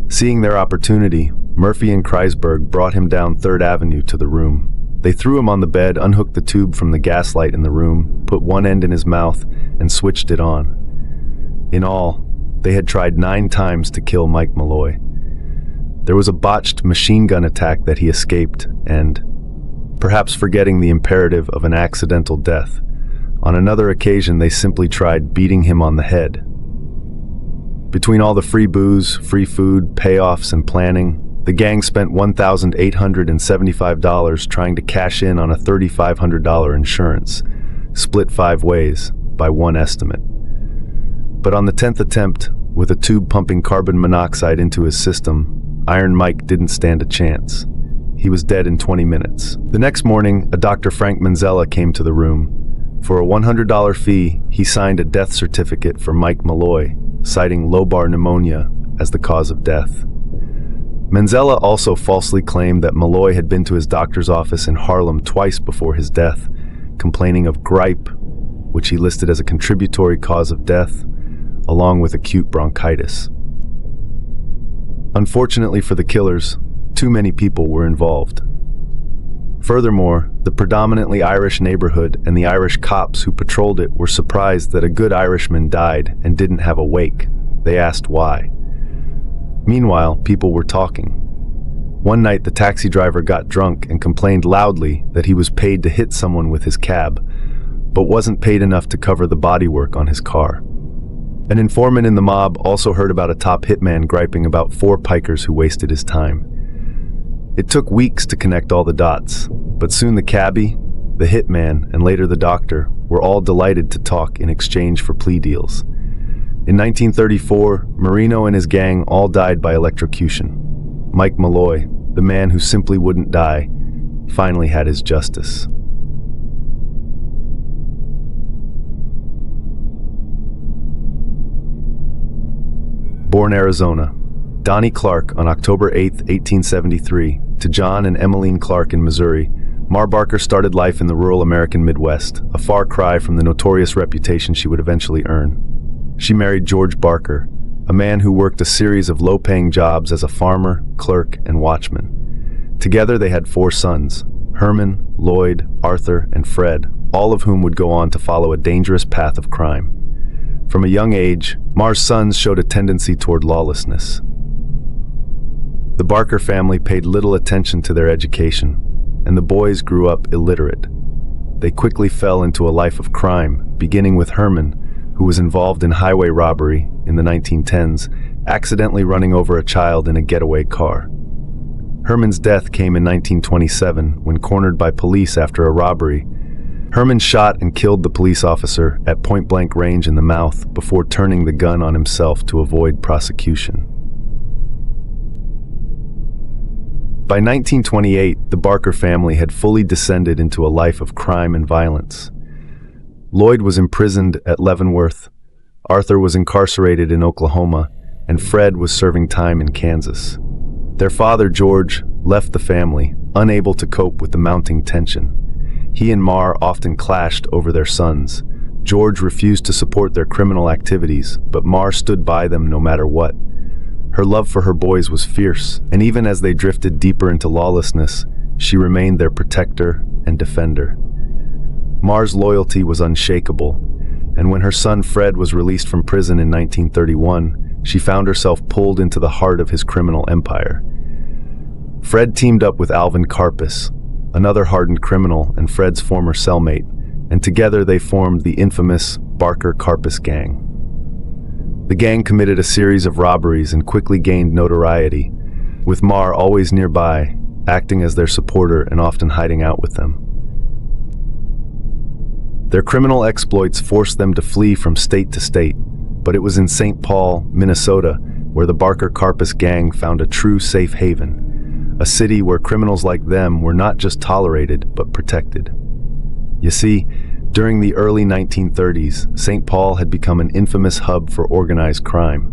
Seeing their opportunity, Murphy and Kreisberg brought him down 3rd Avenue to the room. They threw him on the bed, unhooked the tube from the gas light in the room, put one end in his mouth, and switched it on. In all, they had tried 9 times to kill Mike Malloy. There was a botched machine gun attack that he escaped, and, perhaps forgetting the imperative of an accidental death, on another occasion they simply tried beating him on the head. Between all the free booze, free food, payoffs, and planning, the gang spent $1,875 trying to cash in on a $3,500 insurance, split 5 ways, by one estimate. But on the 10th attempt, with a tube pumping carbon monoxide into his system, Iron Mike didn't stand a chance. He was dead in 20 minutes. The next morning, a Dr. Frank Manzella came to the room. For a $100 fee, he signed a death certificate for Mike Malloy, citing lobar pneumonia as the cause of death. Manzella also falsely claimed that Malloy had been to his doctor's office in Harlem twice before his death, complaining of gripe, which he listed as a contributory cause of death, along with acute bronchitis. Unfortunately for the killers, too many people were involved. Furthermore, the predominantly Irish neighborhood and the Irish cops who patrolled it were surprised that a good Irishman died and didn't have a wake. They asked why. Meanwhile, people were talking. One night, the taxi driver got drunk and complained loudly that he was paid to hit someone with his cab, but wasn't paid enough to cover the bodywork on his car. An informant in the mob also heard about a top hitman griping about 4 pikers who wasted his time. It took weeks to connect all the dots, but soon the cabbie, the hitman, and later the doctor were all delighted to talk in exchange for plea deals. In 1934, Marino and his gang all died by electrocution. Mike Malloy, the man who simply wouldn't die, finally had his justice. Born Arizona, Donnie Clark on October 8, 1873, to John and Emmeline Clark in Missouri, Mar Barker started life in the rural American Midwest, a far cry from the notorious reputation she would eventually earn. She married George Barker, a man who worked a series of low-paying jobs as a farmer, clerk, and watchman. Together they had 4 sons, Herman, Lloyd, Arthur, and Fred, all of whom would go on to follow a dangerous path of crime. From a young age, Mar's sons showed a tendency toward lawlessness. The Barker family paid little attention to their education, and the boys grew up illiterate. They quickly fell into a life of crime, beginning with Herman, who was involved in highway robbery in the 1910s, accidentally running over a child in a getaway car. Herman's death came in 1927 when cornered by police after a robbery. Herman shot and killed the police officer at point-blank range in the mouth before turning the gun on himself to avoid prosecution. By 1928, the Barker family had fully descended into a life of crime and violence. Lloyd was imprisoned at Leavenworth, Arthur was incarcerated in Oklahoma, and Fred was serving time in Kansas. Their father, George, left the family, unable to cope with the mounting tension. He and Mar often clashed over their sons. George refused to support their criminal activities, but Mar stood by them no matter what. Her love for her boys was fierce, and even as they drifted deeper into lawlessness, she remained their protector and defender. Mar's loyalty was unshakable, and when her son Fred was released from prison in 1931, she found herself pulled into the heart of his criminal empire. Fred teamed up with Alvin Karpis, another hardened criminal and Fred's former cellmate, and together they formed the infamous Barker-Karpis gang. The gang committed a series of robberies and quickly gained notoriety, with Mar always nearby, acting as their supporter and often hiding out with them. Their criminal exploits forced them to flee from state to state, but it was in St. Paul, Minnesota, where the Barker-Karpis gang found a true safe haven, a city where criminals like them were not just tolerated, but protected. You see, during the early 1930s, St. Paul had become an infamous hub for organized crime.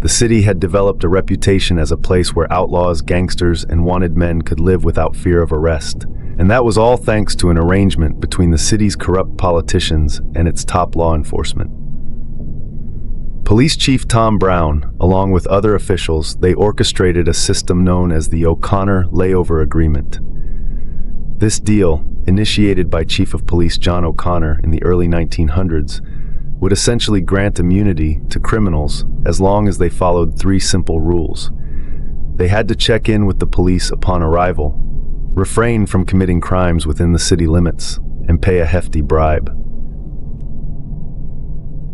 The city had developed a reputation as a place where outlaws, gangsters, and wanted men could live without fear of arrest. And that was all thanks to an arrangement between the city's corrupt politicians and its top law enforcement. Police Chief Tom Brown, along with other officials, they orchestrated a system known as the O'Connor Layover Agreement. This deal, initiated by Chief of Police John O'Connor in the early 1900s, would essentially grant immunity to criminals as long as they followed 3 simple rules. They had to check in with the police upon arrival, refrain from committing crimes within the city limits, and pay a hefty bribe.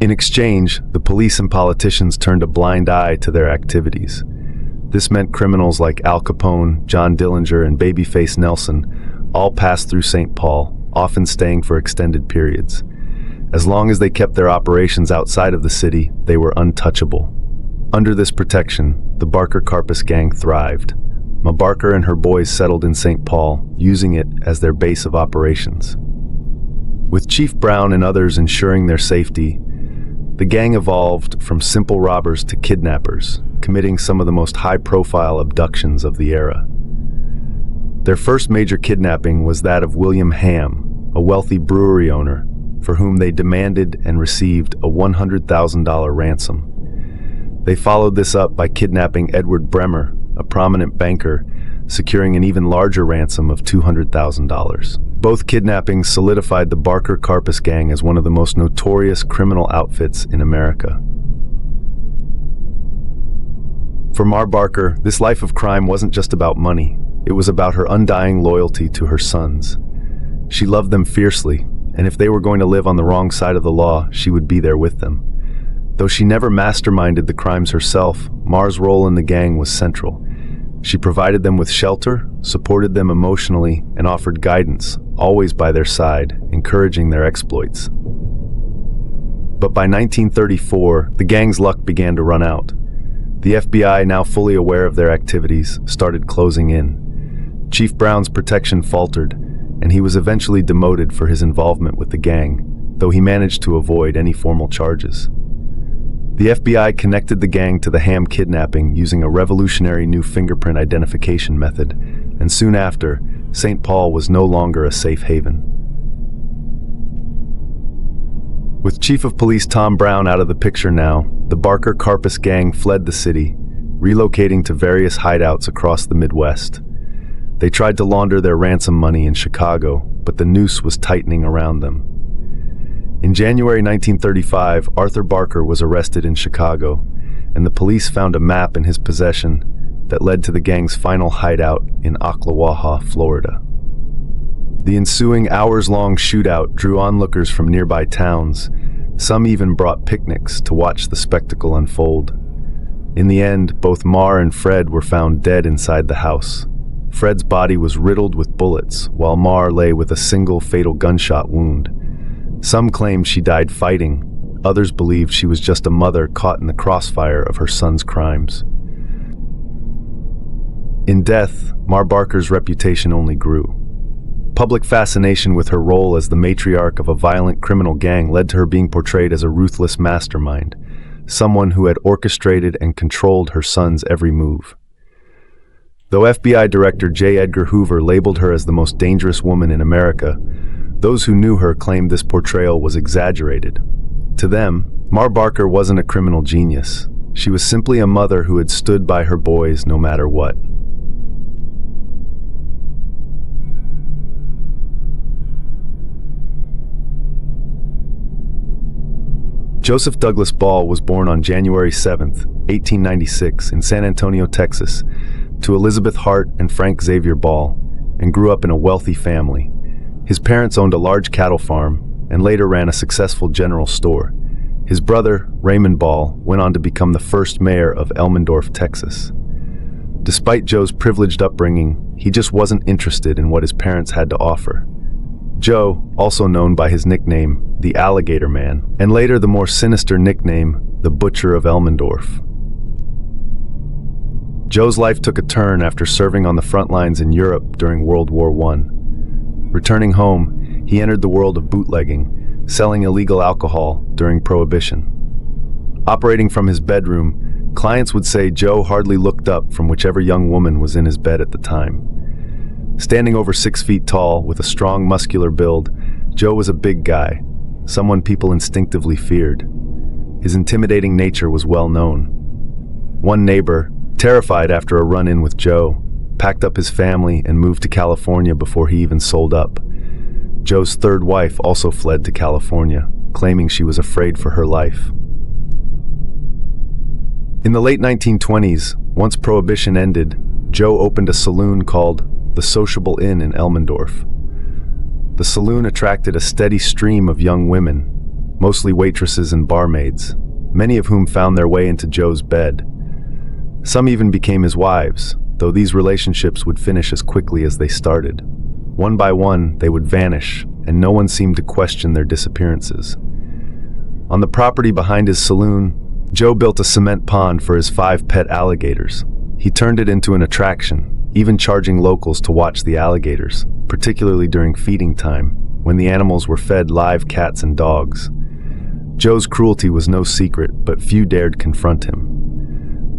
In exchange, the police and politicians turned a blind eye to their activities. This meant criminals like Al Capone, John Dillinger, and Babyface Nelson all passed through St. Paul, often staying for extended periods. As long as they kept their operations outside of the city, they were untouchable. Under this protection, the Barker-Karpis gang thrived. Ma Barker and her boys settled in St. Paul, using it as their base of operations. With Chief Brown and others ensuring their safety, the gang evolved from simple robbers to kidnappers, committing some of the most high-profile abductions of the era. Their first major kidnapping was that of William Ham, a wealthy brewery owner, for whom they demanded and received a $100,000 ransom. They followed this up by kidnapping Edward Bremer, a prominent banker, securing an even larger ransom of $200,000. Both kidnappings solidified the Barker-Karpis gang as one of the most notorious criminal outfits in America. For Mar Barker, this life of crime wasn't just about money. It was about her undying loyalty to her sons. She loved them fiercely, and if they were going to live on the wrong side of the law, she would be there with them. Though she never masterminded the crimes herself, Mar's role in the gang was central. She provided them with shelter, supported them emotionally, and offered guidance, always by their side, encouraging their exploits. But by 1934, the gang's luck began to run out. The FBI, now fully aware of their activities, started closing in. Chief Brown's protection faltered, and he was eventually demoted for his involvement with the gang, though he managed to avoid any formal charges. The FBI connected the gang to the Ham kidnapping using a revolutionary new fingerprint identification method, and soon after, St. Paul was no longer a safe haven. With Chief of Police Tom Brown out of the picture now, the Barker Karpus gang fled the city, relocating to various hideouts across the Midwest. They tried to launder their ransom money in Chicago, but the noose was tightening around them. In January 1935, Arthur Barker was arrested in Chicago, and the police found a map in his possession that led to the gang's final hideout in Ocklawaha, Florida. The ensuing hours-long shootout drew onlookers from nearby towns. Some even brought picnics to watch the spectacle unfold. In the end, both Mar and Fred were found dead inside the house. Fred's body was riddled with bullets, while Mar lay with a single fatal gunshot wound. Some claimed she died fighting. Others believed she was just a mother caught in the crossfire of her son's crimes. In death, Mar Barker's reputation only grew. Public fascination with her role as the matriarch of a violent criminal gang led to her being portrayed as a ruthless mastermind, someone who had orchestrated and controlled her son's every move. Though FBI Director J. Edgar Hoover labeled her as the most dangerous woman in America, those who knew her claimed this portrayal was exaggerated. To them, Mar Barker wasn't a criminal genius. She was simply a mother who had stood by her boys no matter what. Joseph Douglas Ball was born on January 7, 1896, in San Antonio, Texas, to Elizabeth Hart and Frank Xavier Ball, and grew up in a wealthy family. His parents owned a large cattle farm and later ran a successful general store. His brother, Raymond Ball, went on to become the first mayor of Elmendorf, Texas. Despite Joe's privileged upbringing, he just wasn't interested in what his parents had to offer. Joe, also known by his nickname, the Alligator Man, and later the more sinister nickname, the Butcher of Elmendorf. Joe's life took a turn after serving on the front lines in Europe during World War I. Returning home, he entered the world of bootlegging, selling illegal alcohol during Prohibition. Operating from his bedroom, clients would say Joe hardly looked up from whichever young woman was in his bed at the time. Standing over 6 feet tall, with a strong muscular build, Joe was a big guy, someone people instinctively feared. His intimidating nature was well known. One neighbor, terrified after a run-in with Joe, packed up his family and moved to California before he even sold up. Joe's third wife also fled to California, claiming she was afraid for her life. In the late 1920s, once Prohibition ended, Joe opened a saloon called the Sociable Inn in Elmendorf. The saloon attracted a steady stream of young women, mostly waitresses and barmaids, many of whom found their way into Joe's bed. Some even became his wives, though these relationships would finish as quickly as they started. One by one, they would vanish, and no one seemed to question their disappearances. On the property behind his saloon, Joe built a cement pond for his 5 pet alligators. He turned it into an attraction, even charging locals to watch the alligators, particularly during feeding time, when the animals were fed live cats and dogs. Joe's cruelty was no secret, but few dared confront him.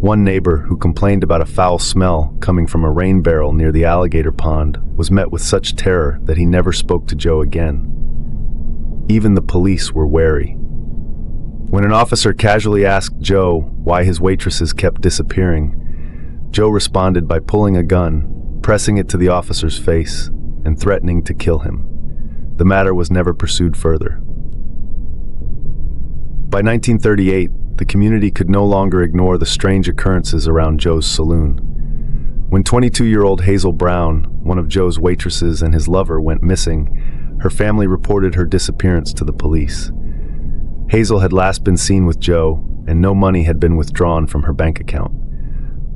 One neighbor, who complained about a foul smell coming from a rain barrel near the alligator pond, was met with such terror that he never spoke to Joe again. Even the police were wary. When an officer casually asked Joe why his waitresses kept disappearing, Joe responded by pulling a gun, pressing it to the officer's face, and threatening to kill him. The matter was never pursued further. By 1938, the community could no longer ignore the strange occurrences around Joe's saloon. When 22-year-old Hazel Brown, one of Joe's waitresses, and his lover went missing, her family reported her disappearance to the police. Hazel had last been seen with Joe, and no money had been withdrawn from her bank account.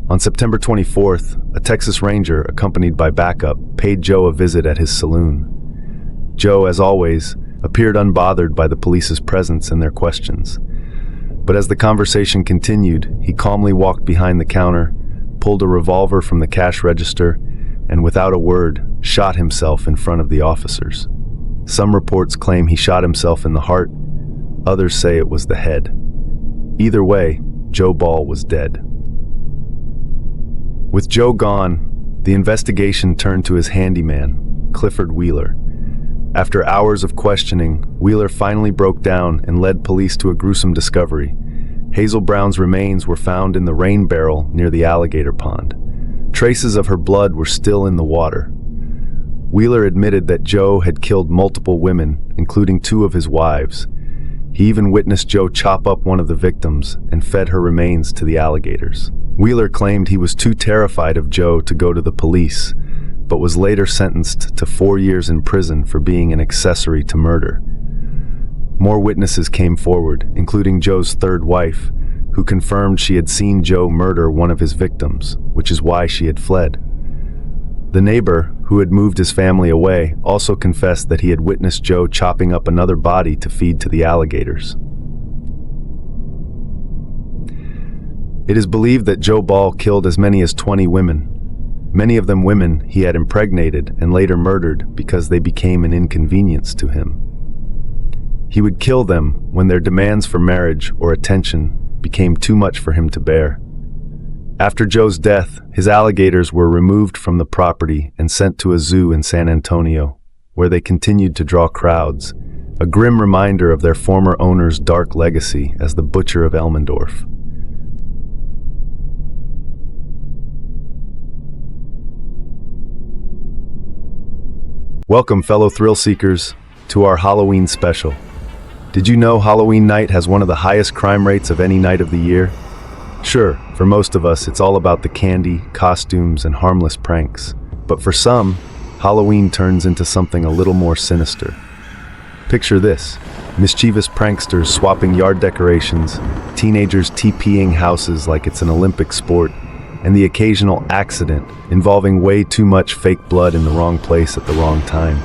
On September 24th, a Texas Ranger, accompanied by backup, paid Joe a visit at his saloon. Joe, as always, appeared unbothered by the police's presence and their questions. But as the conversation continued, he calmly walked behind the counter, pulled a revolver from the cash register, and without a word, shot himself in front of the officers. Some reports claim he shot himself in the heart, others say it was the head. Either way, Joe Ball was dead. With Joe gone, The investigation turned to his handyman, Clifford Wheeler. After hours of questioning, Wheeler finally broke down and led police to a gruesome discovery. Hazel Brown's remains were found in the rain barrel near the alligator pond. Traces of her blood were still in the water. Wheeler admitted that Joe had killed multiple women, including 2 of his wives. He even witnessed Joe chop up one of the victims and fed her remains to the alligators. Wheeler claimed he was too terrified of Joe to go to the police, but was later sentenced to 4 years in prison for being an accessory to murder. More witnesses came forward, including Joe's 3rd wife, who confirmed she had seen Joe murder one of his victims, which is why she had fled. The neighbor, who had moved his family away, also confessed that he had witnessed Joe chopping up another body to feed to the alligators. It is believed that Joe Ball killed as many as 20 women. Many of them women he had impregnated and later murdered because they became an inconvenience to him. He would kill them when their demands for marriage or attention became too much for him to bear. After Joe's death, his alligators were removed from the property and sent to a zoo in San Antonio, where they continued to draw crowds, a grim reminder of their former owner's dark legacy as the Butcher of Elmendorf. Welcome, fellow thrill seekers, to our Halloween special. Did you know Halloween night has one of the highest crime rates of any night of the year? Sure, for most of us, it's all about the candy, costumes, and harmless pranks. But for some, Halloween turns into something a little more sinister. Picture this: mischievous pranksters swapping yard decorations, teenagers TPing houses like it's an Olympic sport, and the occasional accident involving way too much fake blood in the wrong place at the wrong time.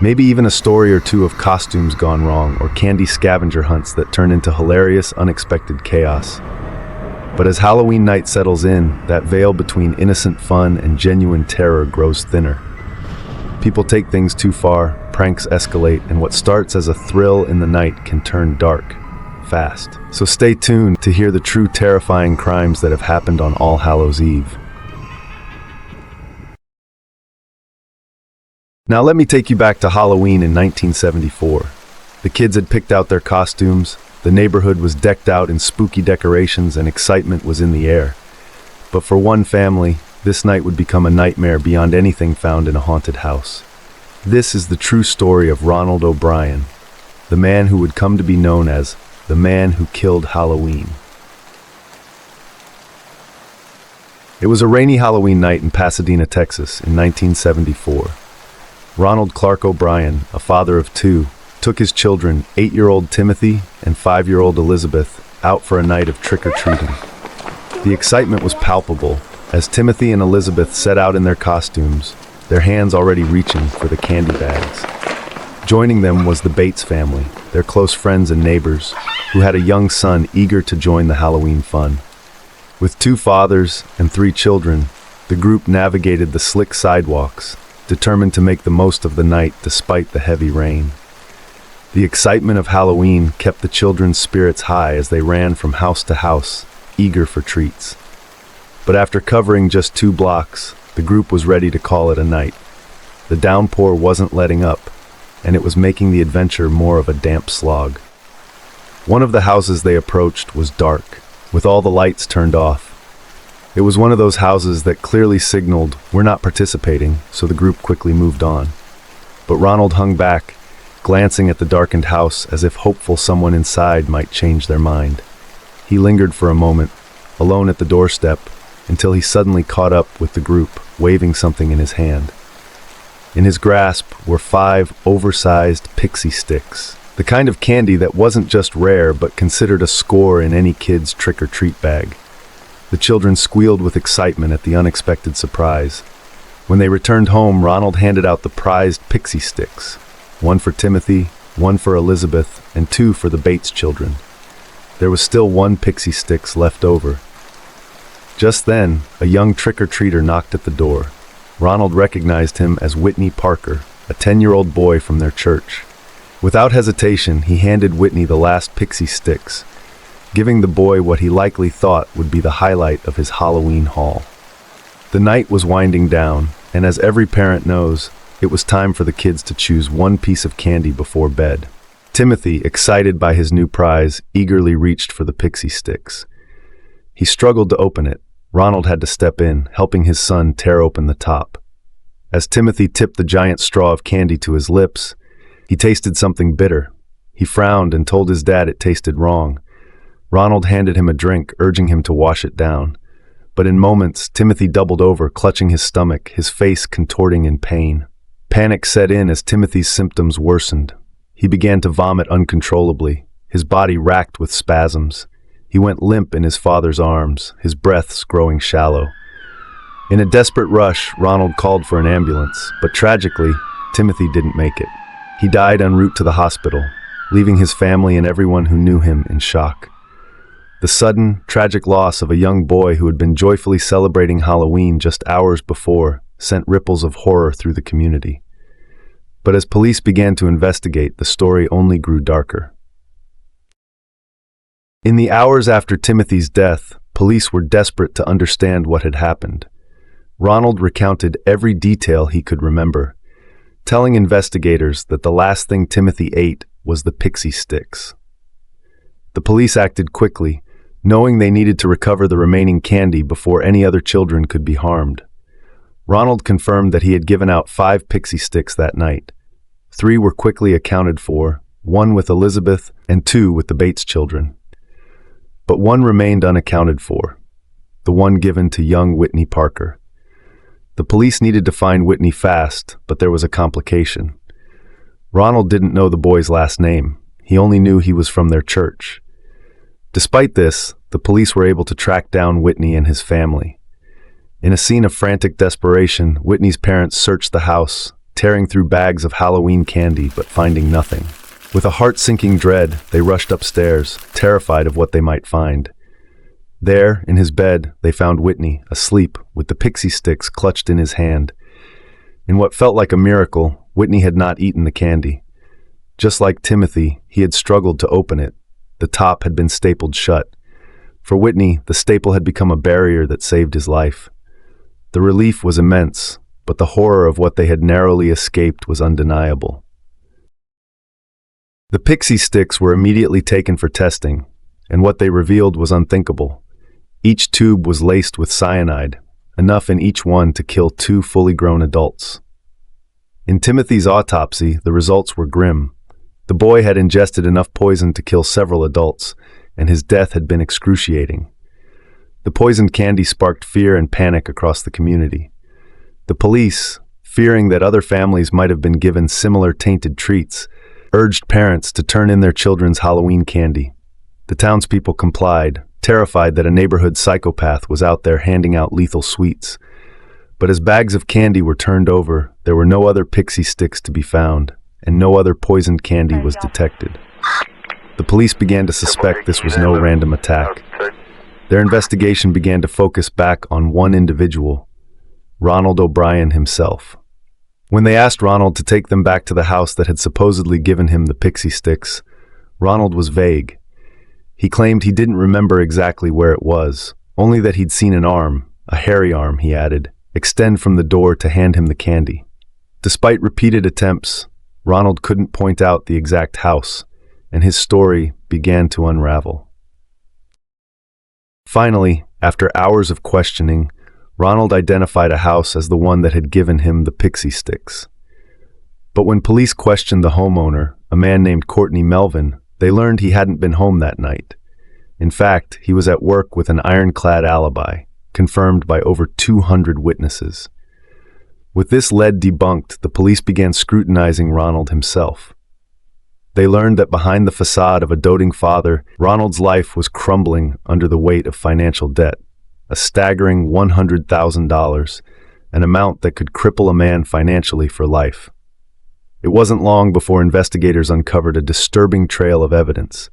Maybe even a story or 2 of costumes gone wrong or candy scavenger hunts that turn into hilarious, unexpected chaos. But as Halloween night settles in, that veil between innocent fun and genuine terror grows thinner. People take things too far, pranks escalate, and what starts as a thrill in the night can turn dark fast. So stay tuned to hear the true terrifying crimes that have happened on All Hallows Eve. Now let me take you back to Halloween in 1974. The kids had picked out their costumes, the neighborhood was decked out in spooky decorations, and excitement was in the air. But for one family, this night would become a nightmare beyond anything found in a haunted house. This is the true story of Ronald O'Brien, the man who would come to be known as the man who killed Halloween. It was a rainy Halloween night in Pasadena, Texas, in 1974. Ronald Clark O'Brien, a father of 2, took his children, 8-year-old Timothy and 5-year-old Elizabeth, out for a night of trick-or-treating. The excitement was palpable as Timothy and Elizabeth set out in their costumes, their hands already reaching for the candy bags. Joining them was the Bates family, their close friends and neighbors, who had a young son eager to join the Halloween fun. With 2 fathers and 3 children, the group navigated the slick sidewalks, determined to make the most of the night despite the heavy rain. The excitement of Halloween kept the children's spirits high as they ran from house to house, eager for treats. But after covering just 2 blocks, the group was ready to call it a night. The downpour wasn't letting up, and it was making the adventure more of a damp slog. One of the houses they approached was dark, with all the lights turned off. It was one of those houses that clearly signaled, "We're not participating," so the group quickly moved on. But Ronald hung back, glancing at the darkened house as if hopeful someone inside might change their mind. He lingered for a moment, alone at the doorstep, until he suddenly caught up with the group, waving something in his hand. In his grasp were 5 oversized pixie sticks, the kind of candy that wasn't just rare but considered a score in any kid's trick-or-treat bag. The children squealed with excitement at the unexpected surprise. When they returned home, Ronald handed out the prized pixie sticks, 1 for Timothy, 1 for Elizabeth, and 2 for the Bates children. There was still 1 pixie sticks left over. Just then, a young trick-or-treater knocked at the door. Ronald recognized him as Whitney Parker, a 10-year-old boy from their church. Without hesitation, he handed Whitney the last pixie sticks, giving the boy what he likely thought would be the highlight of his Halloween haul. The night was winding down, and as every parent knows, it was time for the kids to choose one piece of candy before bed. Timothy, excited by his new prize, eagerly reached for the pixie sticks. He struggled to open it. Ronald had to step in, helping his son tear open the top. As Timothy tipped the giant straw of candy to his lips, he tasted something bitter. He frowned and told his dad it tasted wrong. Ronald handed him a drink, urging him to wash it down. But in moments, Timothy doubled over, clutching his stomach, his face contorting in pain. Panic set in as Timothy's symptoms worsened. He began to vomit uncontrollably, his body racked with spasms. He went limp in his father's arms, his breaths growing shallow. In a desperate rush, Ronald called for an ambulance, but tragically, Timothy didn't make it. He died en route to the hospital, leaving his family and everyone who knew him in shock. The sudden, tragic loss of a young boy who had been joyfully celebrating Halloween just hours before sent ripples of horror through the community. But as police began to investigate, the story only grew darker. In the hours after Timothy's death, police were desperate to understand what had happened. Ronald recounted every detail he could remember, telling investigators that the last thing Timothy ate was the pixie sticks. The police acted quickly, knowing they needed to recover the remaining candy before any other children could be harmed. Ronald confirmed that he had given out 5 pixie sticks that night. 3 were quickly accounted for, 1 with Elizabeth and 2 with the Bates children. But 1 remained unaccounted for, the one given to young Whitney Parker. The police needed to find Whitney fast, but there was a complication. Ronald didn't know the boy's last name. He only knew he was from their church. Despite this, the police were able to track down Whitney and his family. In a scene of frantic desperation, Whitney's parents searched the house, tearing through bags of Halloween candy but finding nothing. With a heart-sinking dread, they rushed upstairs, terrified of what they might find. There, in his bed, they found Whitney, asleep, with the pixie sticks clutched in his hand. In what felt like a miracle, Whitney had not eaten the candy. Just like Timothy, he had struggled to open it. The top had been stapled shut. For Whitney, the staple had become a barrier that saved his life. The relief was immense, but the horror of what they had narrowly escaped was undeniable. The pixie sticks were immediately taken for testing, and what they revealed was unthinkable. Each tube was laced with cyanide, enough in each one to kill 2 fully grown adults. In Timothy's autopsy, the results were grim. The boy had ingested enough poison to kill several adults, and his death had been excruciating. The poisoned candy sparked fear and panic across the community. The police, fearing that other families might have been given similar tainted treats, urged parents to turn in their children's Halloween candy. The townspeople complied, terrified that a neighborhood psychopath was out there handing out lethal sweets. But as bags of candy were turned over, there were no other pixie sticks to be found, and no other poisoned candy was detected. The police began to suspect this was no random attack. Their investigation began to focus back on one individual, Ronald O'Brien himself. When they asked Ronald to take them back to the house that had supposedly given him the pixie sticks, Ronald was vague. He claimed he didn't remember exactly where it was, only that he'd seen an arm, a hairy arm, he added, extend from the door to hand him the candy. Despite repeated attempts, Ronald couldn't point out the exact house, and his story began to unravel. Finally, after hours of questioning, Ronald identified a house as the one that had given him the pixie sticks. But when police questioned the homeowner, a man named Courtney Melvin, they learned he hadn't been home that night. In fact, he was at work with an ironclad alibi, confirmed by over 200 witnesses. With this lead debunked, the police began scrutinizing Ronald himself. They learned that behind the facade of a doting father, Ronald's life was crumbling under the weight of financial debt, a staggering $100,000, an amount that could cripple a man financially for life. It wasn't long before investigators uncovered a disturbing trail of evidence.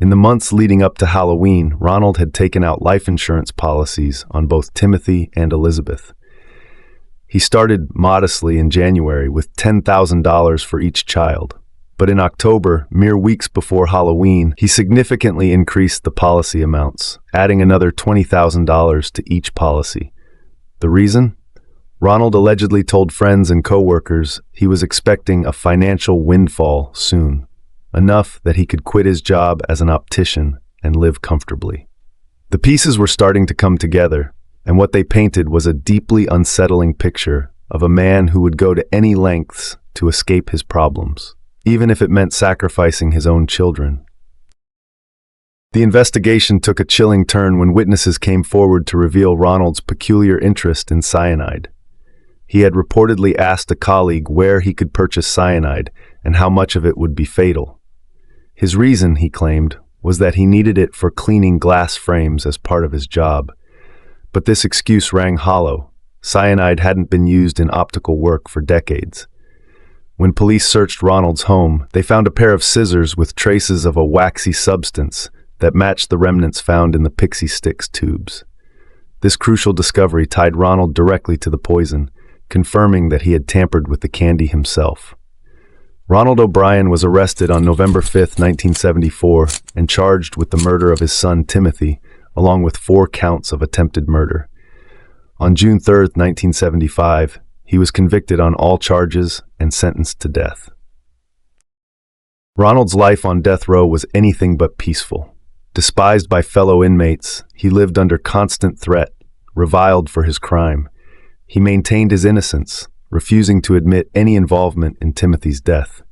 In the months leading up to Halloween, Ronald had taken out life insurance policies on both Timothy and Elizabeth. He started modestly in January with $10,000 for each child. But in October, mere weeks before Halloween, he significantly increased the policy amounts, adding another $20,000 to each policy. The reason? Ronald allegedly told friends and co-workers he was expecting a financial windfall soon, enough that he could quit his job as an optician and live comfortably. The pieces were starting to come together, and what they painted was a deeply unsettling picture of a man who would go to any lengths to escape his problems, even if it meant sacrificing his own children. The investigation took a chilling turn when witnesses came forward to reveal Ronald's peculiar interest in cyanide. He had reportedly asked a colleague where he could purchase cyanide and how much of it would be fatal. His reason, he claimed, was that he needed it for cleaning glass frames as part of his job. But this excuse rang hollow. Cyanide hadn't been used in optical work for decades. When police searched Ronald's home, they found a pair of scissors with traces of a waxy substance that matched the remnants found in the Pixie Stix tubes. This crucial discovery tied Ronald directly to the poison, confirming that he had tampered with the candy himself. Ronald O'Brien was arrested on November 5, 1974, and charged with the murder of his son Timothy, along with 4 counts of attempted murder. On June 3, 1975, he was convicted on all charges and sentenced to death. Ronald's life on death row was anything but peaceful. Despised by fellow inmates, he lived under constant threat, reviled for his crime. He maintained his innocence, refusing to admit any involvement in Timothy's death.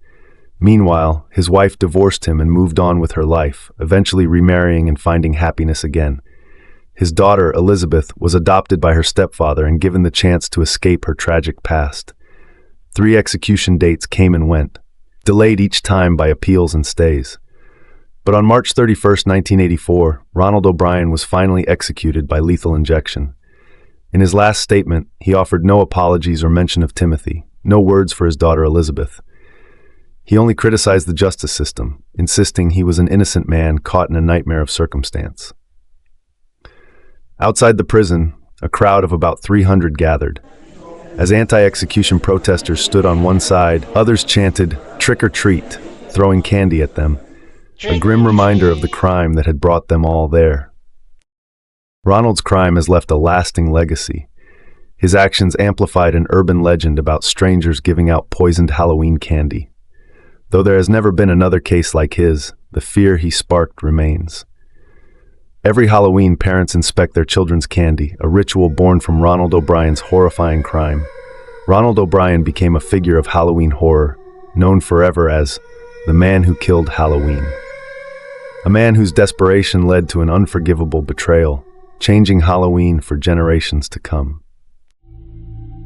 Meanwhile, his wife divorced him and moved on with her life, eventually remarrying and finding happiness again. His daughter, Elizabeth, was adopted by her stepfather and given the chance to escape her tragic past. 3 execution dates came and went, delayed each time by appeals and stays. But on March 31, 1984, Ronald O'Brien was finally executed by lethal injection. In his last statement, he offered no apologies or mention of Timothy, no words for his daughter Elizabeth. He only criticized the justice system, insisting he was an innocent man caught in a nightmare of circumstance. Outside the prison, a crowd of about 300 gathered. As anti-execution protesters stood on one side, others chanted, "Trick or treat," throwing candy at them, a grim reminder of the crime that had brought them all there. Ronald's crime has left a lasting legacy. His actions amplified an urban legend about strangers giving out poisoned Halloween candy. Though there has never been another case like his, the fear he sparked remains. Every Halloween, parents inspect their children's candy, a ritual born from Ronald O'Brien's horrifying crime. Ronald O'Brien became a figure of Halloween horror, known forever as the man who killed Halloween. A man whose desperation led to an unforgivable betrayal, changing Halloween for generations to come.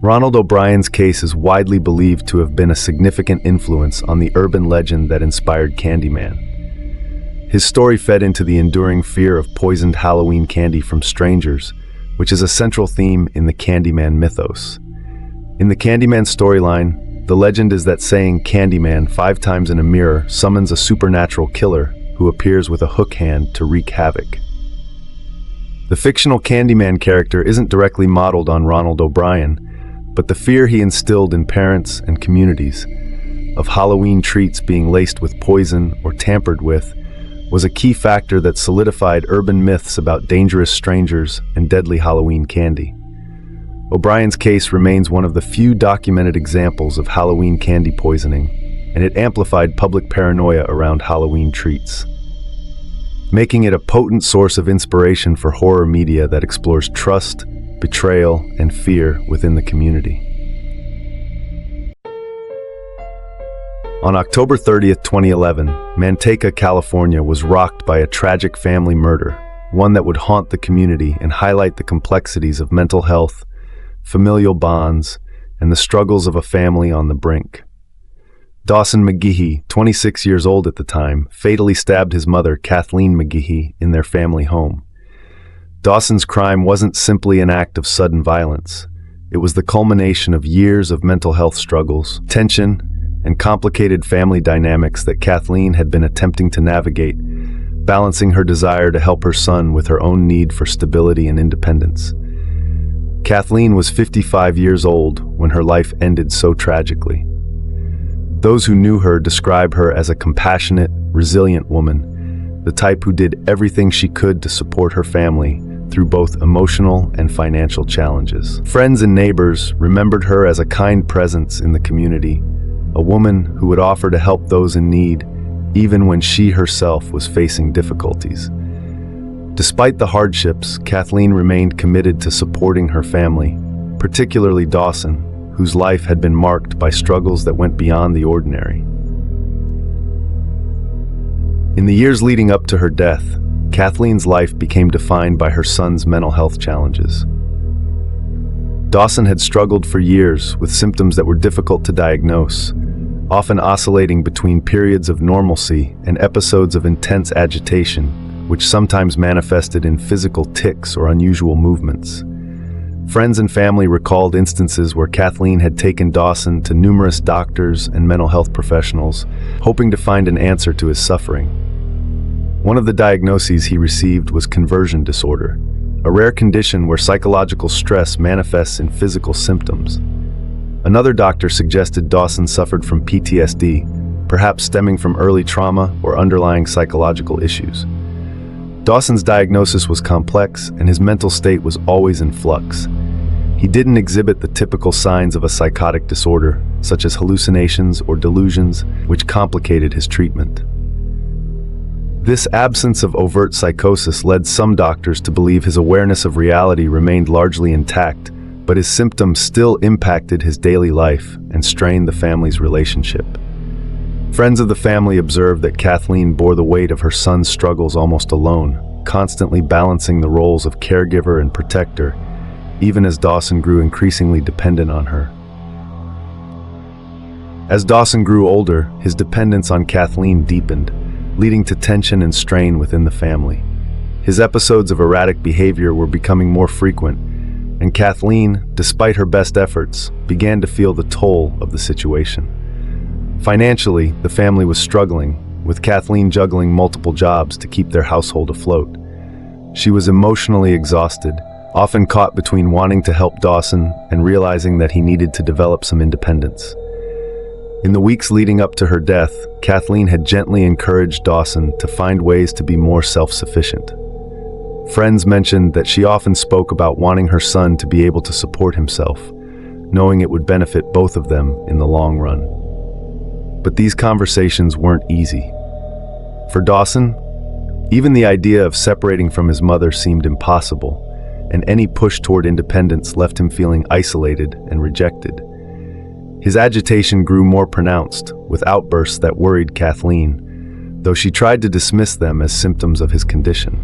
Ronald O'Brien's case is widely believed to have been a significant influence on the urban legend that inspired Candyman. His story fed into the enduring fear of poisoned Halloween candy from strangers, which is a central theme in the Candyman mythos. In the Candyman storyline, the legend is that saying Candyman 5 times in a mirror summons a supernatural killer who appears with a hook hand to wreak havoc. The fictional Candyman character isn't directly modeled on Ronald O'Brien, but the fear he instilled in parents and communities of Halloween treats being laced with poison or tampered with was a key factor that solidified urban myths about dangerous strangers and deadly Halloween candy. O'Brien's case remains one of the few documented examples of Halloween candy poisoning, and it amplified public paranoia around Halloween treats, making it a potent source of inspiration for horror media that explores trust, betrayal, and fear within the community. On October 30, 2011, Manteca, California was rocked by a tragic family murder, one that would haunt the community and highlight the complexities of mental health, familial bonds, and the struggles of a family on the brink. Dawson McGehee, 26 years old at the time, fatally stabbed his mother, Kathleen McGehee, in their family home. Dawson's crime wasn't simply an act of sudden violence. It was the culmination of years of mental health struggles, tension, and complicated family dynamics that Kathleen had been attempting to navigate, balancing her desire to help her son with her own need for stability and independence. Kathleen was 55 years old when her life ended so tragically. Those who knew her describe her as a compassionate, resilient woman, the type who did everything she could to support her family through both emotional and financial challenges. Friends and neighbors remembered her as a kind presence in the community, a woman who would offer to help those in need, even when she herself was facing difficulties. Despite the hardships, Kathleen remained committed to supporting her family, particularly Dawson, whose life had been marked by struggles that went beyond the ordinary. In the years leading up to her death, Kathleen's life became defined by her son's mental health challenges. Dawson had struggled for years with symptoms that were difficult to diagnose, often oscillating between periods of normalcy and episodes of intense agitation, which sometimes manifested in physical tics or unusual movements. Friends and family recalled instances where Kathleen had taken Dawson to numerous doctors and mental health professionals, hoping to find an answer to his suffering. One of the diagnoses he received was conversion disorder, a rare condition where psychological stress manifests in physical symptoms. Another doctor suggested Dawson suffered from PTSD, perhaps stemming from early trauma or underlying psychological issues. Dawson's diagnosis was complex, and his mental state was always in flux. He didn't exhibit the typical signs of a psychotic disorder, such as hallucinations or delusions, which complicated his treatment. This absence of overt psychosis led some doctors to believe his awareness of reality remained largely intact, but his symptoms still impacted his daily life and strained the family's relationship. Friends of the family observed that Kathleen bore the weight of her son's struggles almost alone, constantly balancing the roles of caregiver and protector, even as Dawson grew increasingly dependent on her. As Dawson grew older, his dependence on Kathleen deepened, leading to tension and strain within the family. His episodes of erratic behavior were becoming more frequent, and Kathleen, despite her best efforts, began to feel the toll of the situation. Financially, the family was struggling, with Kathleen juggling multiple jobs to keep their household afloat. She was emotionally exhausted, often caught between wanting to help Dawson and realizing that he needed to develop some independence. In the weeks leading up to her death, Kathleen had gently encouraged Dawson to find ways to be more self-sufficient. Friends mentioned that she often spoke about wanting her son to be able to support himself, knowing it would benefit both of them in the long run. But these conversations weren't easy. For Dawson, even the idea of separating from his mother seemed impossible, and any push toward independence left him feeling isolated and rejected. His agitation grew more pronounced, with outbursts that worried Kathleen, though she tried to dismiss them as symptoms of his condition.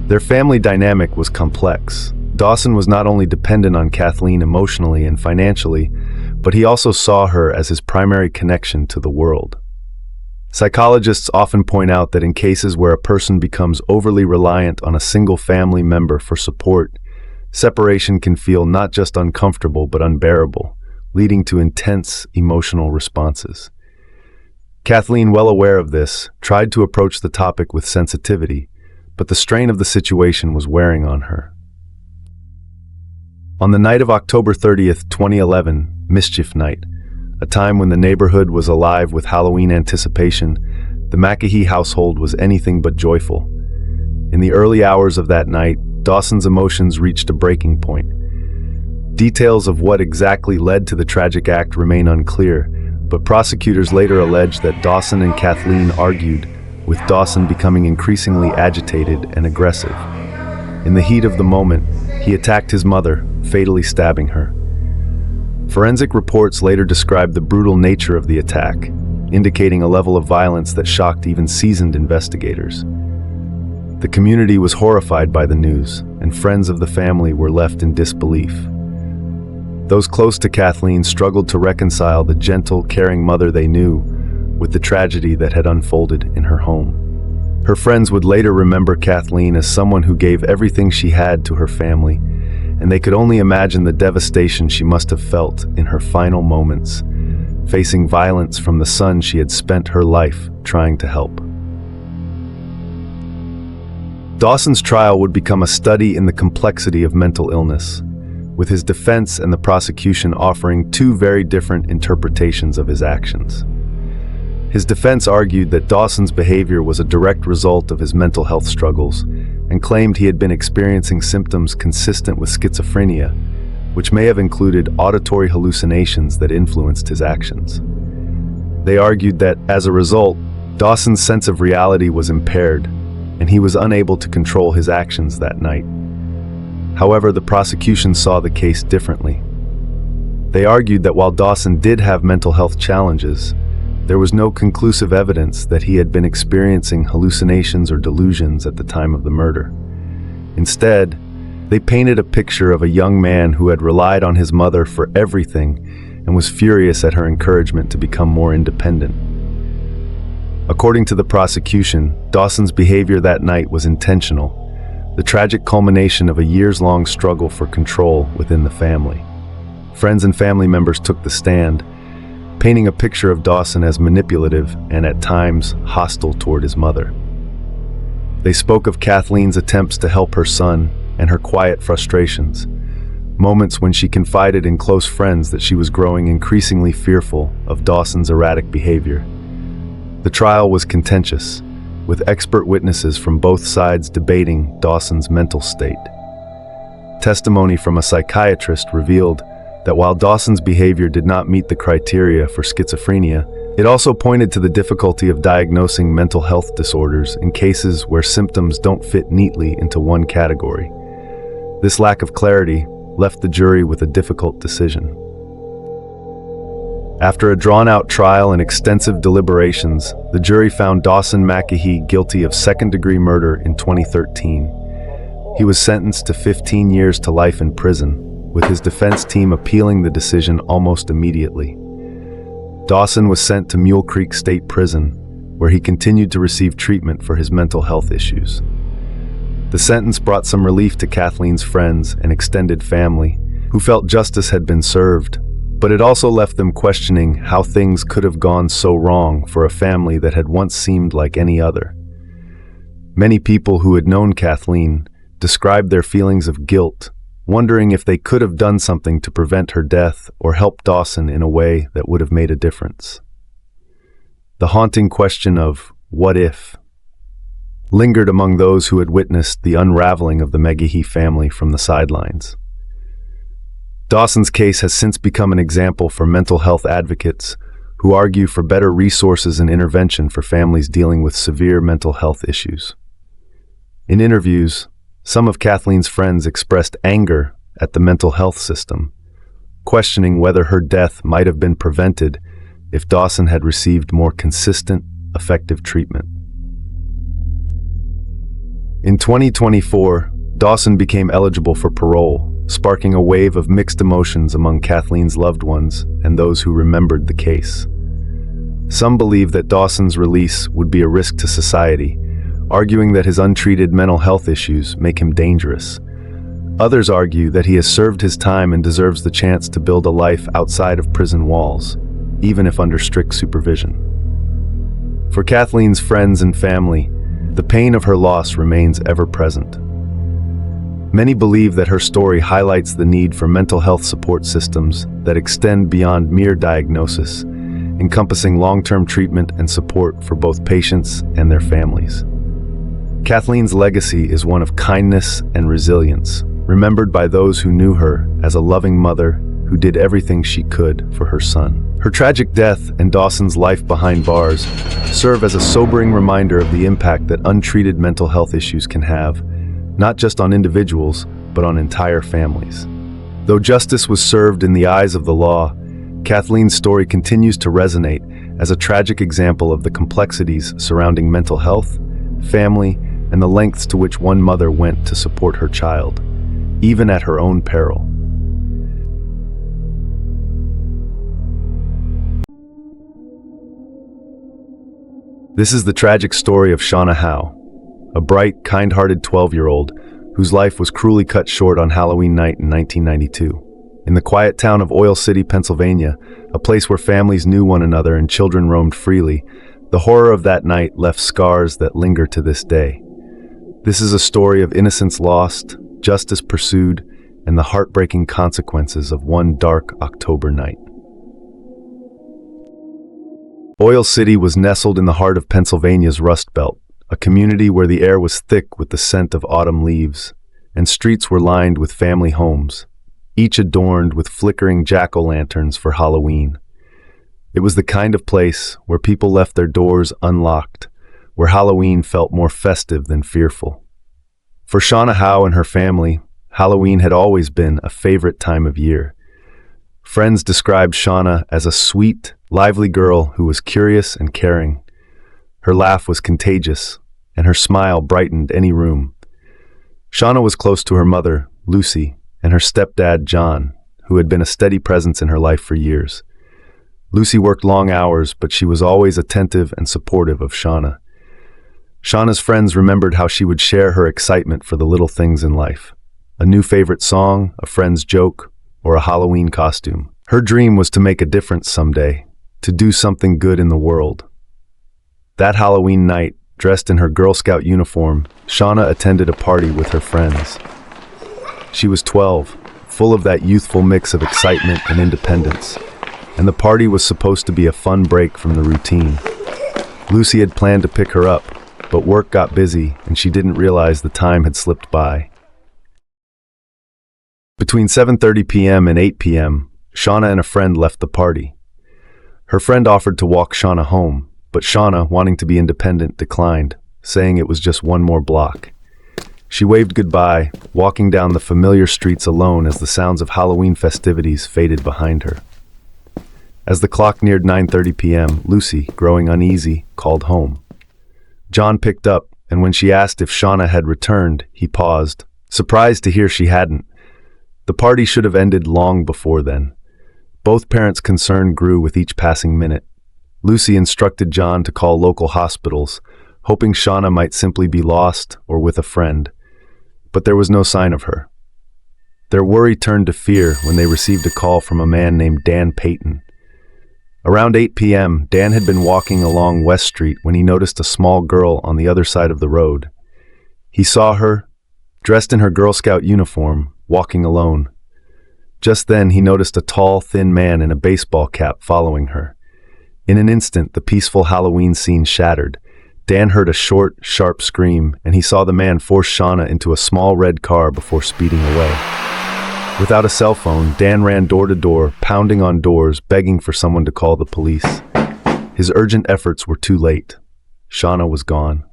Their family dynamic was complex. Dawson was not only dependent on Kathleen emotionally and financially, but he also saw her as his primary connection to the world. Psychologists often point out that in cases where a person becomes overly reliant on a single family member for support, separation can feel not just uncomfortable but unbearable, leading to intense emotional responses. Kathleen, well aware of this, tried to approach the topic with sensitivity, but the strain of the situation was wearing on her. On the night of October 30th, 2011, Mischief Night, a time when the neighborhood was alive with Halloween anticipation, the McAhee household was anything but joyful. In the early hours of that night, Dawson's emotions reached a breaking point. Details of what exactly led to the tragic act remain unclear, but prosecutors later alleged that Dawson and Kathleen argued, with Dawson becoming increasingly agitated and aggressive. In the heat of the moment, he attacked his mother, fatally stabbing her. Forensic reports later described the brutal nature of the attack, indicating a level of violence that shocked even seasoned investigators. The community was horrified by the news, and friends of the family were left in disbelief. Those close to Kathleen struggled to reconcile the gentle, caring mother they knew with the tragedy that had unfolded in her home. Her friends would later remember Kathleen as someone who gave everything she had to her family, and they could only imagine the devastation she must have felt in her final moments, facing violence from the son she had spent her life trying to help. Dawson's trial would become a study in the complexity of mental illness, with his defense and the prosecution offering two very different interpretations of his actions. His defense argued that Dawson's behavior was a direct result of his mental health struggles, and claimed he had been experiencing symptoms consistent with schizophrenia, which may have included auditory hallucinations that influenced his actions. They argued that, as a result, Dawson's sense of reality was impaired, and he was unable to control his actions that night. However, the prosecution saw the case differently. They argued that while Dawson did have mental health challenges, there was no conclusive evidence that he had been experiencing hallucinations or delusions at the time of the murder. Instead, they painted a picture of a young man who had relied on his mother for everything and was furious at her encouragement to become more independent. According to the prosecution, Dawson's behavior that night was intentional, the tragic culmination of a years-long struggle for control within the family. Friends and family members took the stand, painting a picture of Dawson as manipulative and at times hostile toward his mother. They spoke of Kathleen's attempts to help her son and her quiet frustrations, moments when she confided in close friends that she was growing increasingly fearful of Dawson's erratic behavior. The trial was contentious, with expert witnesses from both sides debating Dawson's mental state. Testimony from a psychiatrist revealed that while Dawson's behavior did not meet the criteria for schizophrenia, it also pointed to the difficulty of diagnosing mental health disorders in cases where symptoms don't fit neatly into one category. This lack of clarity left the jury with a difficult decision. After a drawn-out trial and extensive deliberations, the jury found Dawson McAhee guilty of second-degree murder in 2013. He was sentenced to 15 years to life in prison, with his defense team appealing the decision almost immediately. Dawson was sent to Mule Creek State Prison, where he continued to receive treatment for his mental health issues. The sentence brought some relief to Kathleen's friends and extended family, who felt justice had been served, but it also left them questioning how things could have gone so wrong for a family that had once seemed like any other. Many people who had known Kathleen described their feelings of guilt, wondering if they could have done something to prevent her death or help Dawson in a way that would have made a difference. The haunting question of "what if?" lingered among those who had witnessed the unraveling of the McAhee family from the sidelines. Dawson's case has since become an example for mental health advocates who argue for better resources and intervention for families dealing with severe mental health issues. In interviews, some of Kathleen's friends expressed anger at the mental health system, questioning whether her death might have been prevented if Dawson had received more consistent, effective treatment. In 2024, Dawson became eligible for parole, sparking a wave of mixed emotions among Kathleen's loved ones and those who remembered the case. Some believe that Dawson's release would be a risk to society, arguing that his untreated mental health issues make him dangerous. Others argue that he has served his time and deserves the chance to build a life outside of prison walls, even if under strict supervision. For Kathleen's friends and family, the pain of her loss remains ever present. Many believe that her story highlights the need for mental health support systems that extend beyond mere diagnosis, encompassing long-term treatment and support for both patients and their families. Kathleen's legacy is one of kindness and resilience, remembered by those who knew her as a loving mother who did everything she could for her son. Her tragic death and Dawson's life behind bars serve as a sobering reminder of the impact that untreated mental health issues can have, not just on individuals, but on entire families. Though justice was served in the eyes of the law, Kathleen's story continues to resonate as a tragic example of the complexities surrounding mental health, family, and the lengths to which one mother went to support her child, even at her own peril. This is the tragic story of Shauna Howe, a bright, kind-hearted 12-year-old whose life was cruelly cut short on Halloween night in 1992. In the quiet town of Oil City, Pennsylvania, a place where families knew one another and children roamed freely, the horror of that night left scars that linger to this day. This is a story of innocence lost, justice pursued, and the heartbreaking consequences of one dark October night. Oil City was nestled in the heart of Pennsylvania's Rust Belt, a community where the air was thick with the scent of autumn leaves, and streets were lined with family homes, each adorned with flickering jack-o'-lanterns for Halloween. It was the kind of place where people left their doors unlocked, where Halloween felt more festive than fearful. For Shauna Howe and her family, Halloween had always been a favorite time of year. Friends described Shauna as a sweet, lively girl who was curious and caring. Her laugh was contagious, and her smile brightened any room. Shauna was close to her mother, Lucy, and her stepdad, John, who had been a steady presence in her life for years. Lucy worked long hours, but she was always attentive and supportive of Shauna. Shauna's friends remembered how she would share her excitement for the little things in life. A new favorite song, a friend's joke, or a Halloween costume. Her dream was to make a difference someday, to do something good in the world. That Halloween night, dressed in her Girl Scout uniform, Shauna attended a party with her friends. She was 12, full of that youthful mix of excitement and independence, and the party was supposed to be a fun break from the routine. Lucy had planned to pick her up, but work got busy and she didn't realize the time had slipped by. Between 7:30 p.m. and 8 p.m., Shauna and a friend left the party. Her friend offered to walk Shauna home, but Shauna, wanting to be independent, declined, saying it was just one more block. She waved goodbye, walking down the familiar streets alone as the sounds of Halloween festivities faded behind her. As the clock neared 9:30 p.m., Lucy, growing uneasy, called home. John picked up, and when she asked if Shauna had returned, he paused, surprised to hear she hadn't. The party should have ended long before then. Both parents' concern grew with each passing minute. Lucy instructed John to call local hospitals, hoping Shauna might simply be lost or with a friend. But there was no sign of her. Their worry turned to fear when they received a call from a man named Dan Payton. Around 8 p.m., Dan had been walking along West Street when he noticed a small girl on the other side of the road. He saw her, dressed in her Girl Scout uniform, walking alone. Just then, he noticed a tall, thin man in a baseball cap following her. In an instant, the peaceful Halloween scene shattered. Dan heard a short, sharp scream, and he saw the man force Shauna into a small red car before speeding away. Without a cell phone, Dan ran door to door, pounding on doors, begging for someone to call the police. His urgent efforts were too late. Shauna was gone.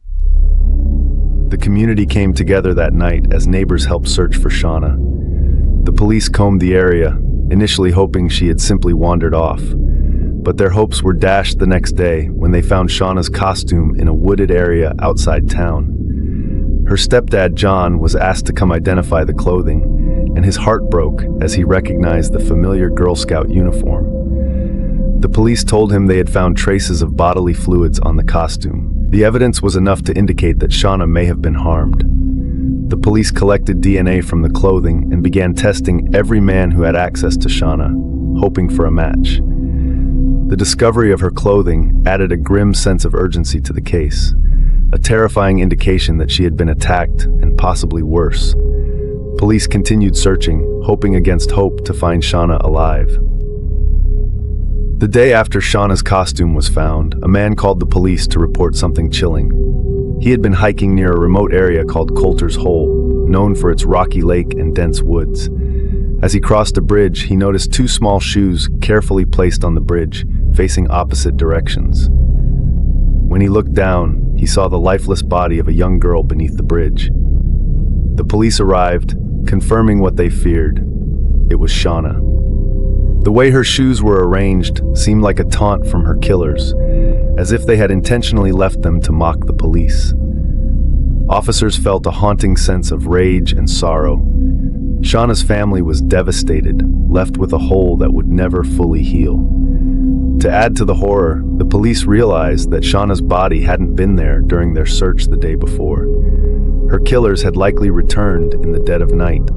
The community came together that night as neighbors helped search for Shauna. The police combed the area, initially hoping she had simply wandered off. But their hopes were dashed the next day when they found Shauna's costume in a wooded area outside town. Her stepdad, John, was asked to come identify the clothing, and his heart broke as he recognized the familiar Girl Scout uniform. The police told him they had found traces of bodily fluids on the costume. The evidence was enough to indicate that Shauna may have been harmed. The police collected DNA from the clothing and began testing every man who had access to Shauna, hoping for a match. The discovery of her clothing added a grim sense of urgency to the case, a terrifying indication that she had been attacked and possibly worse. Police continued searching, hoping against hope to find Shauna alive. The day after Shauna's costume was found, a man called the police to report something chilling. He had been hiking near a remote area called Coulter's Hole, known for its rocky lake and dense woods. As he crossed a bridge, he noticed two small shoes carefully placed on the bridge, facing opposite directions. When he looked down, he saw the lifeless body of a young girl beneath the bridge. The police arrived, confirming what they feared. It was Shauna. The way her shoes were arranged seemed like a taunt from her killers, as if they had intentionally left them to mock the police. Officers felt a haunting sense of rage and sorrow. Shauna's family was devastated, left with a hole that would never fully heal. To add to the horror, the police realized that Shauna's body hadn't been there during their search the day before. Her killers had likely returned in the dead of night,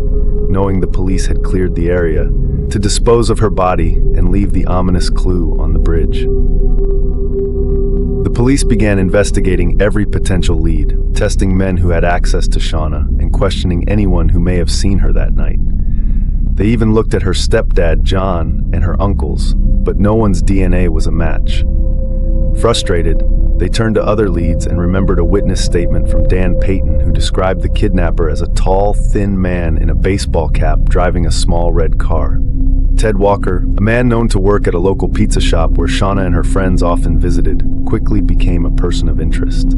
knowing the police had cleared the area, to dispose of her body and leave the ominous clue on the bridge. The police began investigating every potential lead, testing men who had access to Shauna and questioning anyone who may have seen her that night. They even looked at her stepdad, John, and her uncles, but no one's DNA was a match. Frustrated, They turned to other leads and remembered a witness statement from Dan Payton, who described the kidnapper as a tall, thin man in a baseball cap driving a small red car. Ted Walker, a man known to work at a local pizza shop where Shauna and her friends often visited, quickly became a person of interest.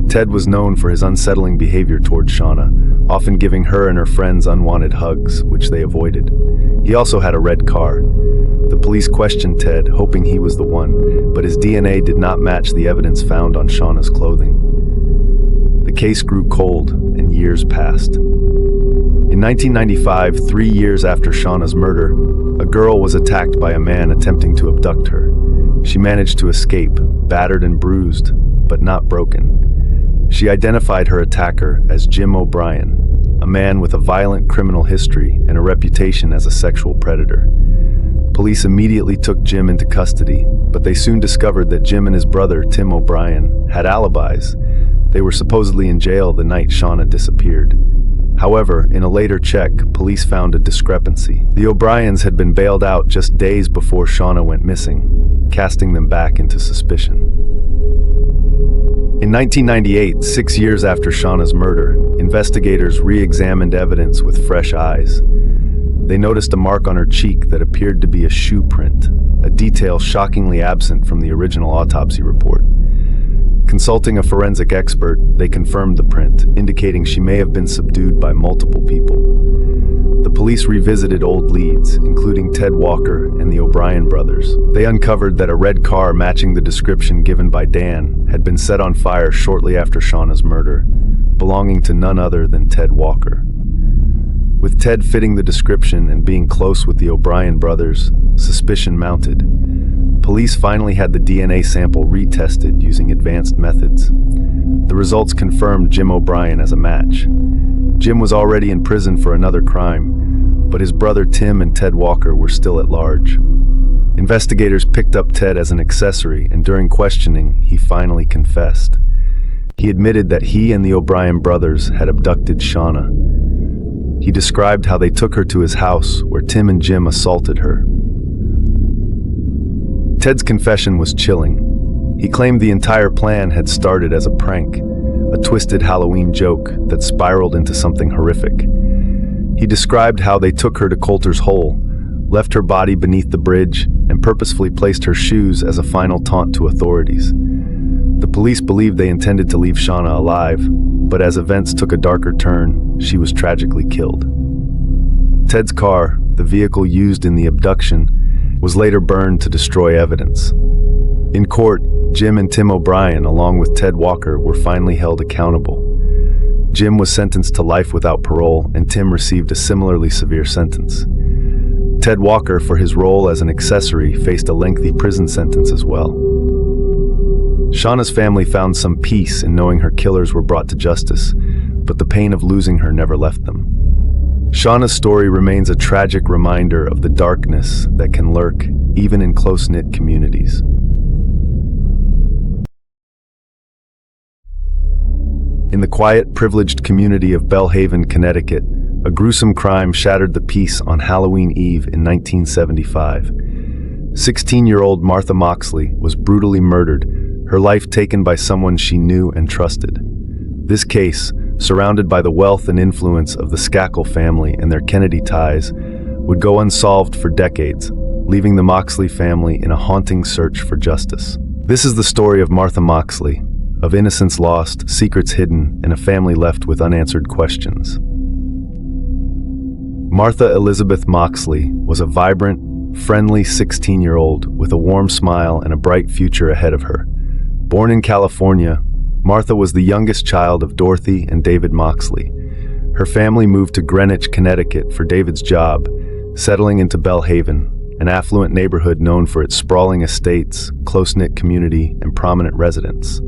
Ted was known for his unsettling behavior towards Shauna, often giving her and her friends unwanted hugs, which they avoided. He also had a red car. The police questioned Ted, hoping he was the one, but his DNA did not match the evidence found on Shauna's clothing. The case grew cold, and years passed. In 1995, 3 years after Shauna's murder, a girl was attacked by a man attempting to abduct her. She managed to escape, battered and bruised, but not broken. She identified her attacker as Jim O'Brien, a man with a violent criminal history and a reputation as a sexual predator. Police immediately took Jim into custody, but they soon discovered that Jim and his brother, Tim O'Brien, had alibis. They were supposedly in jail the night Shauna disappeared. However, in a later check, police found a discrepancy. The O'Briens had been bailed out just days before Shauna went missing, casting them back into suspicion. In 1998, 6 years after Shauna's murder, investigators re-examined evidence with fresh eyes. They noticed a mark on her cheek that appeared to be a shoe print, a detail shockingly absent from the original autopsy report. Consulting a forensic expert, they confirmed the print, indicating she may have been subdued by multiple people. The police revisited old leads, including Ted Walker and the O'Brien brothers. They uncovered that a red car matching the description given by Dan had been set on fire shortly after Shauna's murder, belonging to none other than Ted Walker. With Ted fitting the description and being close with the O'Brien brothers, suspicion mounted. Police finally had the DNA sample retested using advanced methods. The results confirmed Jim O'Brien as a match. Jim was already in prison for another crime, but his brother Tim and Ted Walker were still at large. Investigators picked up Ted as an accessory, and during questioning, he finally confessed. He admitted that he and the O'Brien brothers had abducted Shauna. He described how they took her to his house, where Tim and Jim assaulted her. Ted's confession was chilling. He claimed the entire plan had started as a prank, a twisted Halloween joke that spiraled into something horrific. He described how they took her to Coulter's Hole, left her body beneath the bridge, and purposefully placed her shoes as a final taunt to authorities. The police believed they intended to leave Shauna alive, but as events took a darker turn, she was tragically killed. Ted's car, the vehicle used in the abduction, was later burned to destroy evidence. In court, Jim and Tim O'Brien, along with Ted Walker, were finally held accountable. Jim was sentenced to life without parole, and Tim received a similarly severe sentence. Ted Walker, for his role as an accessory, faced a lengthy prison sentence as well. Shauna's family found some peace in knowing her killers were brought to justice, but the pain of losing her never left them. Shauna's story remains a tragic reminder of the darkness that can lurk even in close-knit communities. In the quiet, privileged community of Belhaven, Connecticut, a gruesome crime shattered the peace on Halloween Eve in 1975. 16-year-old Martha Moxley was brutally murdered, her life taken by someone she knew and trusted. This case, surrounded by the wealth and influence of the Skakel family and their Kennedy ties, would go unsolved for decades, leaving the Moxley family in a haunting search for justice. This is the story of Martha Moxley, of innocence lost, secrets hidden, and a family left with unanswered questions. Martha Elizabeth Moxley was a vibrant, friendly 16-year-old with a warm smile and a bright future ahead of her. Born in California, Martha was the youngest child of Dorothy and David Moxley. Her family moved to Greenwich, Connecticut for David's job, settling into Belhaven, an affluent neighborhood known for its sprawling estates, close-knit community, and prominent residents.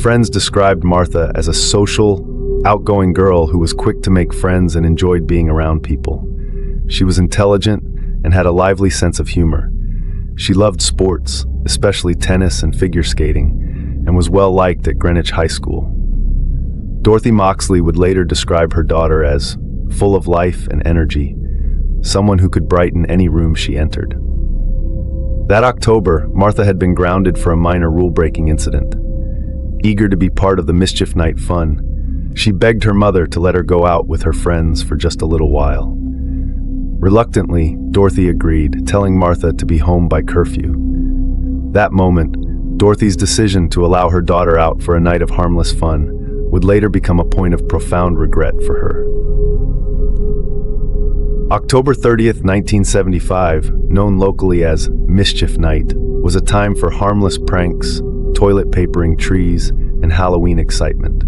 Friends described Martha as a social, outgoing girl who was quick to make friends and enjoyed being around people. She was intelligent and had a lively sense of humor. She loved sports, especially tennis and figure skating, and was well liked at Greenwich High School. Dorothy Moxley would later describe her daughter as full of life and energy, someone who could brighten any room she entered. That October, Martha had been grounded for a minor rule-breaking incident. Eager to be part of the mischief night fun, she begged her mother to let her go out with her friends for just a little while. Reluctantly, Dorothy agreed, telling Martha to be home by curfew. That moment, Dorothy's decision to allow her daughter out for a night of harmless fun would later become a point of profound regret for her. October 30th, 1975, known locally as Mischief Night, was a time for harmless pranks, toilet papering trees, and Halloween excitement.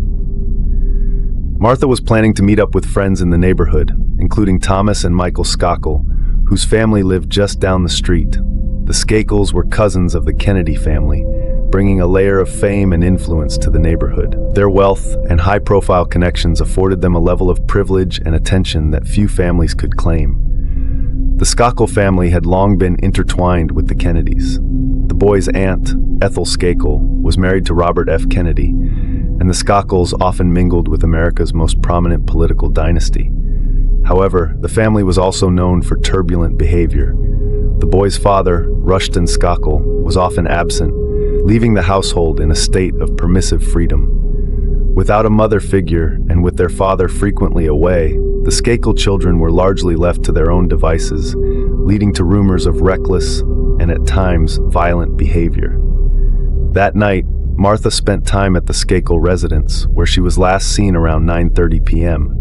Martha was planning to meet up with friends in the neighborhood, including Thomas and Michael Skakel, whose family lived just down the street. The Skakels were cousins of the Kennedy family, bringing a layer of fame and influence to the neighborhood. Their wealth and high-profile connections afforded them a level of privilege and attention that few families could claim. The Skakel family had long been intertwined with the Kennedys. The boys' aunt, Ethel Skakel, was married to Robert F. Kennedy, and the Skakels often mingled with America's most prominent political dynasty. However, the family was also known for turbulent behavior. The boys' father, Rushton Skakel, was often absent, leaving the household in a state of permissive freedom. Without a mother figure, and with their father frequently away, the Skakel children were largely left to their own devices, leading to rumors of reckless and at times violent behavior. That night, Martha spent time at the Skakel residence, where she was last seen around 9:30 p.m.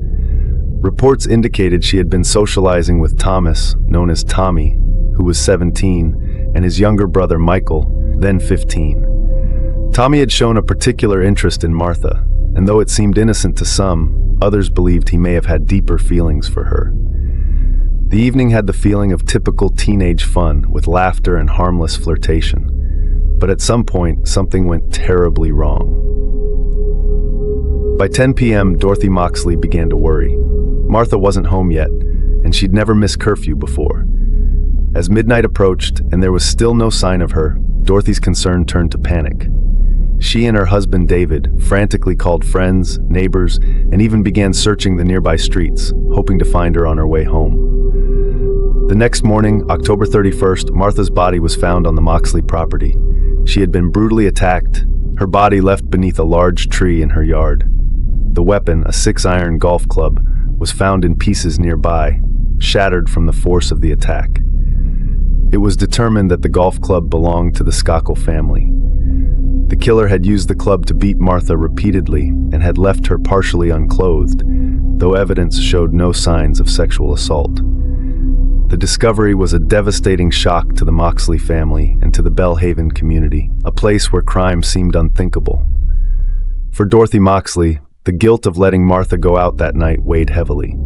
Reports indicated she had been socializing with Thomas, known as Tommy, who was 17, and his younger brother Michael, then 15. Tommy had shown a particular interest in Martha, and though it seemed innocent to some, others believed he may have had deeper feelings for her. The evening had the feeling of typical teenage fun, with laughter and harmless flirtation. But at some point, something went terribly wrong. By 10 p.m., Dorothy Moxley began to worry. Martha wasn't home yet, and she'd never missed curfew before. As midnight approached and there was still no sign of her, Dorothy's concern turned to panic. She and her husband David frantically called friends, neighbors, and even began searching the nearby streets, hoping to find her on her way home. The next morning, October 31st, Martha's body was found on the Moxley property. She had been brutally attacked, her body left beneath a large tree in her yard. The weapon, a 6-iron golf club, was found in pieces nearby, shattered from the force of the attack. It was determined that the golf club belonged to the Skakel family. The killer had used the club to beat Martha repeatedly and had left her partially unclothed, though evidence showed no signs of sexual assault. The discovery was a devastating shock to the Moxley family and to the Bellhaven community, a place where crime seemed unthinkable. For Dorothy Moxley, the guilt of letting Martha go out that night weighed heavily.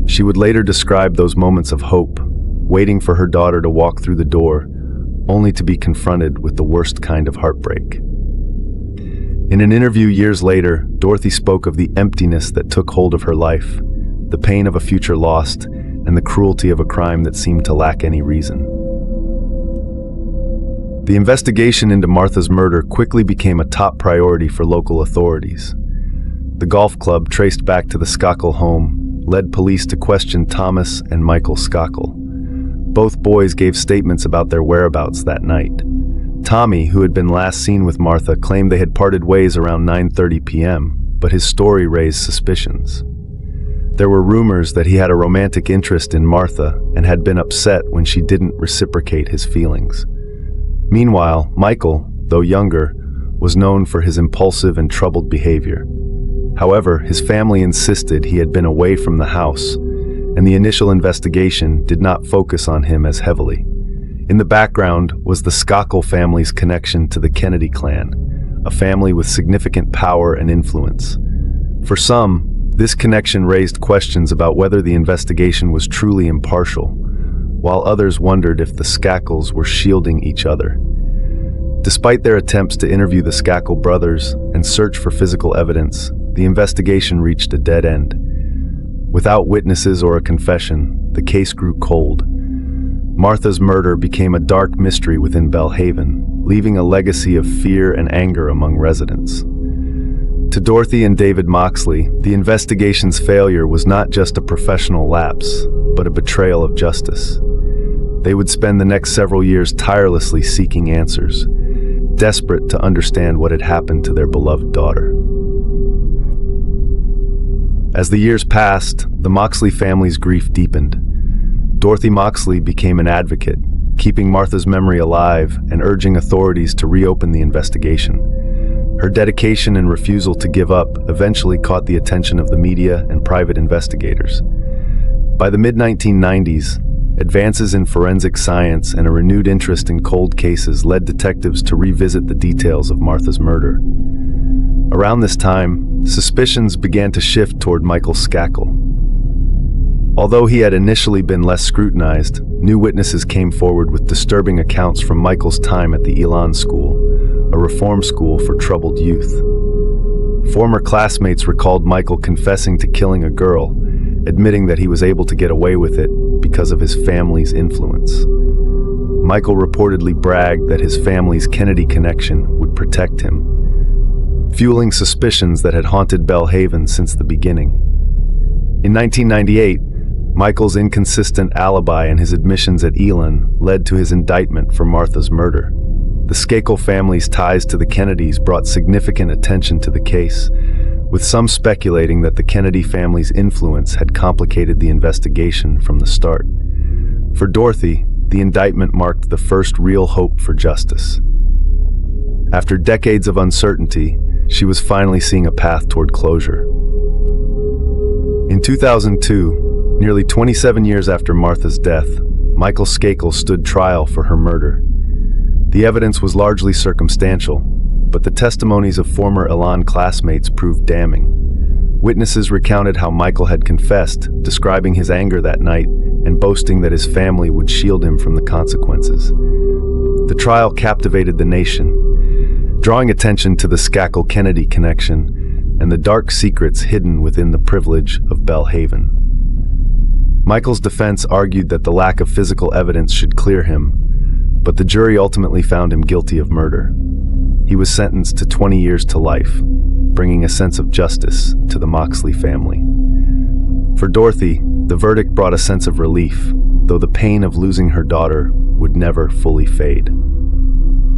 She would later describe those moments of hope, waiting for her daughter to walk through the door, only to be confronted with the worst kind of heartbreak. In an interview years later, Dorothy spoke of the emptiness that took hold of her life, the pain of a future lost, and the cruelty of a crime that seemed to lack any reason. The investigation into Martha's murder quickly became a top priority for local authorities. The golf club, traced back to the Skakel home, led police to question Thomas and Michael Skakel. Both boys gave statements about their whereabouts that night. Tommy, who had been last seen with Martha, claimed they had parted ways around 9:30 p.m., but his story raised suspicions. There were rumors that he had a romantic interest in Martha and had been upset when she didn't reciprocate his feelings. Meanwhile, Michael, though younger, was known for his impulsive and troubled behavior. However, his family insisted he had been away from the house, and the initial investigation did not focus on him as heavily. In the background was the Skakel family's connection to the Kennedy clan, a family with significant power and influence. For some, this connection raised questions about whether the investigation was truly impartial, while others wondered if the Skakels were shielding each other. Despite their attempts to interview the Skakel brothers and search for physical evidence, the investigation reached a dead end. Without witnesses or a confession, the case grew cold. Martha's murder became a dark mystery within Bellhaven, leaving a legacy of fear and anger among residents. To Dorothy and David Moxley, the investigation's failure was not just a professional lapse, but a betrayal of justice. They would spend the next several years tirelessly seeking answers, desperate to understand what had happened to their beloved daughter. As the years passed, the Moxley family's grief deepened. Dorothy Moxley became an advocate, keeping Martha's memory alive and urging authorities to reopen the investigation. Her dedication and refusal to give up eventually caught the attention of the media and private investigators. By the mid-1990s, advances in forensic science and a renewed interest in cold cases led detectives to revisit the details of Martha's murder. Around this time, suspicions began to shift toward Michael Skakel. Although he had initially been less scrutinized, new witnesses came forward with disturbing accounts from Michael's time at the Elan School, a reform school for troubled youth. Former classmates recalled Michael confessing to killing a girl, admitting that he was able to get away with it because of his family's influence. Michael reportedly bragged that his family's Kennedy connection would protect him, fueling suspicions that had haunted Belhaven since the beginning. In 1998, Michael's inconsistent alibi and his admissions at Elan led to his indictment for Martha's murder. The Skakel family's ties to the Kennedys brought significant attention to the case, with some speculating that the Kennedy family's influence had complicated the investigation from the start. For Dorothy, the indictment marked the first real hope for justice. After decades of uncertainty, she was finally seeing a path toward closure. In 2002, nearly 27 years after Martha's death, Michael Skakel stood trial for her murder. The evidence was largely circumstantial, but the testimonies of former Elan classmates proved damning. Witnesses recounted how Michael had confessed, describing his anger that night and boasting that his family would shield him from the consequences. The trial captivated the nation, drawing attention to the Skakel-Kennedy connection and the dark secrets hidden within the privilege of Belhaven. Michael's defense argued that the lack of physical evidence should clear him, but the jury ultimately found him guilty of murder. He was sentenced to 20 years to life, bringing a sense of justice to the Moxley family. For Dorothy, the verdict brought a sense of relief, though the pain of losing her daughter would never fully fade.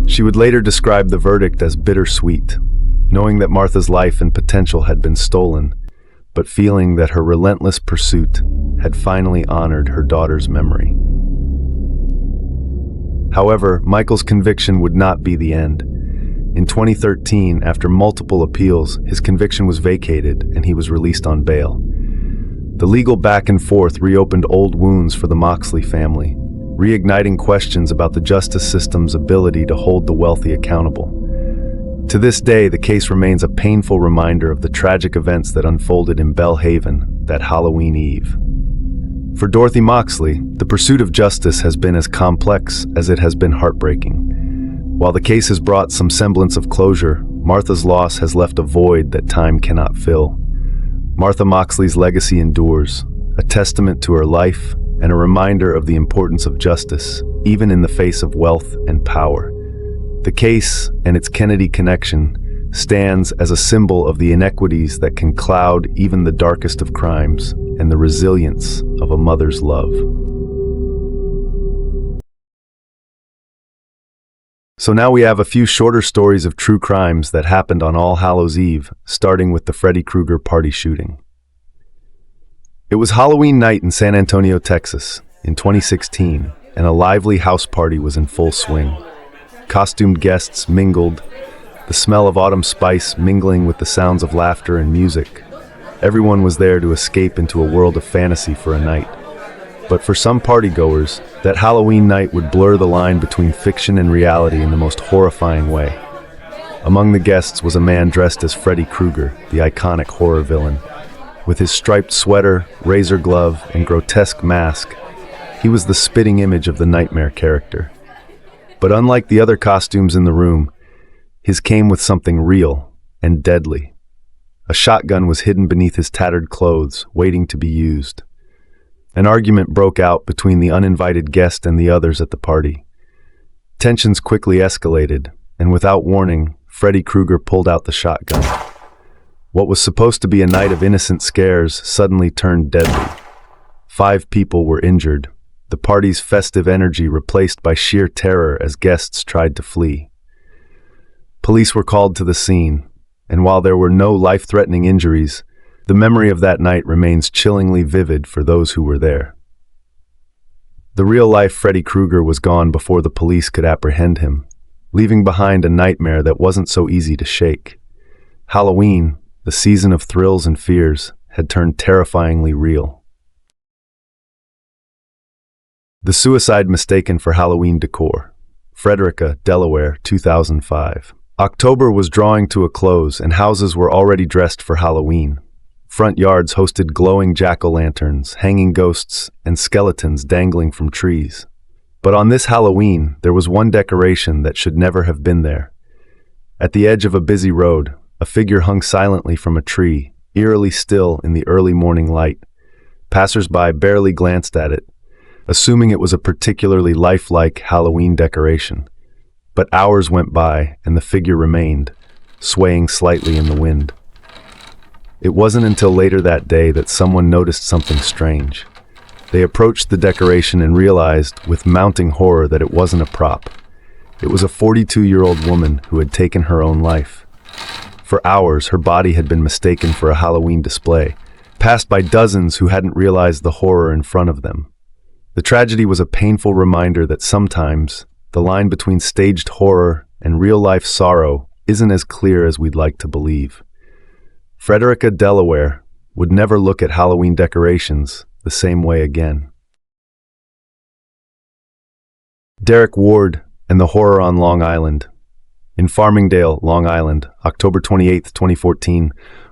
She would later describe the verdict as bittersweet, knowing that Martha's life and potential had been stolen, but feeling that her relentless pursuit had finally honored her daughter's memory. However, Michael's conviction would not be the end. In 2013, after multiple appeals, his conviction was vacated and he was released on bail. The legal back and forth reopened old wounds for the Moxley family, reigniting questions about the justice system's ability to hold the wealthy accountable. To this day, the case remains a painful reminder of the tragic events that unfolded in Belhaven that Halloween Eve. For Dorothy Moxley, the pursuit of justice has been as complex as it has been heartbreaking. While the case has brought some semblance of closure, Martha's loss has left a void that time cannot fill. Martha Moxley's legacy endures, a testament to her life and a reminder of the importance of justice, even in the face of wealth and power. The case and its Kennedy connection stands as a symbol of the inequities that can cloud even the darkest of crimes and the resilience of a mother's love. So now we have a few shorter stories of true crimes that happened on All Hallows Eve, starting with the Freddy Krueger party shooting. It was Halloween night in San Antonio, Texas, in 2016, and a lively house party was in full swing. Costumed guests mingled, the smell of autumn spice mingling with the sounds of laughter and music. Everyone was there to escape into a world of fantasy for a night. But for some partygoers, that Halloween night would blur the line between fiction and reality in the most horrifying way. Among the guests was a man dressed as Freddy Krueger, the iconic horror villain. With his striped sweater, razor glove, and grotesque mask, he was the spitting image of the nightmare character. But unlike the other costumes in the room, his came with something real and deadly. A shotgun was hidden beneath his tattered clothes, waiting to be used. An argument broke out between the uninvited guest and the others at the party. Tensions quickly escalated, and without warning, Freddy Krueger pulled out the shotgun. What was supposed to be a night of innocent scares suddenly turned deadly. 5 people were injured, the party's festive energy replaced by sheer terror as guests tried to flee. Police were called to the scene, and while there were no life-threatening injuries, the memory of that night remains chillingly vivid for those who were there. The real-life Freddy Krueger was gone before the police could apprehend him, leaving behind a nightmare that wasn't so easy to shake. Halloween, the season of thrills and fears, had turned terrifyingly real. The suicide mistaken for Halloween decor. Frederica, Delaware, 2005. October was drawing to a close and houses were already dressed for Halloween. Front yards hosted glowing jack-o'-lanterns, hanging ghosts, and skeletons dangling from trees. But on this Halloween, there was one decoration that should never have been there. At the edge of a busy road, a figure hung silently from a tree, eerily still in the early morning light. Passers-by barely glanced at it, assuming it was a particularly lifelike Halloween decoration. But hours went by, and the figure remained, swaying slightly in the wind. It wasn't until later that day that someone noticed something strange. They approached the decoration and realized, with mounting horror, that it wasn't a prop. It was a 42-year-old woman who had taken her own life. For hours, her body had been mistaken for a Halloween display, passed by dozens who hadn't realized the horror in front of them. The tragedy was a painful reminder that sometimes the line between staged horror and real-life sorrow isn't as clear as we'd like to believe. Frederica, Delaware, would never look at Halloween decorations the same way again. Derek Ward and the Horror on Long Island. In Farmingdale, Long Island, October 28, 2014,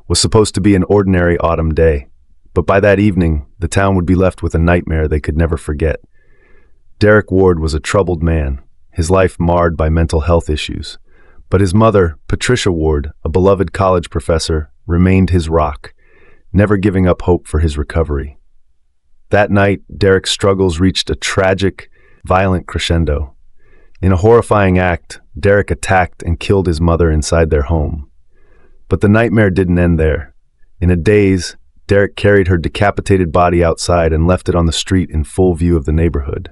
was supposed to be an ordinary autumn day. But by that evening, the town would be left with a nightmare they could never forget. Derek Ward was a troubled man, his life marred by mental health issues. But his mother, Patricia Ward, a beloved college professor, remained his rock, never giving up hope for his recovery. That night, Derek's struggles reached a tragic, violent crescendo. In a horrifying act, Derek attacked and killed his mother inside their home. But the nightmare didn't end there. In a daze, Derek carried her decapitated body outside and left it on the street in full view of the neighborhood.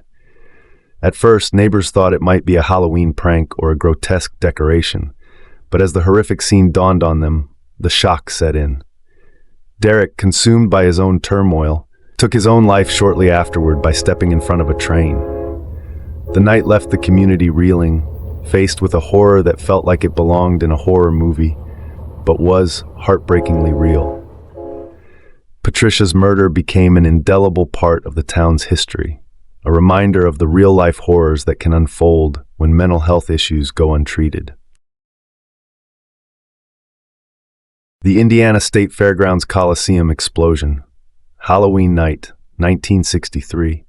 At first, neighbors thought it might be a Halloween prank or a grotesque decoration, but as the horrific scene dawned on them, the shock set in. Derek, consumed by his own turmoil, took his own life shortly afterward by stepping in front of a train. The night left the community reeling, faced with a horror that felt like it belonged in a horror movie, but was heartbreakingly real. Patricia's murder became an indelible part of the town's history, a reminder of the real-life horrors that can unfold when mental health issues go untreated. The Indiana State Fairgrounds Coliseum explosion. Halloween night, 1963.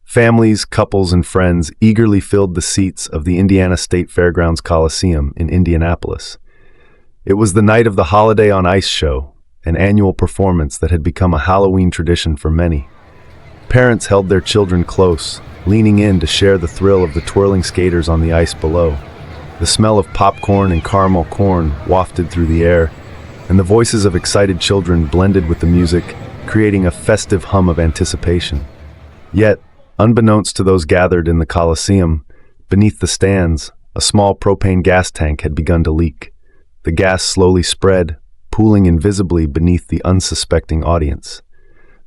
Families, couples, and friends eagerly filled the seats of the Indiana State Fairgrounds Coliseum in Indianapolis. It was the night of the Holiday on Ice show, an annual performance that had become a Halloween tradition for many. Parents held their children close, leaning in to share the thrill of the twirling skaters on the ice below. The smell of popcorn and caramel corn wafted through the air, and the voices of excited children blended with the music, creating a festive hum of anticipation. Yet, unbeknownst to those gathered in the Coliseum, beneath the stands, a small propane gas tank had begun to leak. The gas slowly spread, pooling invisibly beneath the unsuspecting audience.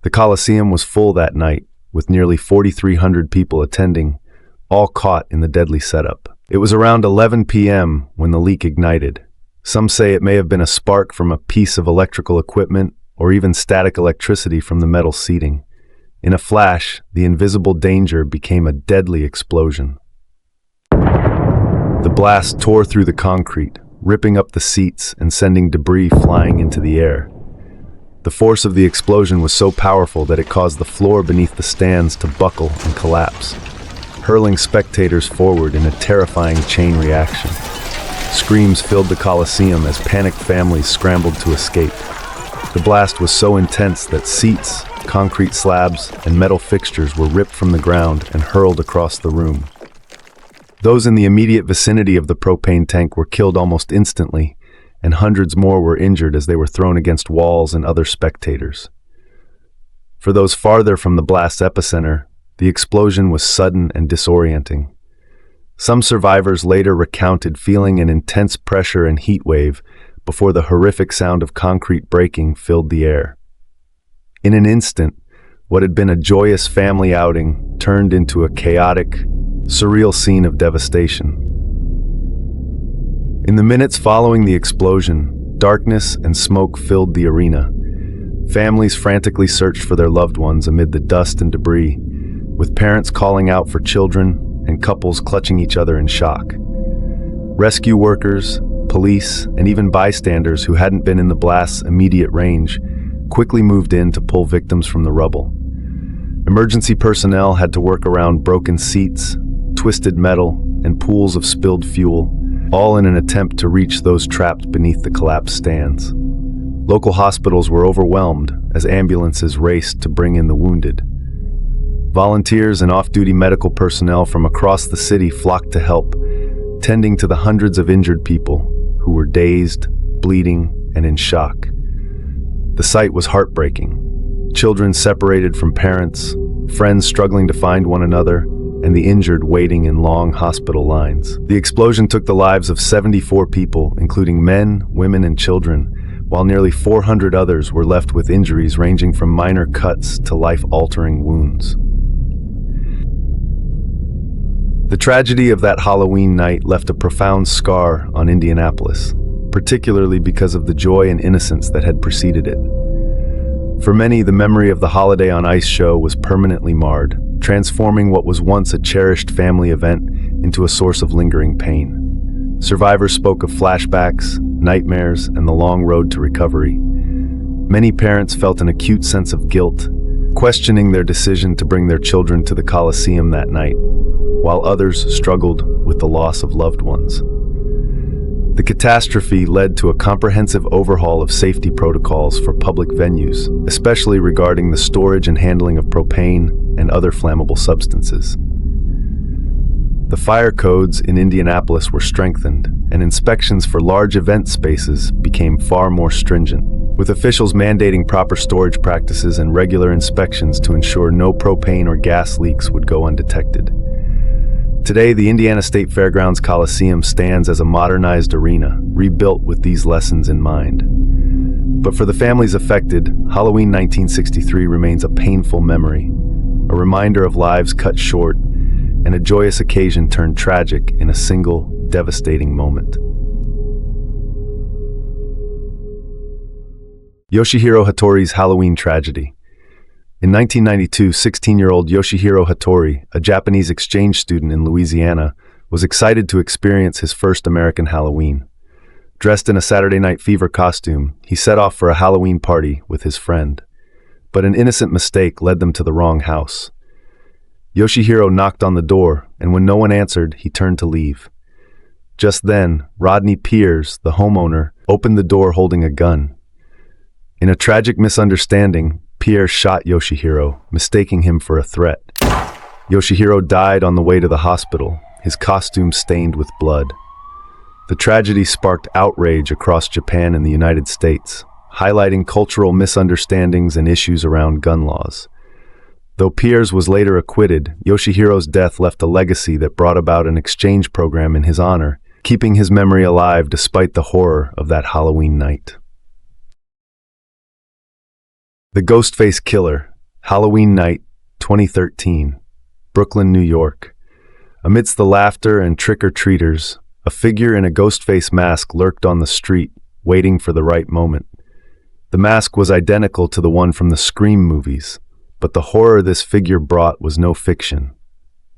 The Coliseum was full that night, with nearly 4,300 people attending, all caught in the deadly setup. It was around 11 p.m. when the leak ignited. Some say it may have been a spark from a piece of electrical equipment or even static electricity from the metal seating. In a flash, the invisible danger became a deadly explosion. The blast tore through the concrete, ripping up the seats and sending debris flying into the air. The force of the explosion was so powerful that it caused the floor beneath the stands to buckle and collapse, hurling spectators forward in a terrifying chain reaction. Screams filled the Coliseum as panicked families scrambled to escape. The blast was so intense that seats, concrete slabs, and metal fixtures were ripped from the ground and hurled across the room. Those in the immediate vicinity of the propane tank were killed almost instantly, and hundreds more were injured as they were thrown against walls and other spectators. For those farther from the blast's epicenter, The explosion was sudden and disorienting. Some survivors later recounted feeling an intense pressure and heat wave before the horrific sound of concrete breaking filled the air. In an instant, what had been a joyous family outing turned into a chaotic, surreal scene of devastation. In the minutes following the explosion, darkness and smoke filled the arena. Families frantically searched for their loved ones amid the dust and debris, with parents calling out for children and couples clutching each other in shock. Rescue workers, police, and even bystanders who hadn't been in the blast's immediate range quickly moved in to pull victims from the rubble. Emergency personnel had to work around broken seats, twisted metal, and pools of spilled fuel, all in an attempt to reach those trapped beneath the collapsed stands. Local hospitals were overwhelmed as ambulances raced to bring in the wounded. Volunteers and off-duty medical personnel from across the city flocked to help, tending to the hundreds of injured people who were dazed, bleeding, and in shock. The sight was heartbreaking. Children separated from parents, friends struggling to find one another, and the injured waiting in long hospital lines. The explosion took the lives of 74 people, including men, women, and children, while nearly 400 others were left with injuries ranging from minor cuts to life-altering wounds. The tragedy of that Halloween night left a profound scar on Indianapolis, particularly because of the joy and innocence that had preceded it. For many, the memory of the Holiday on Ice show was permanently marred, transforming what was once a cherished family event into a source of lingering pain. Survivors spoke of flashbacks, nightmares, and the long road to recovery. Many parents felt an acute sense of guilt, questioning their decision to bring their children to the Coliseum that night, while others struggled with the loss of loved ones. The catastrophe led to a comprehensive overhaul of safety protocols for public venues, especially regarding the storage and handling of propane and other flammable substances. The fire codes in Indianapolis were strengthened, and inspections for large event spaces became far more stringent, with officials mandating proper storage practices and regular inspections to ensure no propane or gas leaks would go undetected. Today, the Indiana State Fairgrounds Coliseum stands as a modernized arena, rebuilt with these lessons in mind. But for the families affected, Halloween 1963 remains a painful memory, a reminder of lives cut short, and a joyous occasion turned tragic in a single, devastating moment. Yoshihiro Hattori's Halloween tragedy. In 1992, 16-year-old Yoshihiro Hattori, a Japanese exchange student in Louisiana, was excited to experience his first American Halloween. Dressed in a Saturday Night Fever costume, he set off for a Halloween party with his friend. But an innocent mistake led them to the wrong house. Yoshihiro knocked on the door, and when no one answered, he turned to leave. Just then, Rodney Piers, the homeowner, opened the door holding a gun. In a tragic misunderstanding, Pierre shot Yoshihiro, mistaking him for a threat. Yoshihiro died on the way to the hospital, his costume stained with blood. The tragedy sparked outrage across Japan and the United States, highlighting cultural misunderstandings and issues around gun laws. Though Piers was later acquitted, Yoshihiro's death left a legacy that brought about an exchange program in his honor, keeping his memory alive despite the horror of that Halloween night. The Ghostface Killer, Halloween Night, 2013, Brooklyn, New York. Amidst the laughter and trick-or-treaters, a figure in a Ghostface mask lurked on the street, waiting for the right moment. The mask was identical to the one from the Scream movies, but the horror this figure brought was no fiction.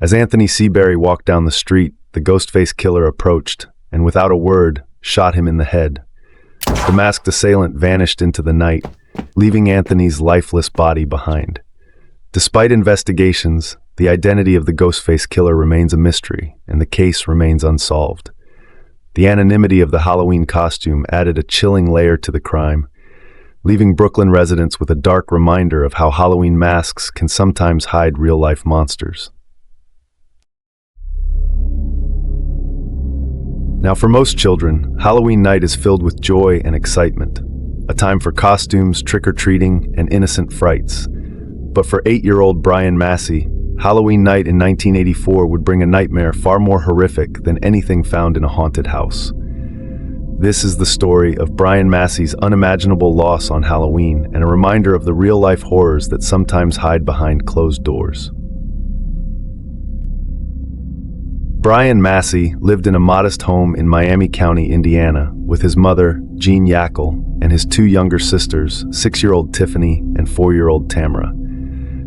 As Anthony Seabury walked down the street, the Ghostface Killer approached, and without a word, shot him in the head. The masked assailant vanished into the night, leaving Anthony's lifeless body behind. Despite investigations, the identity of the Ghostface Killer remains a mystery, and the case remains unsolved. The anonymity of the Halloween costume added a chilling layer to the crime, leaving Brooklyn residents with a dark reminder of how Halloween masks can sometimes hide real-life monsters. Now, for most children, Halloween night is filled with joy and excitement, a time for costumes, trick-or-treating, and innocent frights. But for 8-year-old Brian Massey, Halloween night in 1984 would bring a nightmare far more horrific than anything found in a haunted house. This is the story of Brian Massey's unimaginable loss on Halloween and a reminder of the real-life horrors that sometimes hide behind closed doors. Brian Massey lived in a modest home in Miami County, Indiana, with his mother, Jean Yackel, and his two younger sisters, 6-year-old Tiffany and 4-year-old Tamara.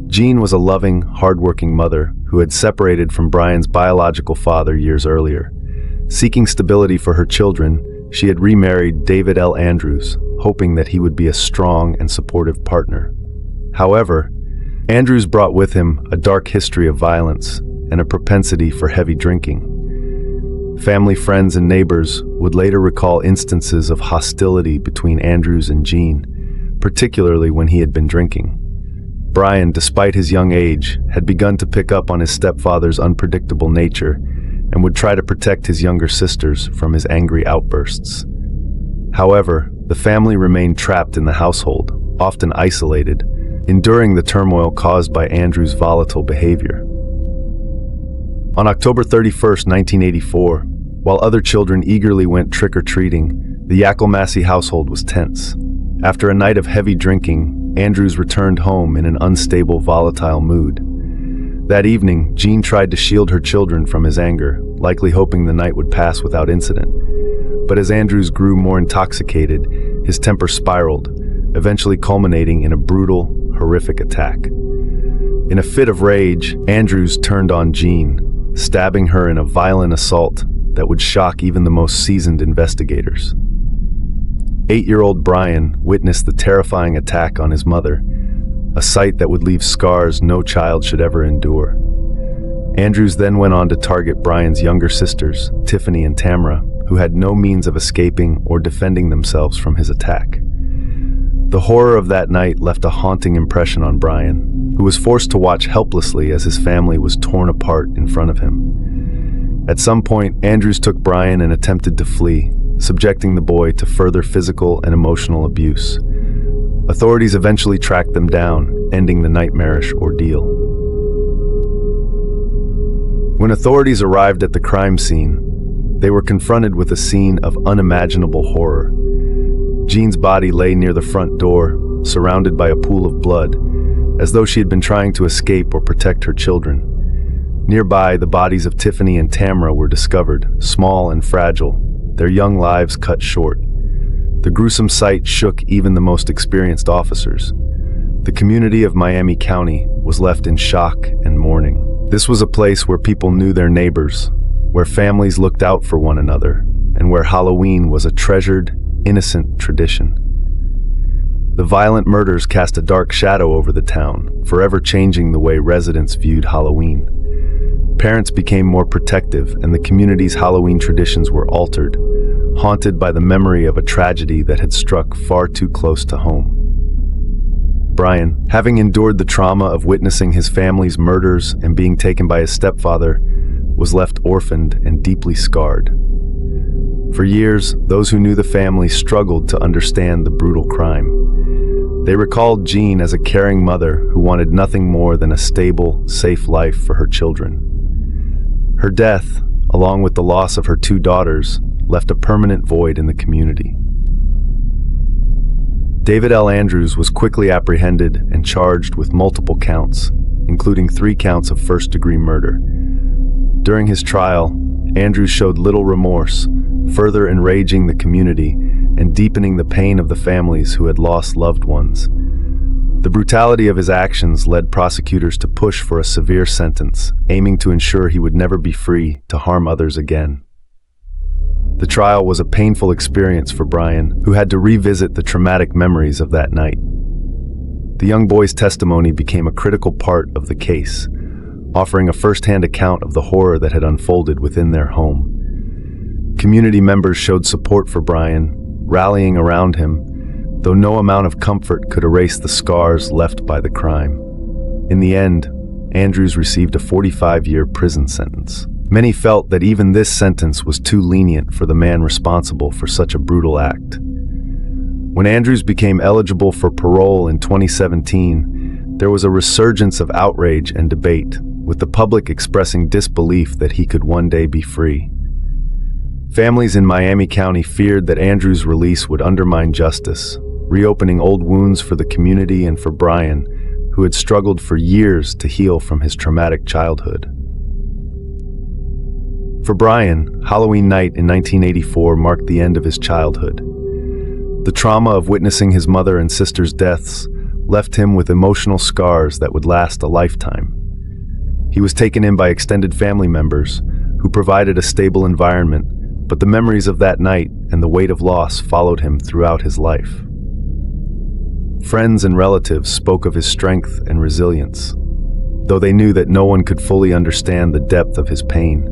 Jean was a loving, hardworking mother who had separated from Brian's biological father years earlier. Seeking stability for her children, she had remarried David L. Andrews, hoping that he would be a strong and supportive partner. However, Andrews brought with him a dark history of violence and a propensity for heavy drinking. Family, friends, and neighbors would later recall instances of hostility between Andrews and Jean, particularly when he had been drinking. Brian, despite his young age, had begun to pick up on his stepfather's unpredictable nature and would try to protect his younger sisters from his angry outbursts. However, the family remained trapped in the household, often isolated, enduring the turmoil caused by Andrew's volatile behavior. On October 31, 1984, while other children eagerly went trick-or-treating, the Yackel-Massey household was tense. After a night of heavy drinking, Andrews returned home in an unstable, volatile mood. That evening, Jean tried to shield her children from his anger, likely hoping the night would pass without incident. But as Andrews grew more intoxicated, his temper spiraled, eventually culminating in a brutal, horrific attack. In a fit of rage, Andrews turned on Jean, stabbing her in a violent assault that would shock even the most seasoned investigators. 8-year-old Brian witnessed the terrifying attack on his mother, a sight that would leave scars no child should ever endure. Andrews then went on to target Brian's younger sisters, Tiffany and Tamara, who had no means of escaping or defending themselves from his attack. The horror of that night left a haunting impression on Brian, who was forced to watch helplessly as his family was torn apart in front of him. At some point, Andrews took Brian and attempted to flee, subjecting the boy to further physical and emotional abuse. Authorities eventually tracked them down, ending the nightmarish ordeal. When authorities arrived at the crime scene, they were confronted with a scene of unimaginable horror. Jean's body lay near the front door, surrounded by a pool of blood, as though she had been trying to escape or protect her children. Nearby, the bodies of Tiffany and Tamara were discovered, small and fragile, their young lives cut short. The gruesome sight shook even the most experienced officers. The community of Miami County was left in shock and mourning. This was a place where people knew their neighbors, where families looked out for one another, and where Halloween was a treasured, innocent tradition. The violent murders cast a dark shadow over the town, forever changing the way residents viewed Halloween. Parents became more protective, and the community's Halloween traditions were altered, haunted by the memory of a tragedy that had struck far too close to home. Brian, having endured the trauma of witnessing his family's murders and being taken by his stepfather, was left orphaned and deeply scarred. For years, those who knew the family struggled to understand the brutal crime. They recalled Jean as a caring mother who wanted nothing more than a stable, safe life for her children. Her death, along with the loss of her 2 daughters, left a permanent void in the community. David L. Andrews was quickly apprehended and charged with multiple counts, including 3 counts of first-degree murder. During his trial, Andrews showed little remorse, further enraging the community and deepening the pain of the families who had lost loved ones. The brutality of his actions led prosecutors to push for a severe sentence, aiming to ensure he would never be free to harm others again. The trial was a painful experience for Brian, who had to revisit the traumatic memories of that night. The young boy's testimony became a critical part of the case, offering a first-hand account of the horror that had unfolded within their home. Community members showed support for Brian, rallying around him, though no amount of comfort could erase the scars left by the crime. In the end, Andrews received a 45-year prison sentence. Many felt that even this sentence was too lenient for the man responsible for such a brutal act. When Andrews became eligible for parole in 2017, there was a resurgence of outrage and debate, with the public expressing disbelief that he could one day be free. Families in Miami County feared that Andrew's release would undermine justice, reopening old wounds for the community and for Brian, who had struggled for years to heal from his traumatic childhood. For Brian, Halloween night in 1984 marked the end of his childhood. The trauma of witnessing his mother and sister's deaths left him with emotional scars that would last a lifetime. He was taken in by extended family members who provided a stable environment, but the memories of that night and the weight of loss followed him throughout his life. Friends and relatives spoke of his strength and resilience, though they knew that no one could fully understand the depth of his pain.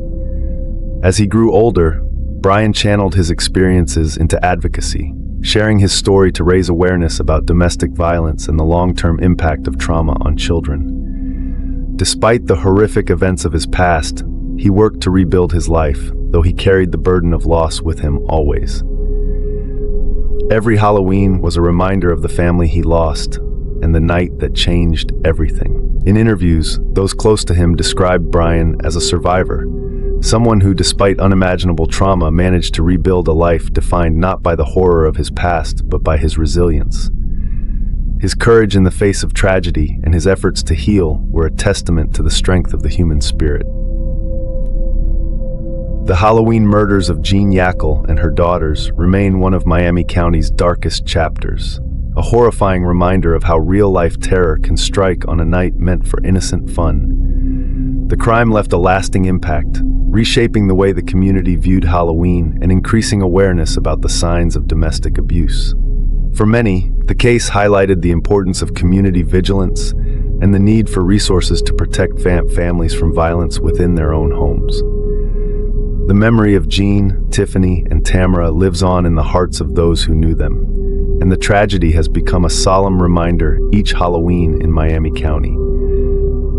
As he grew older, Brian channeled his experiences into advocacy, sharing his story to raise awareness about domestic violence and the long-term impact of trauma on children. Despite the horrific events of his past, he worked to rebuild his life, though he carried the burden of loss with him always. Every Halloween was a reminder of the family he lost and the night that changed everything. In interviews, those close to him described Brian as a survivor, someone who, despite unimaginable trauma, managed to rebuild a life defined not by the horror of his past, but by his resilience. His courage in the face of tragedy and his efforts to heal were a testament to the strength of the human spirit. The Halloween murders of Jean Yackel and her daughters remain one of Miami County's darkest chapters, a horrifying reminder of how real-life terror can strike on a night meant for innocent fun. The crime left a lasting impact, reshaping the way the community viewed Halloween and increasing awareness about the signs of domestic abuse. For many, the case highlighted the importance of community vigilance and the need for resources to protect families from violence within their own homes. The memory of Jean, Tiffany, and Tamara lives on in the hearts of those who knew them, and the tragedy has become a solemn reminder each Halloween in Miami County.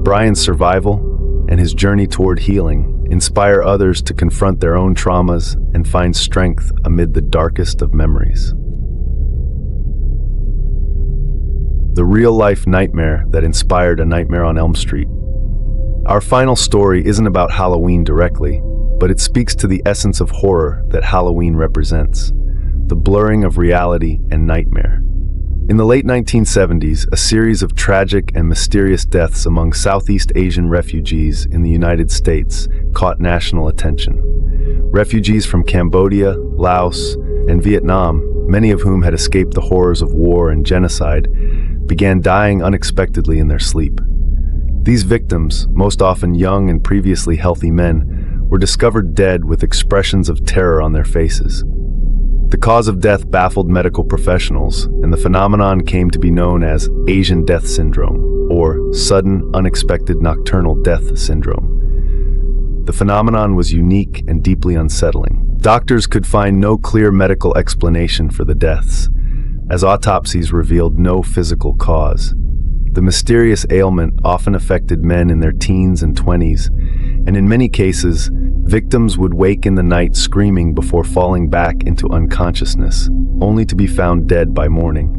Brian's survival and his journey toward healing inspire others to confront their own traumas and find strength amid the darkest of memories. The real-life nightmare that inspired A Nightmare on Elm Street. Our final story isn't about Halloween directly, but it speaks to the essence of horror that Halloween represents, the blurring of reality and nightmare. In the late 1970s, a series of tragic and mysterious deaths among Southeast Asian refugees in the United States caught national attention. Refugees from Cambodia, Laos, and Vietnam, many of whom had escaped the horrors of war and genocide, began dying unexpectedly in their sleep. These victims, most often young and previously healthy men, were discovered dead with expressions of terror on their faces. The cause of death baffled medical professionals, and the phenomenon came to be known as Asian death syndrome, or sudden, unexpected nocturnal death syndrome. The phenomenon was unique and deeply unsettling. Doctors could find no clear medical explanation for the deaths, as autopsies revealed no physical cause. The mysterious ailment often affected men in their teens and 20s, and in many cases, victims would wake in the night screaming before falling back into unconsciousness, only to be found dead by morning.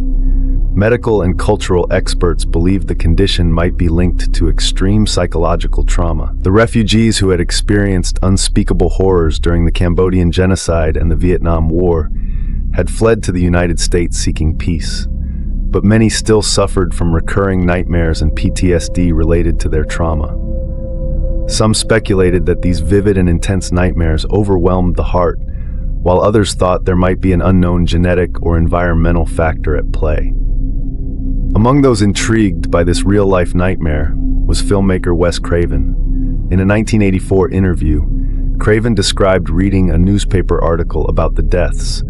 Medical and cultural experts believed the condition might be linked to extreme psychological trauma. The refugees who had experienced unspeakable horrors during the Cambodian genocide and the Vietnam War had fled to the United States seeking peace, but many still suffered from recurring nightmares and PTSD related to their trauma. Some speculated that these vivid and intense nightmares overwhelmed the heart, while others thought there might be an unknown genetic or environmental factor at play. Among those intrigued by this real-life nightmare was filmmaker Wes Craven. In a 1984 interview, Craven described reading a newspaper article about the deaths,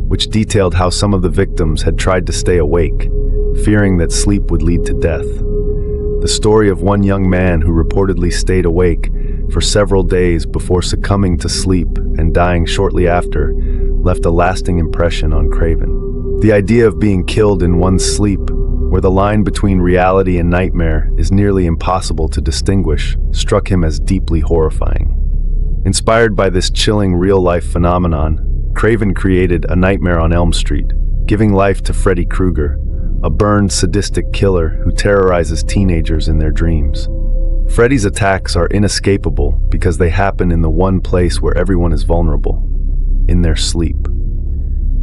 which detailed how some of the victims had tried to stay awake, fearing that sleep would lead to death. The story of one young man who reportedly stayed awake for several days before succumbing to sleep and dying shortly after left a lasting impression on Craven. The idea of being killed in one's sleep, where the line between reality and nightmare is nearly impossible to distinguish, struck him as deeply horrifying. Inspired by this chilling real-life phenomenon, Craven created A Nightmare on Elm Street, giving life to Freddy Krueger, a burned, sadistic killer who terrorizes teenagers in their dreams. Freddy's attacks are inescapable because they happen in the one place where everyone is vulnerable, in their sleep.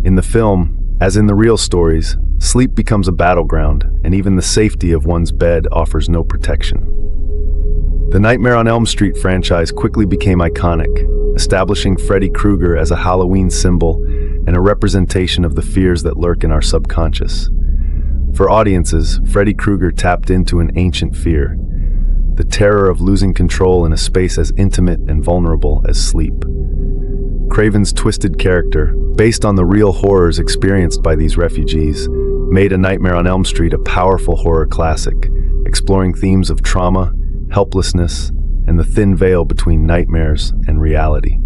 In the film, as in the real stories, sleep becomes a battleground, and even the safety of one's bed offers no protection. The Nightmare on Elm Street franchise quickly became iconic, establishing Freddy Krueger as a Halloween symbol and a representation of the fears that lurk in our subconscious. For audiences, Freddy Krueger tapped into an ancient fear, the terror of losing control in a space as intimate and vulnerable as sleep. Craven's twisted character, based on the real horrors experienced by these refugees, made A Nightmare on Elm Street a powerful horror classic, exploring themes of trauma, helplessness, and the thin veil between nightmares and reality.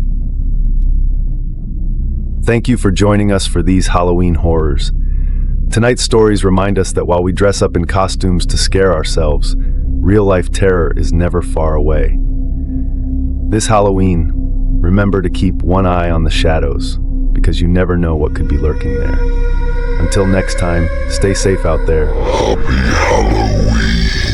Thank you for joining us for these Halloween horrors. Tonight's stories remind us that while we dress up in costumes to scare ourselves, real-life terror is never far away. This Halloween, remember to keep one eye on the shadows, because you never know what could be lurking there. Until next time, stay safe out there. Happy Halloween.